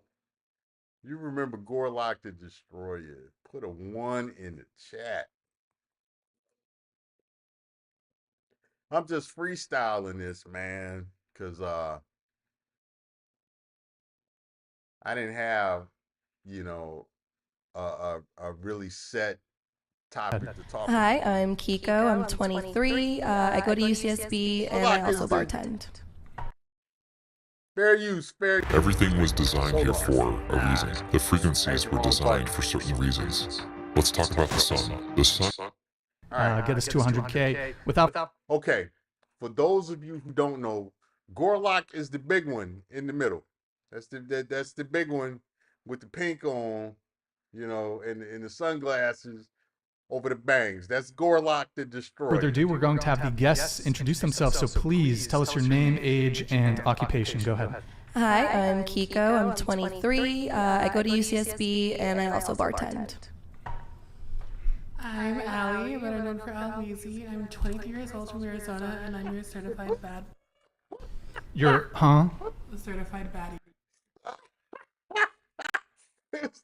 You remember Gorlock the Destroyer? Put a 1 in the chat. I'm just freestyling this, man, because I didn't have, a really set topic to talk about. Hi, I'm Kiko. I'm 23. I go to UCSB and I also bartend. Fair use, fair use. Everything was designed here for a reason. The frequencies were designed for certain reasons. Let's talk about the sun. The sun. Get us 200K without. Okay, for those of you who don't know, Gorlock is the big one in the middle. That's the big one with the pink on, and the sunglasses over the bangs. That's Gorlock the Destroyer. Further ado, we're going to have the guests introduce themselves. So please tell us your name, age, and occupation. Go ahead. Hi, I'm Kiko. I'm 23. I go to UCSB and I also bartend. I'm Allie, better known for Alweezy. I'm 23 years old from Arizona, and I'm your certified bad. You're, A certified baddie. It's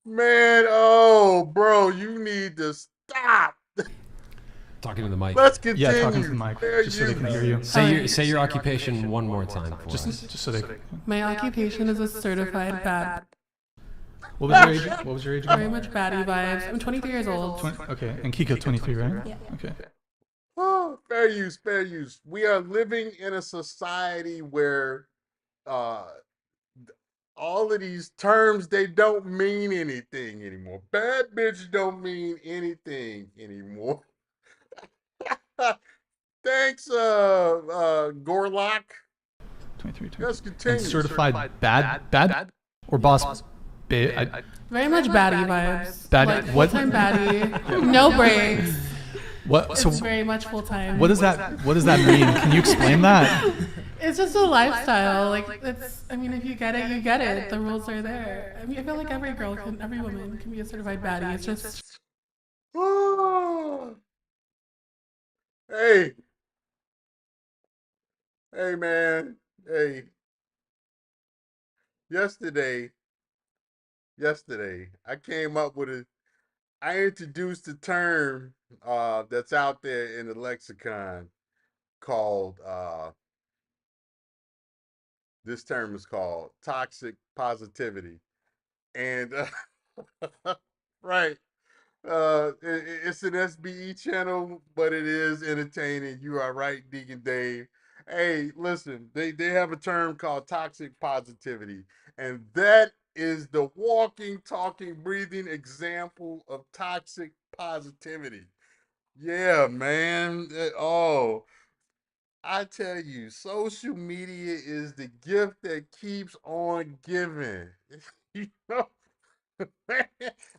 Man, oh, bro, you need to stop. Talking to the mic. Let's continue. Yeah, talking to the mic, just so they can hear you. Say your occupation one more time for us. Just so they. My occupation is a certified bad. What was your age? What was your age? Very much baddie vibes. I'm 23 years old. Okay, and Kiko 23, right? Yeah. Okay. Oh, fair use, fair use. We are living in a society where all of these terms, they don't mean anything anymore. Bad bitch don't mean anything anymore. Thanks, Gorlock. 23. Let's continue. And certified bad or boss? Very much baddie vibes. Baddie, like what? Full-time baddie. No breaks. What? So it's very much full-time. What does that mean? Can you explain that? It's just a lifestyle. Like it's. I mean, if you get it, you get it. The rules are there. I mean, I feel like every woman can be a certified baddie. It's just. Hey, hey, man. Hey, yesterday, I came up with I introduced a term that's out there in the lexicon called this term is called toxic positivity. And right. It's an SBE channel, but it is entertaining. You are right, Deacon Dave. Hey, listen, they have a term called toxic positivity, and that is the walking, talking, breathing example of toxic positivity. Yeah, man. Oh, I tell you, social media is the gift that keeps on giving. you know,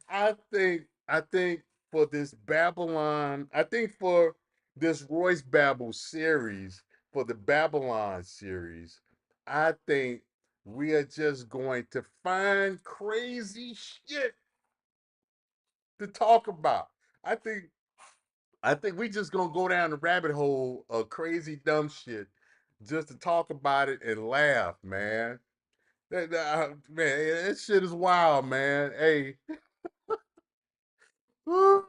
I think for this Babylon, I think for this Royce Babble series, for the Babylon series, I think we are just going to find crazy shit to talk about. I think I think we just gonna go down the rabbit hole of crazy dumb shit just to talk about it and laugh, man. Man, that shit is wild, man. Hey, you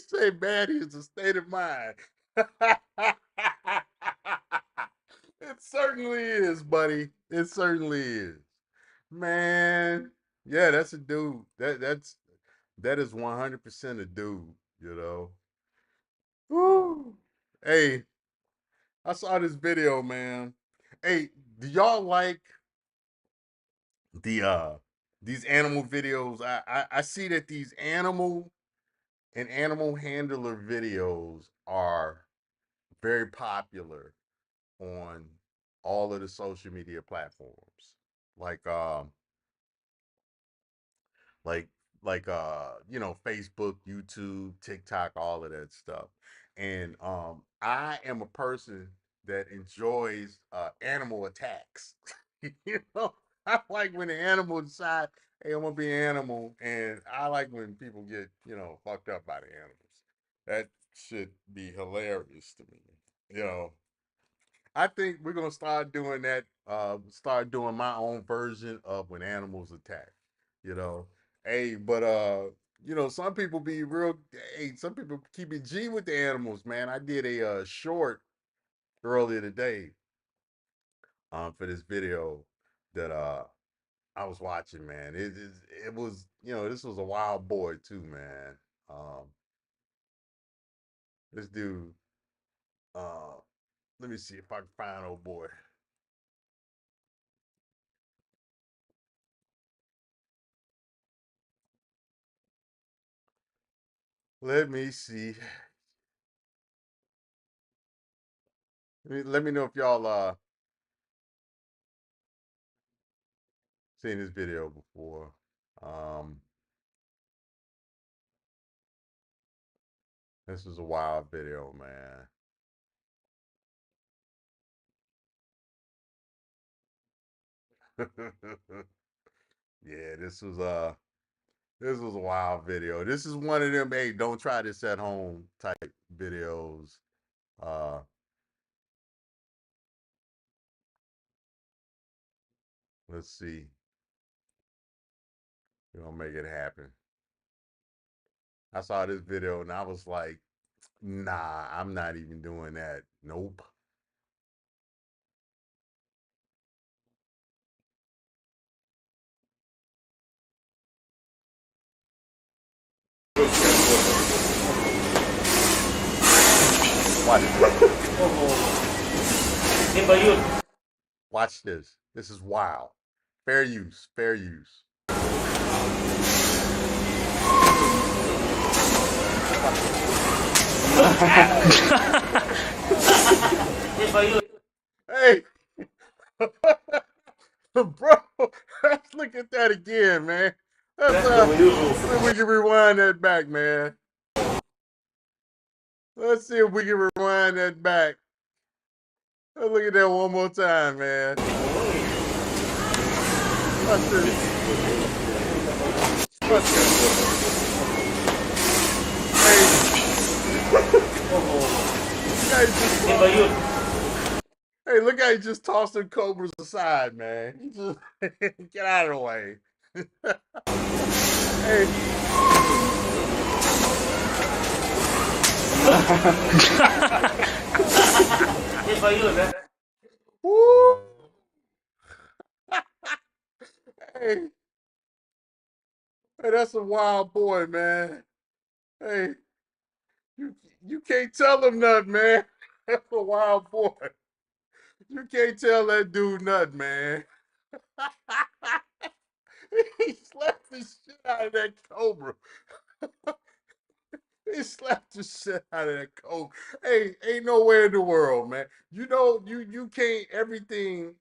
say baddie is a state of mind. It certainly is, buddy. It certainly is. Man, yeah, that's a dude. That is 100% a dude, you know. Woo. Hey, I saw this video, man. Hey, do y'all like the these animal videos? I see that these animal handler videos are very popular on all of the social media platforms. Like like Facebook, YouTube, TikTok, all of that stuff. And I am a person that enjoys animal attacks. I like when the animal decide, hey, I'm gonna be an animal, and I like when people get fucked up by the animals. That should be hilarious to me. you know I think we're gonna start doing that. Start doing my own version of when animals attack. You know, hey, but some people be real. Hey, some people keep it G with the animals, man. I did a short earlier today for this video that I was watching, man. It was this was a wild boy too, man. Um, this dude. Uh, Let me see if I can find old boy. Let me see. Let me know if y'all seen this video before. Um, this was a wild video, man. Yeah, this was a wild video. This is one of them, hey, don't try this at home type videos. Uh, let's see. We're gonna make it happen. I saw this video and I was like, nah, I'm not even doing that. Nope. Watch this. Watch this. This is wild. Fair use. Fair use. Hey, bro, let's look at that again, man. Let's see if we can rewind that back, man. Let's see if we can rewind that back. Look at that one more time, man. Watch this. Watch this. Hey, look how he just tossed them cobras aside, man. He just get out of the way. Hey. Woo. Hey. Hey, that's a wild boy, man. Hey, you can't tell him nothing, man. That's a wild boy. You can't tell that dude nothing, man. He slapped the shit out of that cobra. He slapped the shit out of that cobra. Hey, ain't nowhere in the world, man. You know, you can't everything.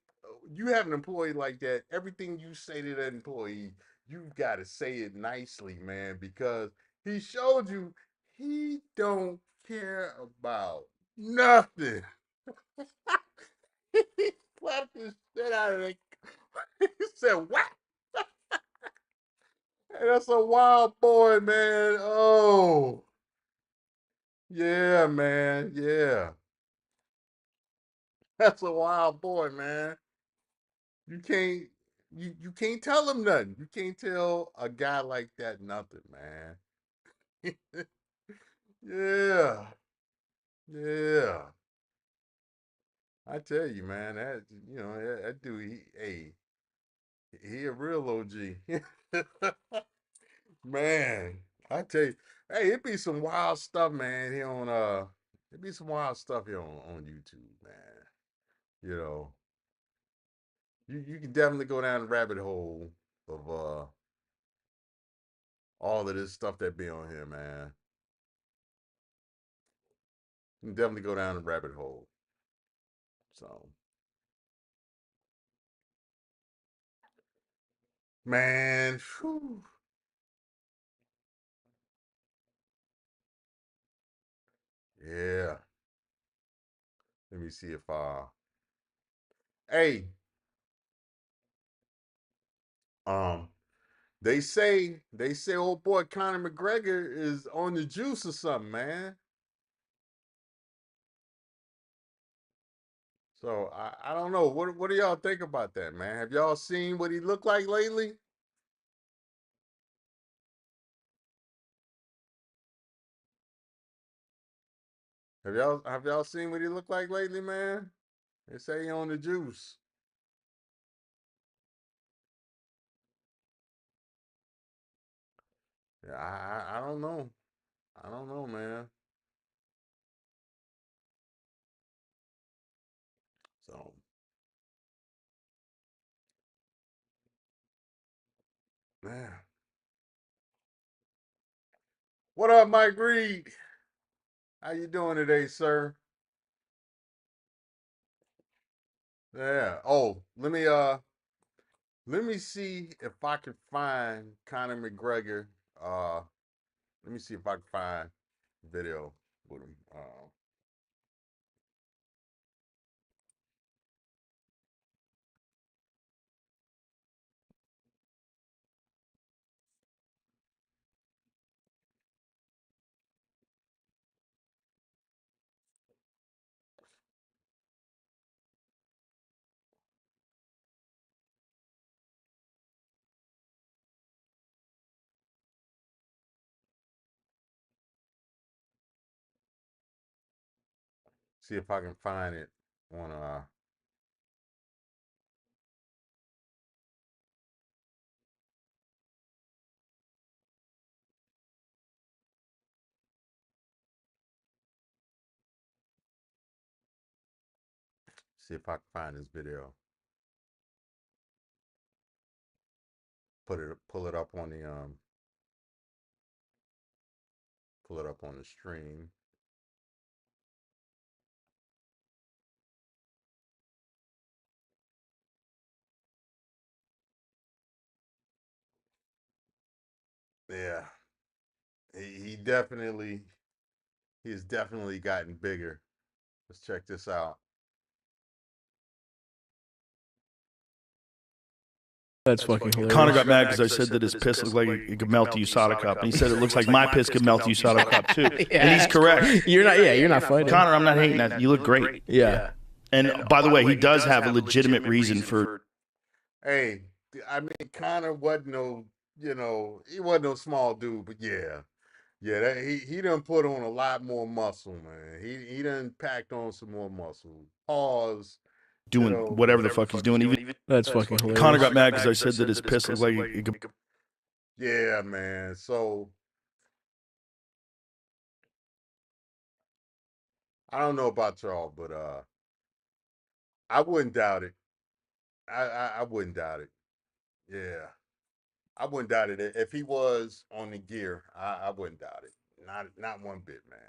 You have an employee like that. Everything you say to that employee, you got to say it nicely, man, because he showed you he don't care about nothing. He slapped the shit out of that. He said, "What?" Hey, that's a wild boy, man. Oh, yeah, man. Yeah. That's a wild boy, man. You can't you can't tell him nothing. You can't tell a guy like that nothing, man. Yeah. Yeah. I tell you, man, that that dude, he a real OG. Man, I tell you, hey, it be some wild stuff, man. Here on it be some wild stuff here on YouTube, man. You know, you can definitely go down the rabbit hole of all of this stuff that be on here, man. You can definitely go down the rabbit hole. So, man, whew, yeah. Let me see if hey, um, they say old boy Conor McGregor is on the juice or something, man. So I don't know. What do y'all think about that, man? Have y'all seen what he looked like lately? Have y'all seen what he looked like lately, man? They say he on the juice. Yeah, I don't know. I don't know, man. So, man. What up, Mike Reed? How you doing today, sir? Yeah. Oh, let me see if I can find Conor McGregor. Uh let me see if I can find video with him. See if I can find it on see if I can find this video. Pull it up on the pull it up on the stream. Yeah. He definitely he's definitely gotten bigger. Let's check this out. That's fucking hilarious. Connor got mad because I said that his piss looked like it could melt the USADA cup, and he said it looks like my piss could melt the USADA cup too. Yeah. And he's correct. You're not fighting. Connor, I'm not hating that. You look great. Yeah. And by the way, he does have a legitimate reason for. Hey, I mean, Connor wasn't no, he wasn't no small dude, but yeah, he done put on a lot more muscle, man. He done packed on some more muscle. Pause. Doing whatever the fuck he's doing. Even that's fucking hilarious. Connor got mad because I said that his piss looked like it could. Yeah, man. So I don't know about y'all, but I wouldn't doubt it. I wouldn't doubt it. Yeah, I wouldn't doubt it. If he was on the gear, I wouldn't doubt it. Not one bit, man.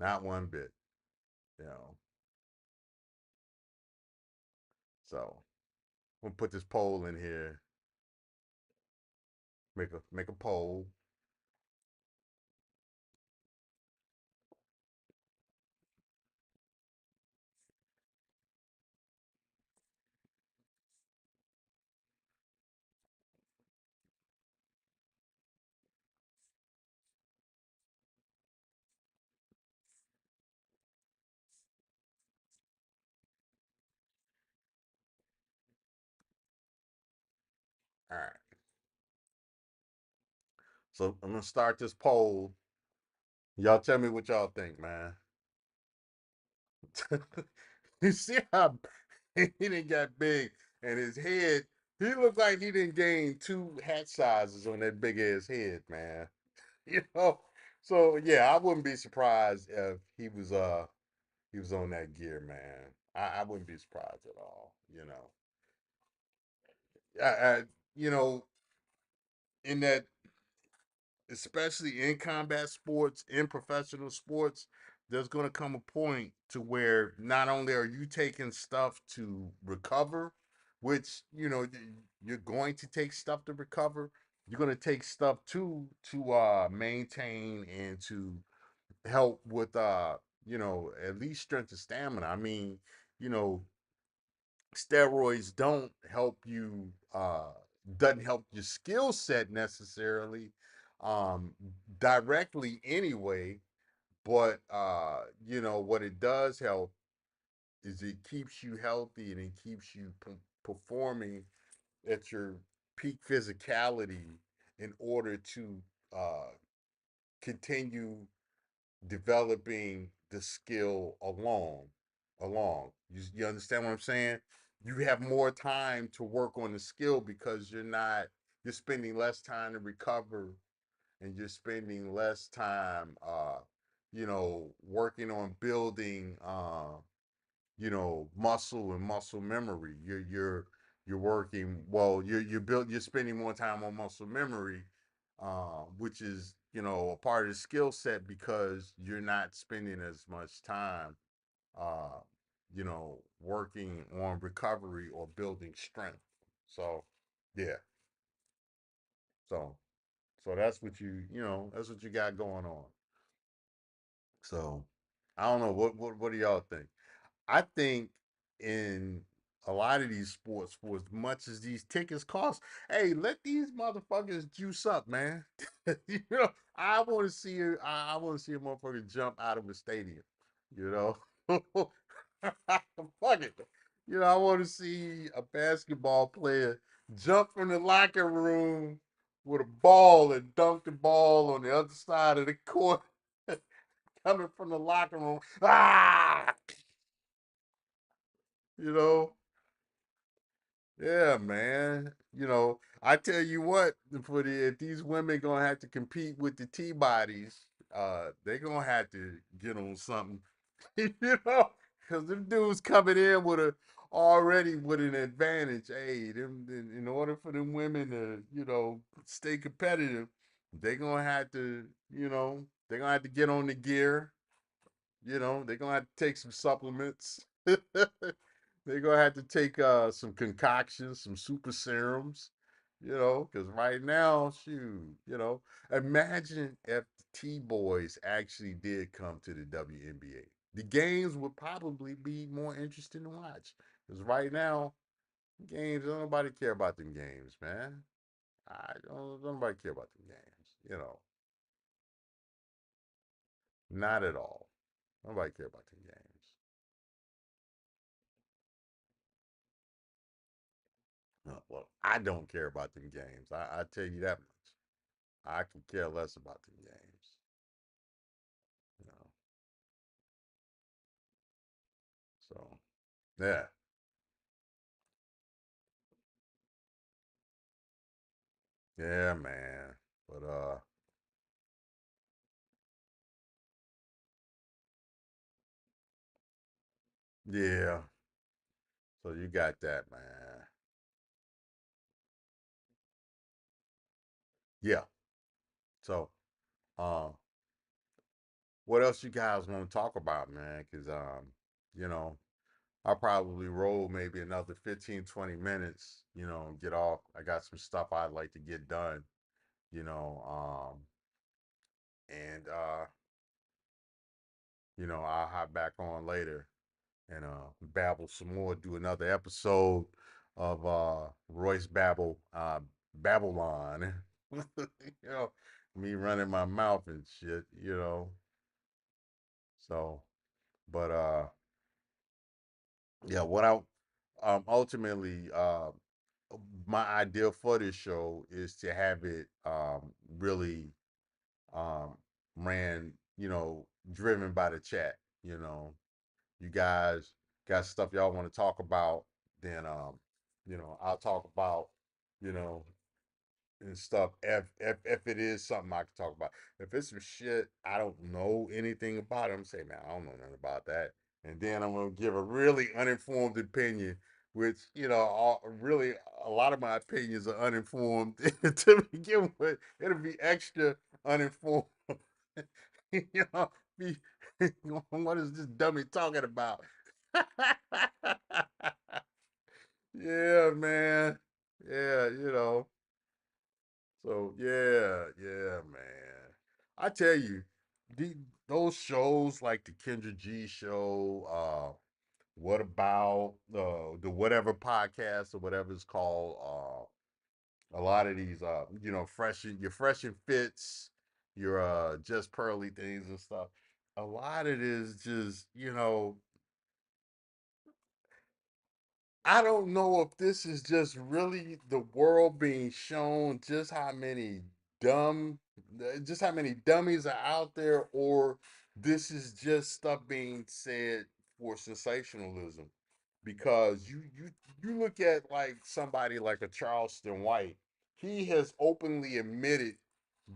Not one bit. You know. So we'll put this poll in here. Make a poll. All right. So I'm gonna start this poll. Y'all tell me what y'all think, man. You see how he didn't get big, and his head. He looked like he didn't gain 2 hat sizes on that big ass head, man. So yeah, I wouldn't be surprised if he was on that gear, man. I wouldn't be surprised at all. I you know in that, especially in combat sports, in professional sports, there's going to come a point to where not only are you taking stuff to recover, which you're going to take stuff to recover, you're going to take stuff to maintain and to help with at least strength and stamina. I mean, you know, steroids don't help you doesn't help your skill set necessarily um directly anyway, but what it does help is it keeps you healthy and it keeps you performing at your peak physicality in order to uh continue developing the skill along. You understand what I'm saying? You have more time to work on the skill because you're spending less time to recover, and you're spending less time working on building muscle and muscle memory. You're working well. You're spending more time on muscle memory, which is a part of the skill set because you're not spending as much time, uh, working on recovery or building strength. So, yeah. So, that's what that's what you got going on. So, I don't know what do y'all think? I think in a lot of these sports, for as much as these tickets cost, hey, let these motherfuckers juice up, man. I want to see I want to see a motherfucker jump out of a stadium. You know, fuck it. I want to see a basketball player jump from the locker room with a ball and dunk the ball on the other side of the court, coming from the locker room. Ah, you know. Yeah, man. I tell you what, if these women gonna have to compete with the T bodies, they gonna have to get on something, you know, because them dudes coming in with already with an advantage. Hey, them in order for them women to, stay competitive, they gonna have to, they gonna have to get on the gear. They're gonna have to take some supplements. They're gonna have to take some concoctions, some super serums, because right now, shoot, imagine if the T boys actually did come to the WNBA. The games would probably be more interesting to watch. Because right now, Games, don't nobody care about them games, man. I don't nobody care about them games. Not at all. Nobody care about them games. No, well, I don't care about them games. I tell you that much. I can care less about them games. You know. So yeah. Yeah, man. But yeah. So you got that, man. Yeah. So um what else you guys want to talk about, man? Cause you know, I'll probably roll maybe another 15, 20 minutes, and get off. I got some stuff I'd like to get done, you know, and I'll hop back on later and babble some more, do another episode of Royce Babble, Babblelon. you know, me running my mouth and shit. So, but yeah, what I ultimately my idea for this show is to have it really um ran, driven by the chat. You know, you guys got stuff y'all want to talk about, then I'll talk about, you know, and stuff. If it is something I can talk about. If it's some shit I don't know anything about, I'm saying, man, I don't know nothing about that. And then I'm gonna give a really uninformed opinion, which really a lot of my opinions are uninformed to begin with. It'll be extra uninformed. you know, be, what is this dummy talking about? yeah, man. Yeah, So yeah, man. I tell you, the those shows like the Kendra G show, what about the whatever podcast or whatever it's called, a lot of these your fresh and fits, your just pearly things and stuff. A lot of it is just, I don't know if this is just really the world being shown dumb, just how many dummies are out there, or this is just stuff being said for sensationalism. Because you look at like somebody like a Charleston White, he has openly admitted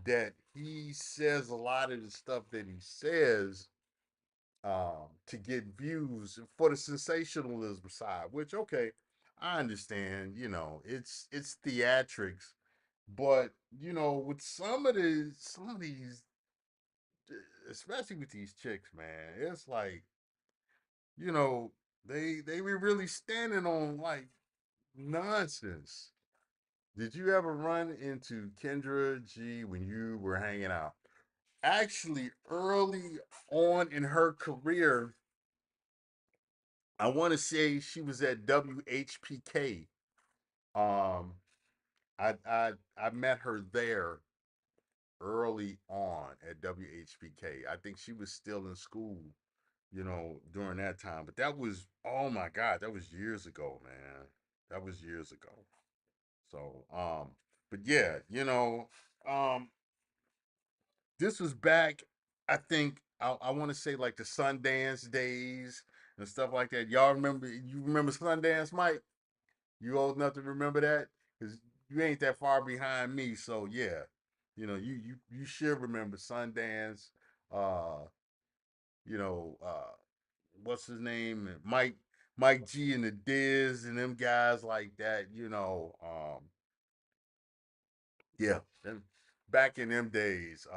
that he says a lot of the stuff that he says to get views for the sensationalism side, which okay, I understand, it's theatrics, but with some of these, especially with these chicks, man, it's like, you know, they were really standing on like nonsense. Did you ever run into Kendra G when you were hanging out? Actually, early on in her career, I want to say she was at WHPK. Um, I met her there early on at WHPK. I think she was still in school, during that time. But that was, oh my God, that was years ago, man. That was years ago. So, but yeah, um, this was back. I think I want to say like the Sundance days and stuff like that. Y'all remember? You remember Sundance, Mike? You old enough to remember that? Because you ain't that far behind me. So yeah, you should remember Sundance. Uh, what's his name? Mike G and the Diz and them guys like that. Yeah. And back in them days,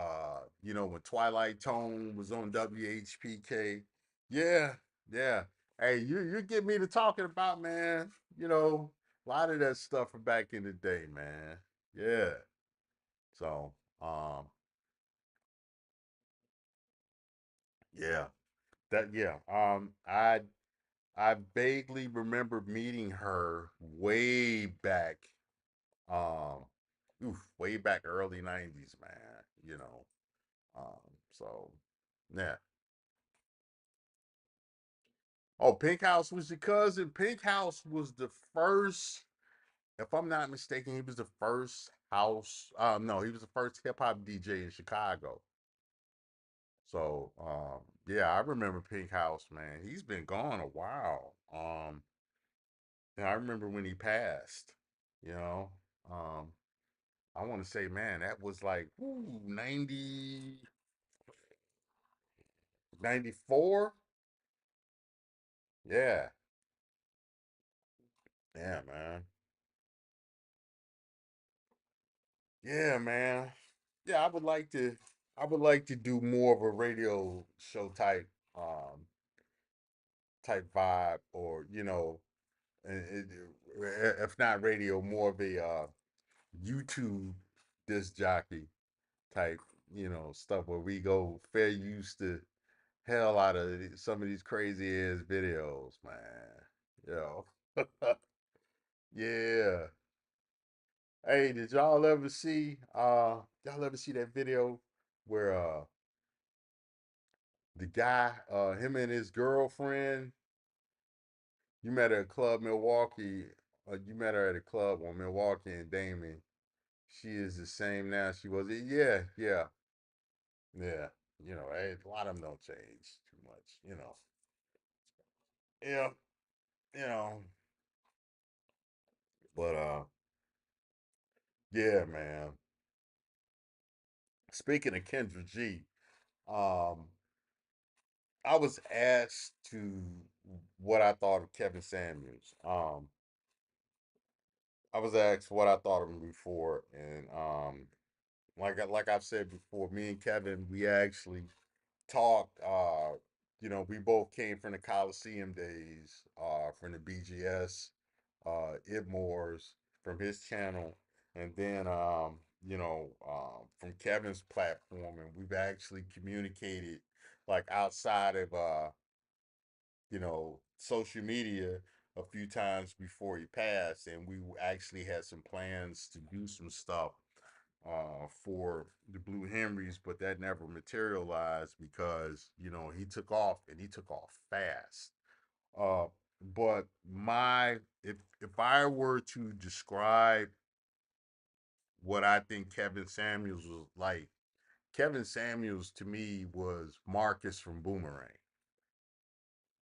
when Twilight Tone was on WHPK. Yeah, yeah. Hey, you get me to talking about, man, a lot of that stuff from back in the day, man. Yeah. So, yeah. That yeah. I vaguely remember meeting her way back, um, way back early '90s, man. So yeah. Oh, Pink House was your cousin. Pink House was the first, if I'm not mistaken, he was the first house. No, he was the first hip hop DJ in Chicago. So, yeah, I remember Pink House, man. He's been gone a while. And I remember when he passed. You know, um, I want to say, man, that was like 94. Yeah, yeah, man. Yeah, man. Yeah, I would like to do more of a radio show type vibe, or if not radio, more of a YouTube disc jockey type, stuff where we go fair use the hell out of some of these crazy ass videos, man. Yo. Yeah. Hey, did y'all ever see that video where the guy, him and his girlfriend, you met her at Club Milwaukee, you met her at a club on Milwaukee and Damon. She is the same now she was. Yeah, yeah, yeah. Hey, a lot of them don't change too much. Yeah, you know. But yeah, man. Speaking of Kendra G, um, I was asked to what I thought of Kevin Samuels. I was asked what I thought of him before, and like I've said before, me and Kevin, we actually talked. We both came from the Coliseum days, from the BGS, Idmore's, from his channel, and then from Kevin's platform, and we've actually communicated like outside of social media a few times before he passed, and we actually had some plans to do some stuff for the Blue Henrys, but that never materialized because he took off, and he took off fast. Uh, but my if I were to describe what I think Kevin Samuels was like, Kevin Samuels to me was Marcus from Boomerang.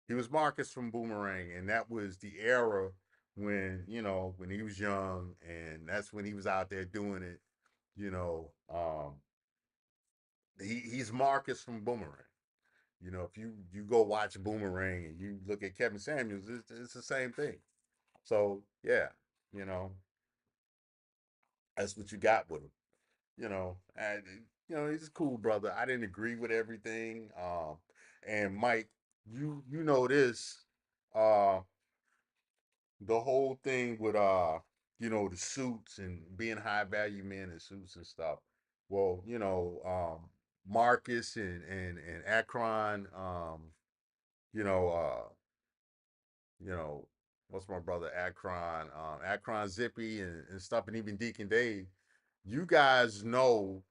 He was Marcus from Boomerang, and that was the era when he was young, and that's when he was out there doing it. You know, he's Marcus from Boomerang. If you go watch Boomerang and you look at Kevin Samuels, it's the same thing. So yeah, you know, that's what you got with him. And he's a cool brother. I didn't agree with everything. And Mike, you know this. Uh, the whole thing with the suits and being high value men in suits and stuff. Well, Marcus and Akron, you know, you know, what's my brother Akron, Akron Zippy and stuff, and even Deacon Dave, you guys know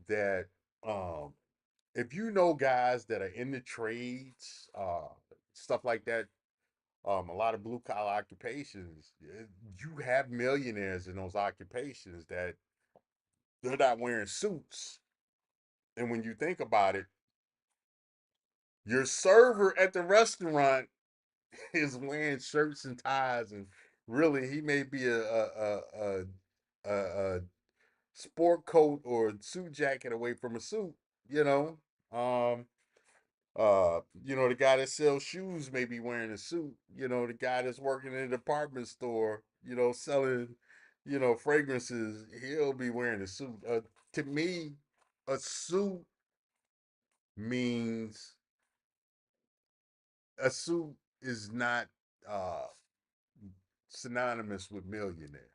that if you know guys that are in the trades, stuff like that, a lot of blue collar occupations, you have millionaires in those occupations that they're not wearing suits. And when you think about it, your server at the restaurant is wearing shirts and ties, and really he may be a sport coat or suit jacket away from a suit. You know, um, the guy that sells shoes may be wearing a suit. The guy that's working in a department store, selling, fragrances, he'll be wearing a suit. To me, a suit means a suit is not uh synonymous with millionaire.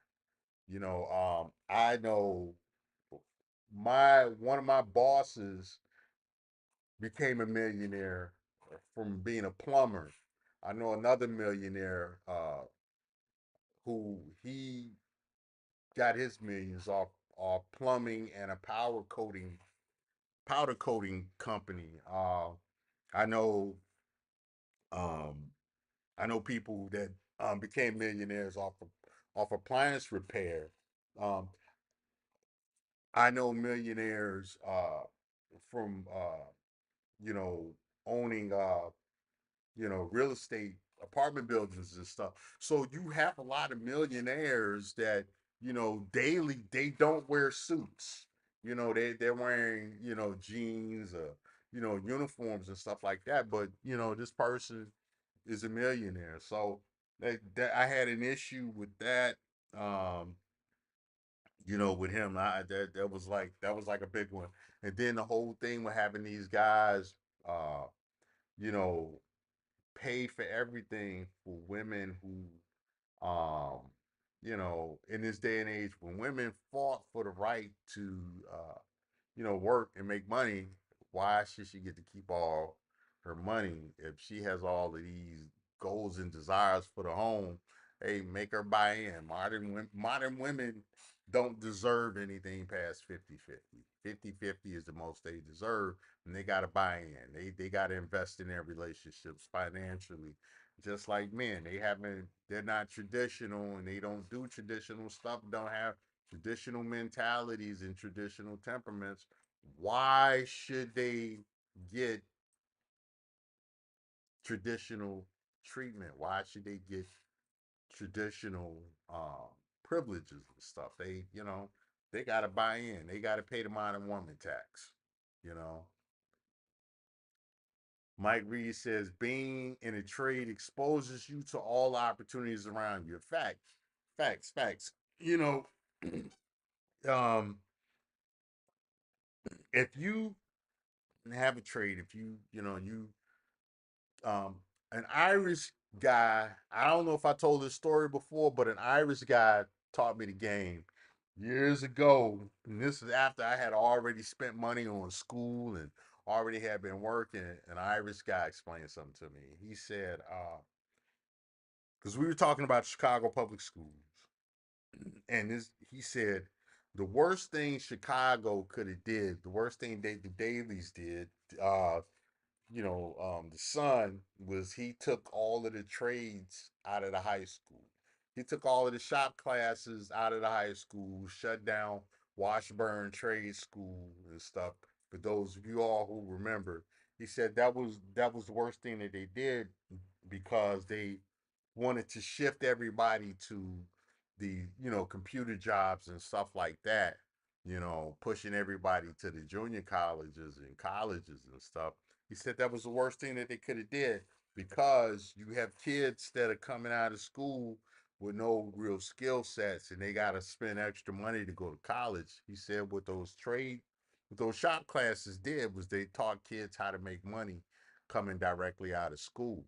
I know my one of my bosses became a millionaire from being a plumber. I know another millionaire who he got his millions off plumbing and a powder coating company. I know um, I know people that became millionaires off appliance repair. Um, I know millionaires from you know owning real estate apartment buildings and stuff. So you have a lot of millionaires that, daily they don't wear suits. They're wearing, jeans or, uniforms and stuff like that. But, this person is a millionaire. So that I had an issue with that. Um, with him, that was like a big one. And then the whole thing with having these guys, uh, you know, pay for everything for women who, in this day and age, when women fought for the right to, work and make money, why should she get to keep all her money if she has all of these goals and desires for the home? Hey, make her buy in. Modern women don't deserve anything past 50-50. 50-50 is the most they deserve, and they got to buy in. They got to invest in their relationships financially, just like men. They're not traditional, and they don't do traditional stuff. Don't have traditional mentalities and traditional temperaments. Why should they get traditional treatment? Why should they get traditional privileges and stuff? They got to buy in. They got to pay the modern woman tax. You know. Mike Reed says being in a trade exposes you to all opportunities around you. Facts. You know, um, if you have a trade, if um an Irish guy, I don't know if I told this story before, but an Irish guy taught me the game years ago. And this is after I had already spent money on school and already had been working. An Irish guy explained something to me. He said, because we were talking about Chicago public schools, and he said the worst thing Chicago could have did, the worst thing the Dailies did, uh, the son was he took all of the trades out of the high school. He took all of the shop classes out of the high school, shut down Washburn Trade School and stuff. For those of you all who remember, he said that was the worst thing that they did because they wanted to shift everybody to the computer jobs and stuff like that, pushing everybody to the junior colleges and colleges and stuff. He said that was the worst thing that they could have did because you have kids that are coming out of school with no real skill sets and they got to spend extra money to go to college. He said what those shop classes did was they taught kids how to make money coming directly out of school.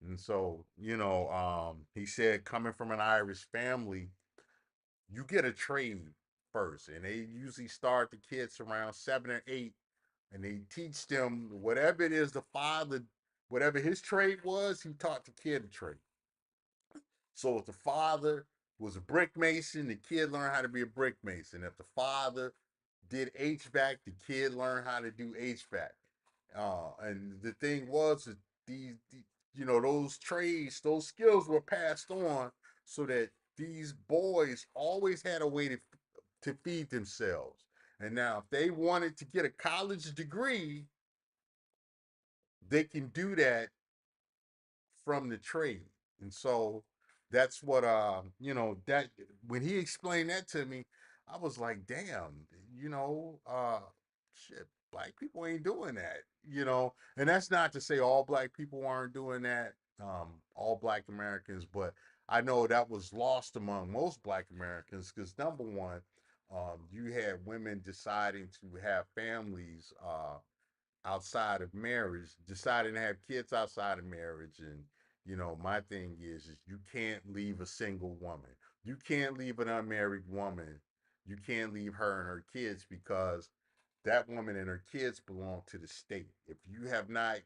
And so, he said coming from an Irish family, you get a trade first. And they usually start the kids around 7 or 8 and they teach them whatever it is the father, whatever his trade was, he taught the kid a trade. So if the father was a brick mason, the kid learned how to be a brick mason. If the father did HVAC, the kid learned how to do HVAC. And the thing was that those trades, those skills were passed on so that these boys always had a way to feed themselves. And now, if they wanted to get a college degree, they can do that from the trade. And so that's what that when he explained that to me, I was like, damn, shit, black people ain't doing that. And that's not to say all black people aren't doing that, all black Americans, but I know that was lost among most black Americans because number one, you had women deciding to have families outside of marriage, deciding to have kids outside of marriage. And, my thing is you can't leave a single woman. You can't leave an unmarried woman. You can't leave her and her kids because that woman and her kids belong to the state. If you have not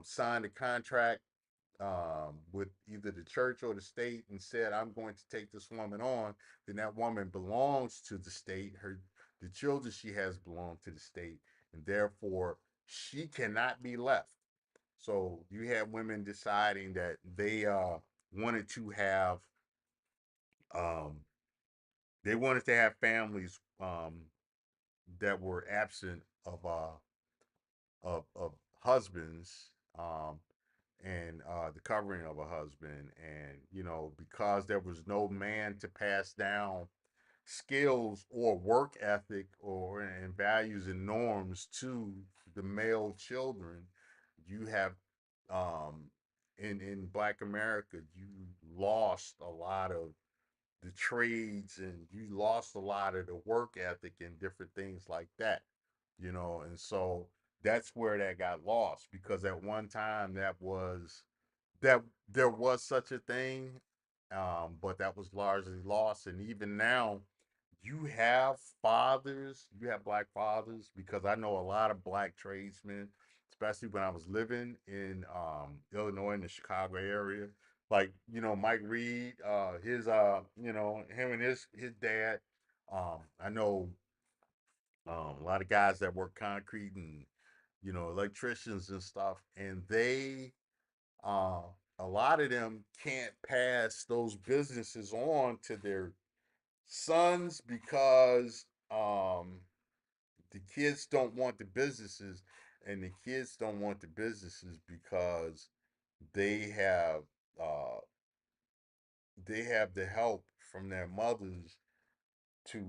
signed a contract with either the church or the state and said, I'm going to take this woman on, then that woman belongs to the state. The children she has belong to the state, and therefore she cannot be left. So you have women deciding that they wanted to have um, they wanted to have families that were absent of husbands, and the covering of a husband, and because there was no man to pass down skills or work ethic or and values and norms to the male children, you have um in Black America, you lost a lot of the trades, and you lost a lot of the work ethic and different things like that, and so that's where that got lost, because at one time that there was such a thing, but that was largely lost. And even now, you have you have Black fathers, because I know a lot of Black tradesmen, especially when I was living in Illinois, in the Chicago area. Like, Mike Reed, him and his dad. I know a lot of guys that work concrete and, electricians and stuff, and uh, a lot of them can't pass those businesses on to their sons, because the kids don't want the businesses, and the kids don't want the businesses because they have uh, they have the help from their mothers to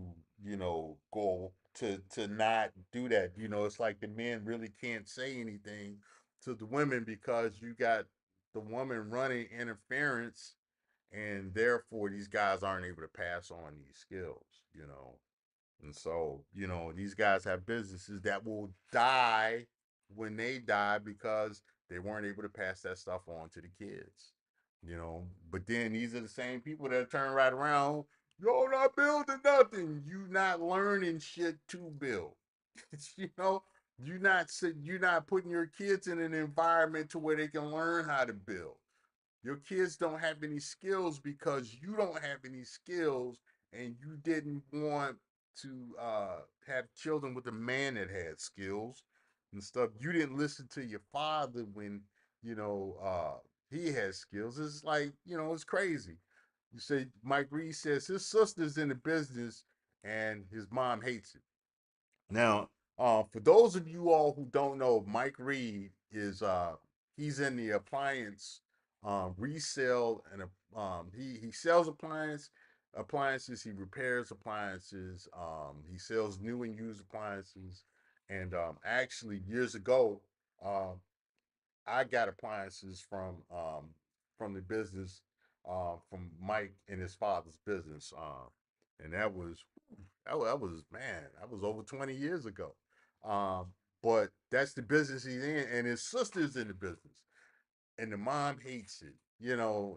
go to not do that. It's like the men really can't say anything to the women, because you got the woman running interference, and therefore these guys aren't able to pass on these skills. And so, these guys have businesses that will die when they die, because they weren't able to pass that stuff on to the kids. But then these are the same people that turn right around, you're not building nothing. You not learning shit to build. you know, you're not putting your kids in an environment to where they can learn how to build. Your kids don't have any skills because you don't have any skills, and you didn't want to have children with a man that had skills and stuff. You didn't listen to your father when you know uh, he had skills. It's like, it's crazy. You say Mike Reed says his sister's in the business and his mom hates it. Now, for those of you all who don't know, Mike Reed is he's in the appliance resale, and he sells appliances, he repairs appliances, he sells new and used appliances, and actually years ago, uh, I got appliances from the business, from Mike and his father's business, and that was, man, that was over 20 years ago. Um, but that's the business he's in, and his sister's in the business, and the mom hates it.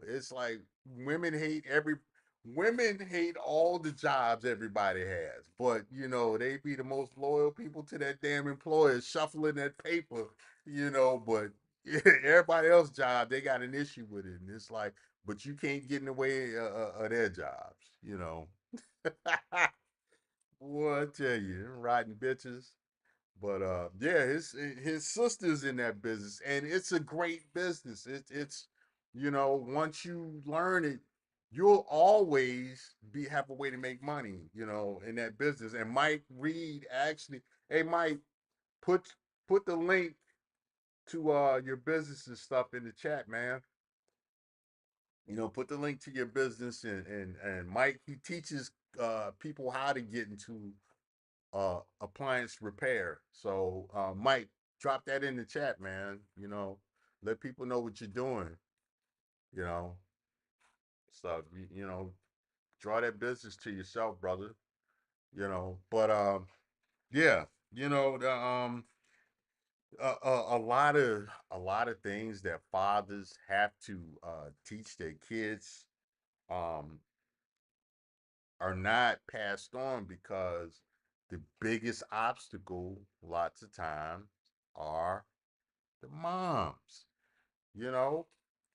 It's like women hate every women hate all the jobs everybody has, but they be the most loyal people to that damn employer, shuffling that paper, but everybody else's job, they got an issue with it, and it's like, but you can't get in the way of their jobs. Boy, I tell you, them riding bitches. But yeah, his sister's in that business, and it's a great business. It's once you learn it, you'll always have a way to make money, in that business. And Mike Reed actually, hey Mike, put put the link to your business and stuff in the chat, man. Put the link to your business, and Mike, he teaches people how to get into appliance repair. So, Mike, drop that in the chat, man. Let people know what you're doing. You know, stuff. Draw that business to yourself, brother. But yeah, a lot of things that fathers have to teach their kids um are not passed on, because the biggest obstacle lots of times are the moms, you know.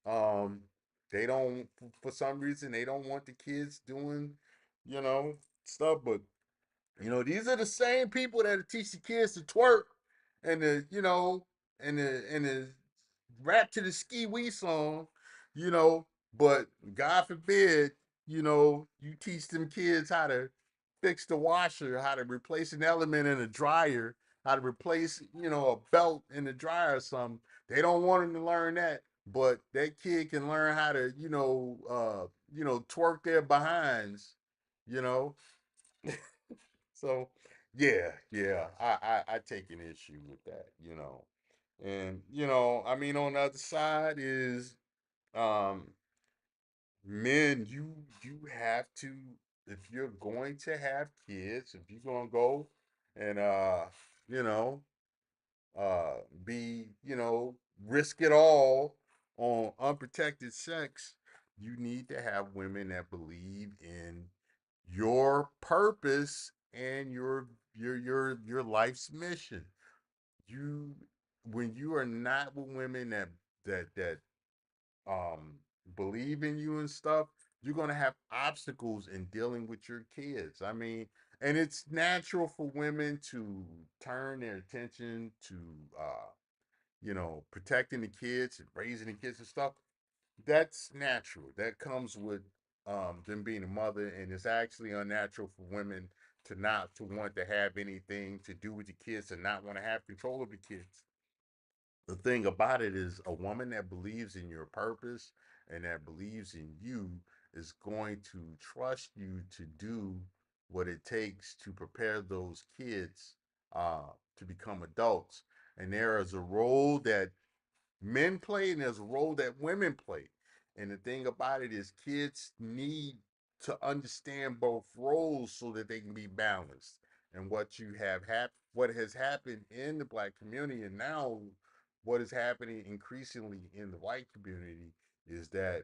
Um, they don't, for some reason, they don't want the kids doing, you know, stuff. But these are the same people that teach the kids to twerk and the rap to the ski wee song, you know. But God forbid, you teach them kids how to fix the washer, how to replace an element in a dryer, how to replace, a belt in the dryer or something. They don't want them to learn that, but that kid can learn how to, twerk their behinds, you know. So yeah, I take an issue with that. And I mean on the other side is um men, you have to, if you're going to have kids, if you're gonna go and you know uh be, risk it all on unprotected sex, you need to have women that believe in your purpose and your life's mission. You When you are not with women that um believe in you and stuff, you're gonna have obstacles in dealing with your kids. I mean, and it's natural for women to turn their attention to protecting the kids and raising the kids and stuff. That's natural. That comes with them being a mother, and it's actually unnatural for women to not to want to have anything to do with the kids and not want to have control of the kids. The thing about it is, a woman that believes in your purpose and that believes in you is going to trust you to do what it takes to prepare those kids to become adults. And there is a role that men play and there's a role that women play. And the thing about it is, kids need to understand both roles so that they can be balanced. And what has happened in the black community, and now what is happening increasingly in the white community, is that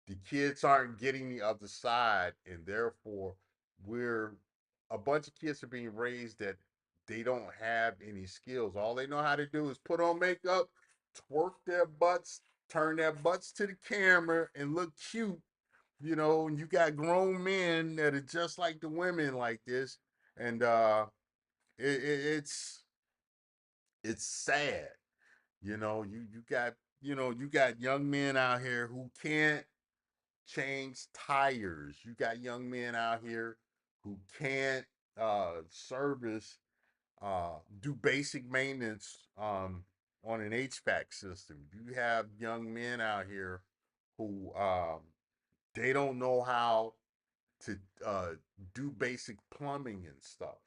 the kids aren't getting the other side, and therefore we're a bunch of kids are being raised that they don't have any skills. All they know how to do is put on makeup, twerk their butts, turn their butts to the camera, and look cute. And you got grown men that are just like the women like this, and it, it, it's it's sad. You got young men out here who can't change tires. You got young men out here who can't service, do basic maintenance on an HVAC system. You have young men out here who they don't know how to do basic plumbing and stuff.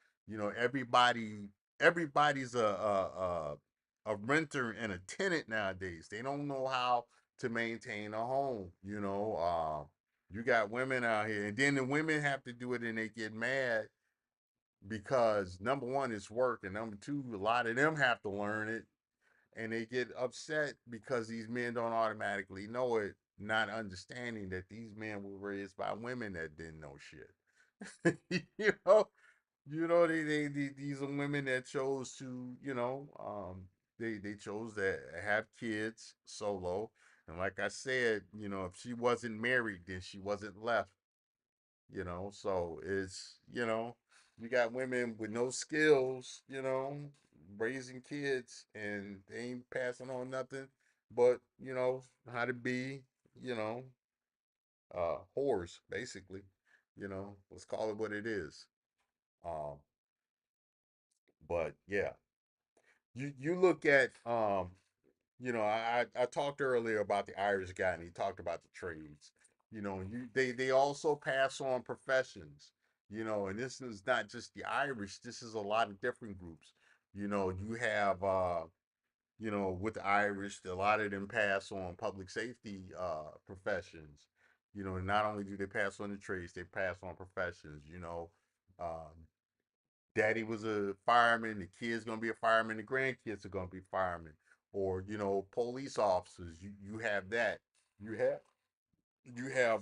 Everybody's a renter and a tenant nowadays. They don't know how to maintain a home. You got women out here, and then the women have to do it, and they get mad because number one, it's work, and number two, a lot of them have to learn it, and they get upset because these men don't automatically know it, not understanding that these men were raised by women that didn't know shit. you know, these are women that chose to, they chose to have kids solo, and like I said, if she wasn't married, then she wasn't left. So it's, you got women with no skills, raising kids, and they ain't passing on nothing but, how to be, you know, whores, basically. Let's call it what it is. Um, but yeah, you look at I talked earlier about the Irish guy, and he talked about the trades. They also pass on professions. And this is not just the Irish. This is a lot of different groups. You have with the Irish, a lot of them pass on public safety professions. Not only do they pass on the trades, they pass on professions. Um, Daddy was a fireman, the kid's gonna be a fireman, the grandkids are gonna be firemen, or police officers. You have that. You have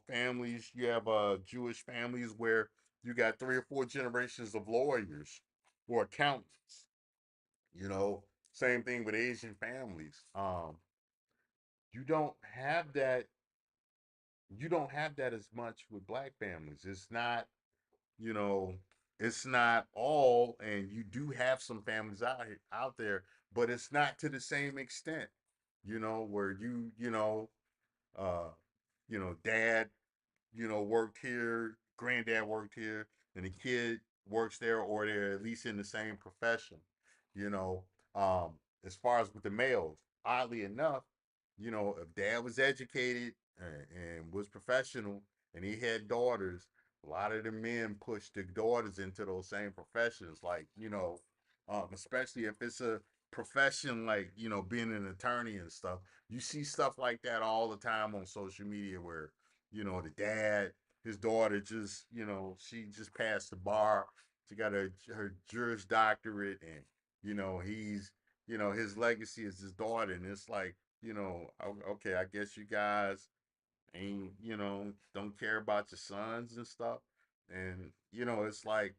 families. You have Jewish families where you got 3 or 4 generations of lawyers or accountants. You know, Same thing with Asian families. You don't have that. You don't have that as much with black families. It's not, you know, it's not all, and you do have some families out there, but it's not to the same extent. Where uh, dad worked here, granddad worked here, and the kid works there, or they're at least in the same profession. You know, um, as far as with the males, oddly enough, if dad was educated and was professional and he had daughters, a lot of the men push their daughters into those same professions, like, especially if it's a profession like, being an attorney and stuff. You see stuff like that all the time on social media where the dad, his daughter just, she just passed the bar. She got her Juris Doctorate, and he's, his legacy is his daughter, and it's like, okay, I guess you guys ain't, don't care about your sons and stuff, and it's like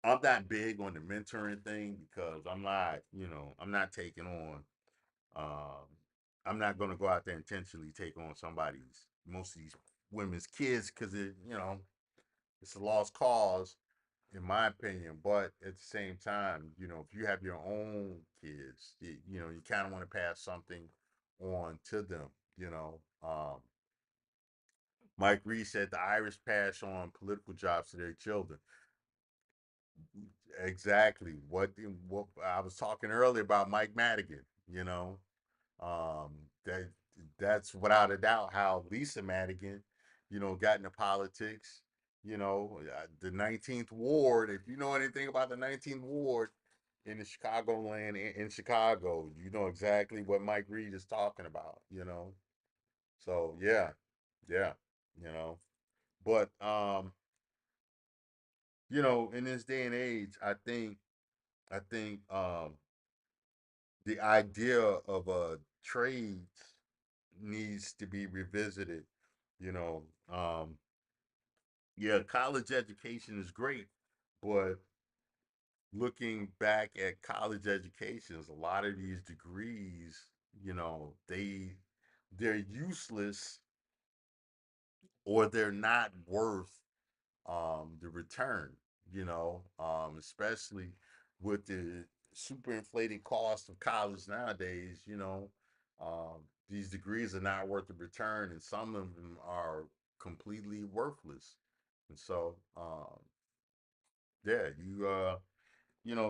I'm not big on the mentoring thing because I'm not taking on Um, I'm not going to go out there intentionally take on most of these women's kids because it's a lost cause, in my opinion. But at the same time, if you have your own kids, you kind of want to pass something on to them. Mike Reed said the Irish pass on political jobs to their children. Exactly. What I was talking earlier about Mike Madigan. You know, Um, that that's without a doubt how Lisa Madigan, got into politics. The 19th Ward. If you know anything about the 19th Ward in the Chicagoland in Chicago, you know exactly what Mike Reed is talking about. So yeah, yeah, you know. But in this day and age, I think the idea of trades needs to be revisited. You know, yeah, college education is great, but looking back at college educations, a lot of these degrees, they're useless or they're not worth the return, especially with the super inflated cost of college nowadays. These degrees are not worth the return, and some of them are completely worthless. And so, yeah,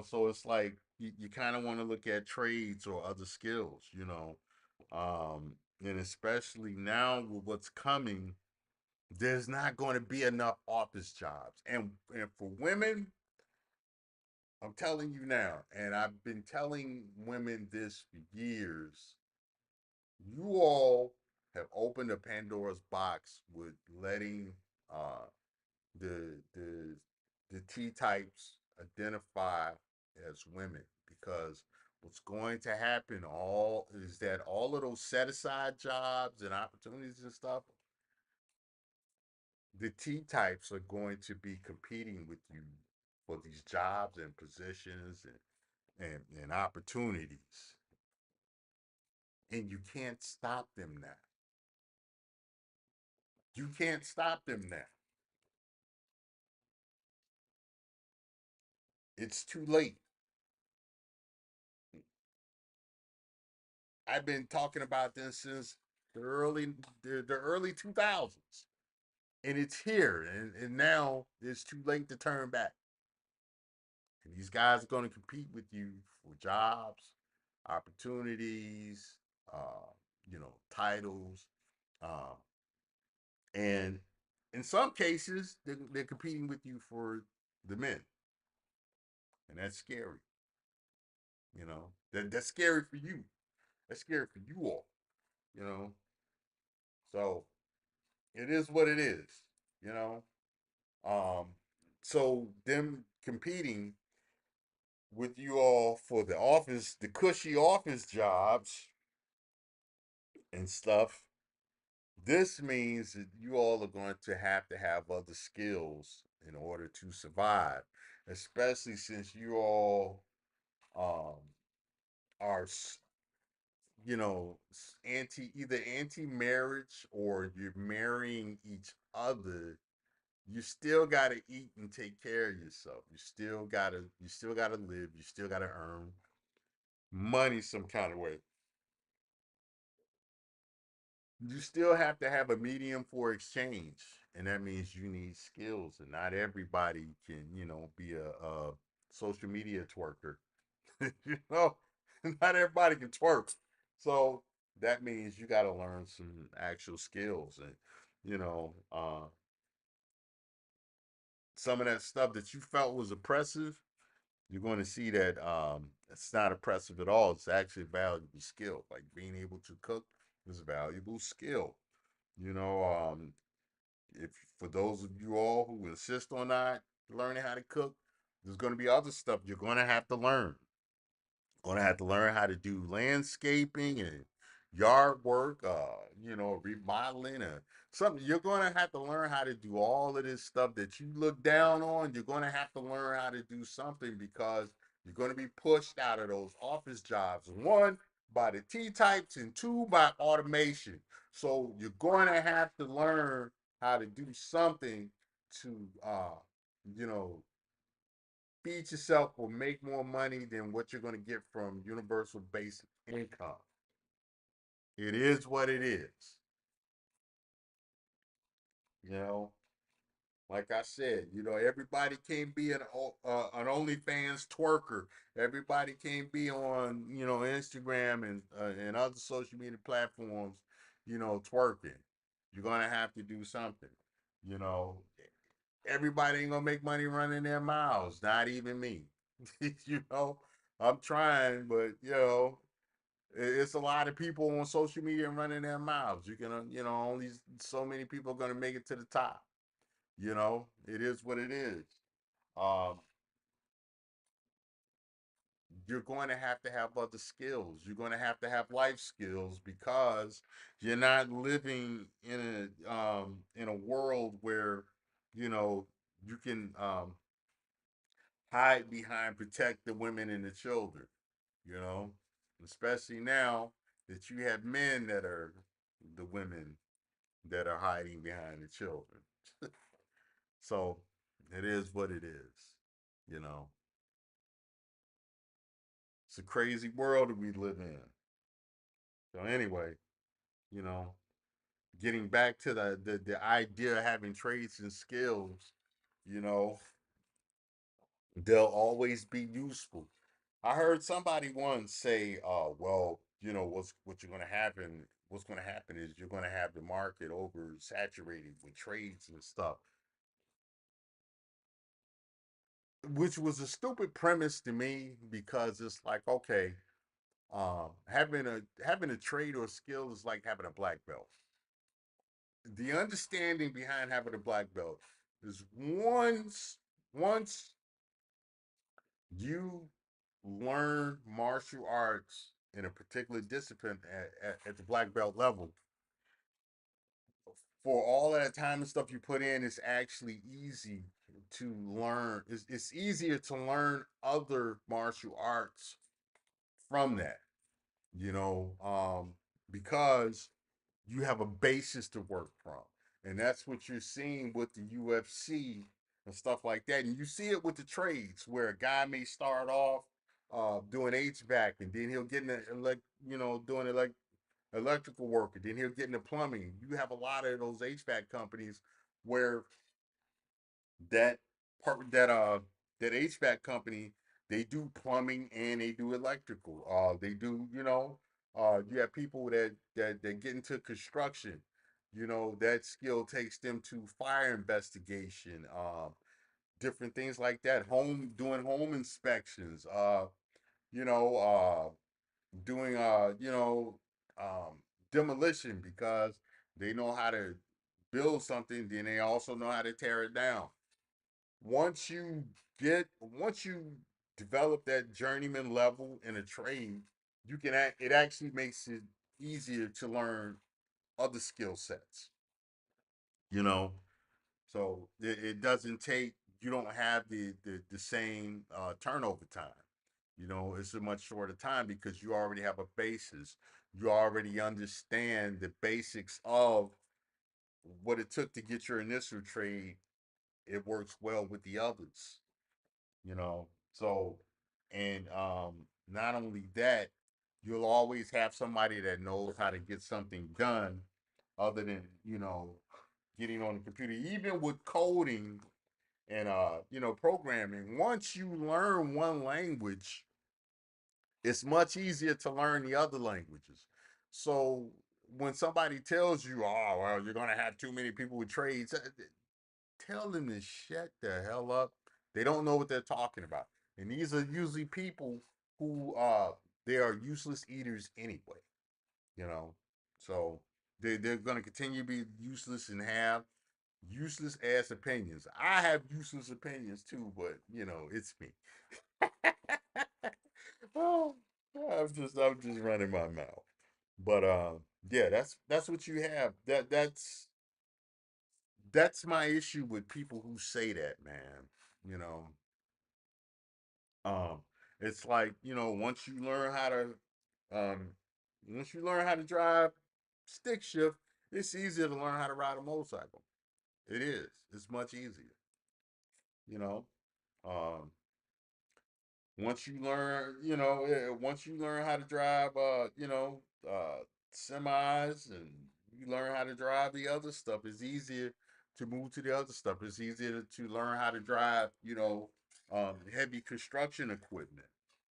so it's like you kind of want to look at trades or other skills, and especially now with what's coming, there's not going to be enough office jobs. And for women, I'm telling you now, and I've been telling women this for years, you all have opened a Pandora's box with letting uh, the the T types identify as women, because what's going to happen all is that all of those set aside jobs and opportunities and stuff, the T types are going to be competing with you for these jobs and positions and opportunities. And you can't stop them now. You can't stop them now. It's too late. I've been talking about this since the early 2000s. And it's here. And now it's too late to turn back. And these guys are going to compete with you for jobs, opportunities, uh, titles, uh, and in some cases, they're competing with you for the men, and that's scary. That's scary for you. That's scary for you all. You know, so it is what it is. You know, um, so them competing with you all for the cushy office jobs and stuff. This means that you all are going to have other skills in order to survive. especially since you all um, are, either anti-marriage or you're marrying each other. You still gotta eat and take care of yourself. You still gotta live. You still gotta earn money some kind of way. You still have to have a medium for exchange, and that means you need skills, and not everybody can, be a social media twerker. you know, not everybody can twerk. So that means you got to learn some actual skills, and you know, uh, some of that stuff that you felt was oppressive, you're going to see that it's not oppressive at all. It's actually a valuable skill. Like being able to cook is a valuable skill. You know, if for those of you all who insist on not learning how to cook, there's going to be other stuff you're going to have to learn. Going to have to learn how to do landscaping and yard work, remodeling or something. You're going to have to learn how to do all of this stuff that you look down on. You're going to have to learn how to do something because you're going to be pushed out of those office jobs. One, by the T types, and two, by automation. So you're going to have to learn how to do something to, you know, feed yourself or make more money than what you're going to get from universal basic income. It is what it is. You know, like I said, everybody can't be an OnlyFans twerker. Everybody can't be on Instagram and other social media platforms, twerking. You're gonna have to do something. You know, everybody ain't gonna make money running their mouths. Not even me. you know, I'm trying, but it's a lot of people on social media running their mouths. You can, only so many people are gonna make it to the top. It is what it is. Um, you're going to have other skills. You're going to have life skills because you're not living in a world where you know you can hide behind protect the women and the children. You know, especially now that you have men that are the women that are hiding behind the children. So it is what it is. You know, it's a crazy world that we live in. So anyway, you know, getting back to the idea of having traits and skills, you know, they'll always be useful. I heard somebody once say, well, what's gonna happen is you're gonna have the market oversaturated with trades and stuff, which was a stupid premise to me because it's like, okay, having a trade or skill is like having a black belt. The understanding behind having a black belt is once you learn martial arts in a particular discipline at the black belt level, for all that time and stuff you put in, it's actually easy to learn. It's easier to learn other martial arts from that, you know, because you have a basis to work from. And that's what you're seeing with the UFC and stuff like that. And you see it with the trades where a guy may start off doing HVAC and then he'll get into doing electrical work and then he'll get into plumbing. You have a lot of those HVAC companies where that part that HVAC company, they do plumbing and they do electrical. They do, you have people that get into construction. That skill takes them to fire investigation, different things like that. Doing home inspections, you know, doing demolition because they know how to build something, then they also know how to tear it down. Once you develop that journeyman level in a trade, it actually makes it easier to learn other skill sets, you know. So it doesn't take you don't have the same turnover time. It's a much shorter time because you already have a basis. You already understand the basics of what it took to get your initial trade. It works well with the others, So, and not only that, you'll always have somebody that knows how to get something done other than, getting on the computer. Even with coding and programming, once you learn one language, it's much easier to learn the other languages. So when somebody tells you, oh, well, you're going to have too many people with trades, tell them to shut the hell up. They don't know what they're talking about. And these are usually people who they are useless eaters anyway, you know. So they're gonna continue to be useless and have useless ass opinions. I have useless opinions too, but it's me. Oh, I'm just running my mouth. But yeah, that's what you have. That's my issue with people who say that, man. You know, um, it's like once you learn how to, um, once you learn how to drive stick shift, it's easier to learn how to ride a motorcycle. It is. It's much easier. You know, um, once you learn how to drive, semis, and you learn how to drive the other stuff, it's easier to move to the other stuff. It's easier to learn how to drive, heavy construction equipment.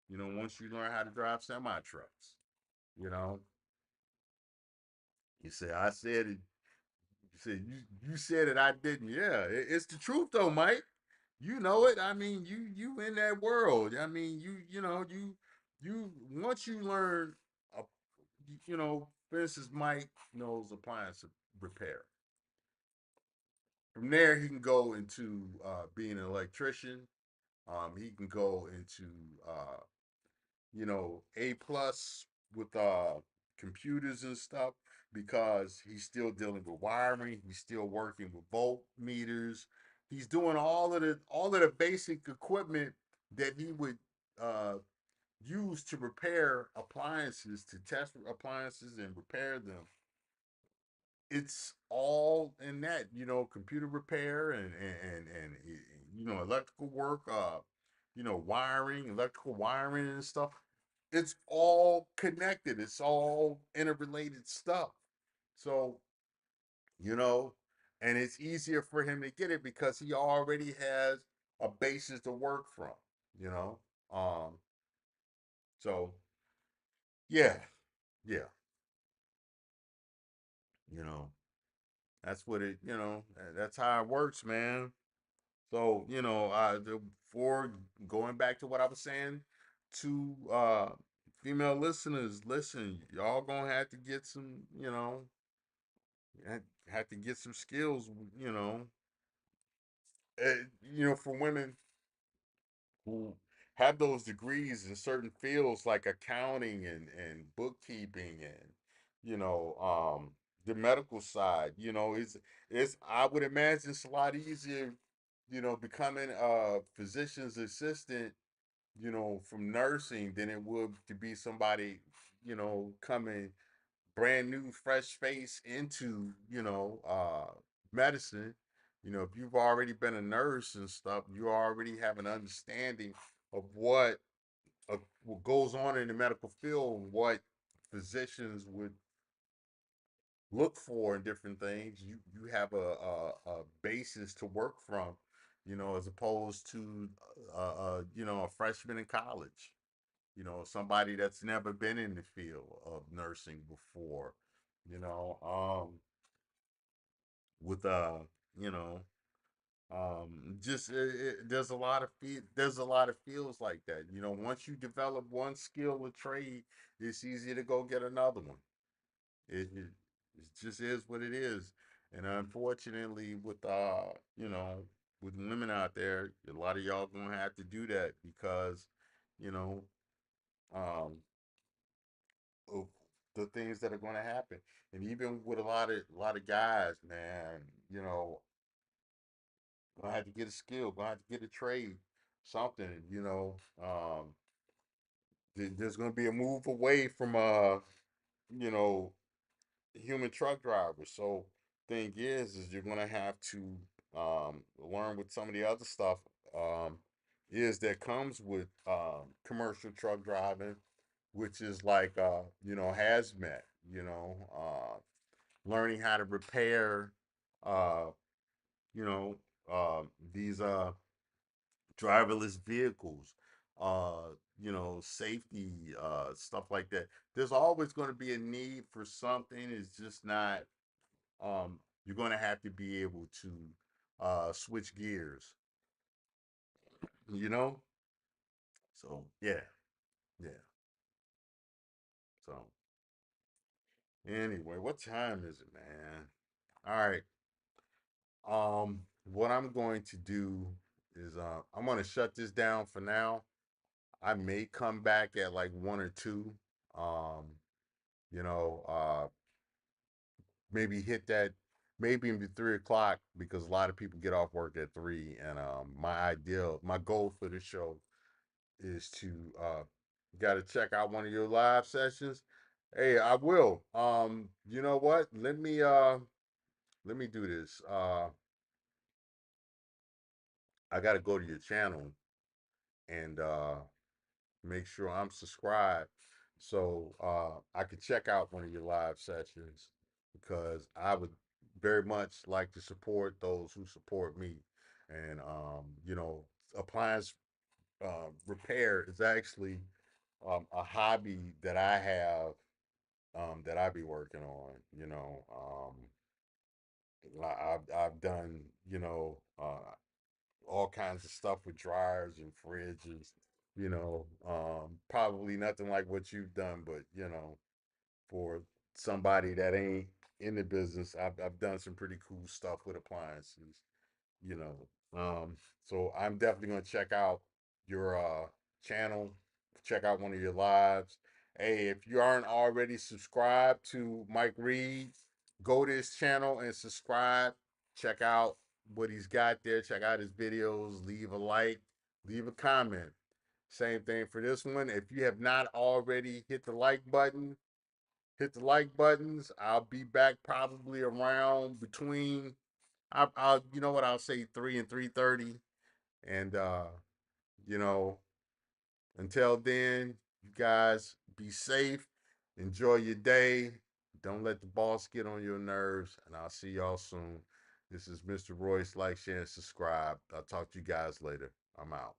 Once you learn how to drive semi trucks, you know, you say I said it. You said you said it. I didn't. Yeah, it's the truth though, Mike. You know it. I mean, you in that world. I mean, you once you learn, uh, for instance, Mike knows appliance repair. From there, he can go into being an electrician. He can go into A plus with computers and stuff because he's still dealing with wiring. He's still working with voltmeters. He's doing all of the basic equipment that he would uh, use to repair appliances, to test appliances and repair them. It's all in that, computer repair and electrical work, electrical wiring and stuff. It's all connected. It's all interrelated stuff. So, you know, and it's easier for him to get it because he already has a basis to work from, you know. So yeah, yeah, you know, that's what that's how it works, man. So, for going back to what I was saying to female listeners, listen, y'all gonna have to get some, have to get some skills, for women who have those degrees in certain fields like accounting and bookkeeping and the medical side. It's I would imagine it's a lot easier, becoming a physician's assistant, from nursing than it would to be somebody, coming brand new fresh face into medicine. If you've already been a nurse and stuff, you already have an understanding of what goes on in the medical field and what physicians would look for in different things. You have a basis to work from, as opposed to a freshman in college, somebody that's never been in the field of nursing before, you know, with you know, just there's a lot of there's a lot of fields like that. Once you develop one skill or trade, it's easy to go get another one. It just is what it is. And unfortunately, with women out there, a lot of y'all gonna have to do that because, you know, um, of the things that are going to happen. And even with a lot of guys, man, Gonna have to get a skill. Gonna have to get a trade, something. There's gonna be a move away from you know, human truck drivers. So thing is you're gonna have to learn with some of the other stuff is that comes with commercial truck driving, which is like hazmat. Learning how to repair uh, you know these driverless vehicles, safety, stuff like that. There's always going to be a need for something. It's just not. You're going to have to be able to switch gears. You know. So yeah, yeah. So anyway, what time is it, man? All right. What I'm going to do is I'm going to shut this down for now. I may come back at like 1 or 2. Um, you know, maybe hit that maybe in 3 o'clock because a lot of people get off work at 3. And my goal for the show is to got to check out one of your live sessions. Hey, I will. You know what? Let me do this. I got to go to your channel and make sure I'm subscribed so I could check out one of your live sessions because I would very much like to support those who support me. And appliance repair is actually a hobby that I have that I be working on. I've done all kinds of stuff with dryers and fridges. Probably nothing like what you've done, but for somebody that ain't in the business, I've done some pretty cool stuff with appliances. You know, so I'm definitely gonna check out your channel, check out one of your lives. Hey, if you aren't already subscribed to Mike Reed, go to his channel and subscribe. Check out what he's got there. Check out his videos. Leave a like. Leave a comment. Same thing for this one. If you have not already hit the like button, hit the like buttons. I'll be back probably around between I'll you know what I'll say 3 and 3:30, and you know until then, you guys be safe, enjoy your day. Don't let the boss get on your nerves, and I'll see y'all soon. This is Mr. Royce. Like, share, and subscribe. I'll talk to you guys later. I'm out.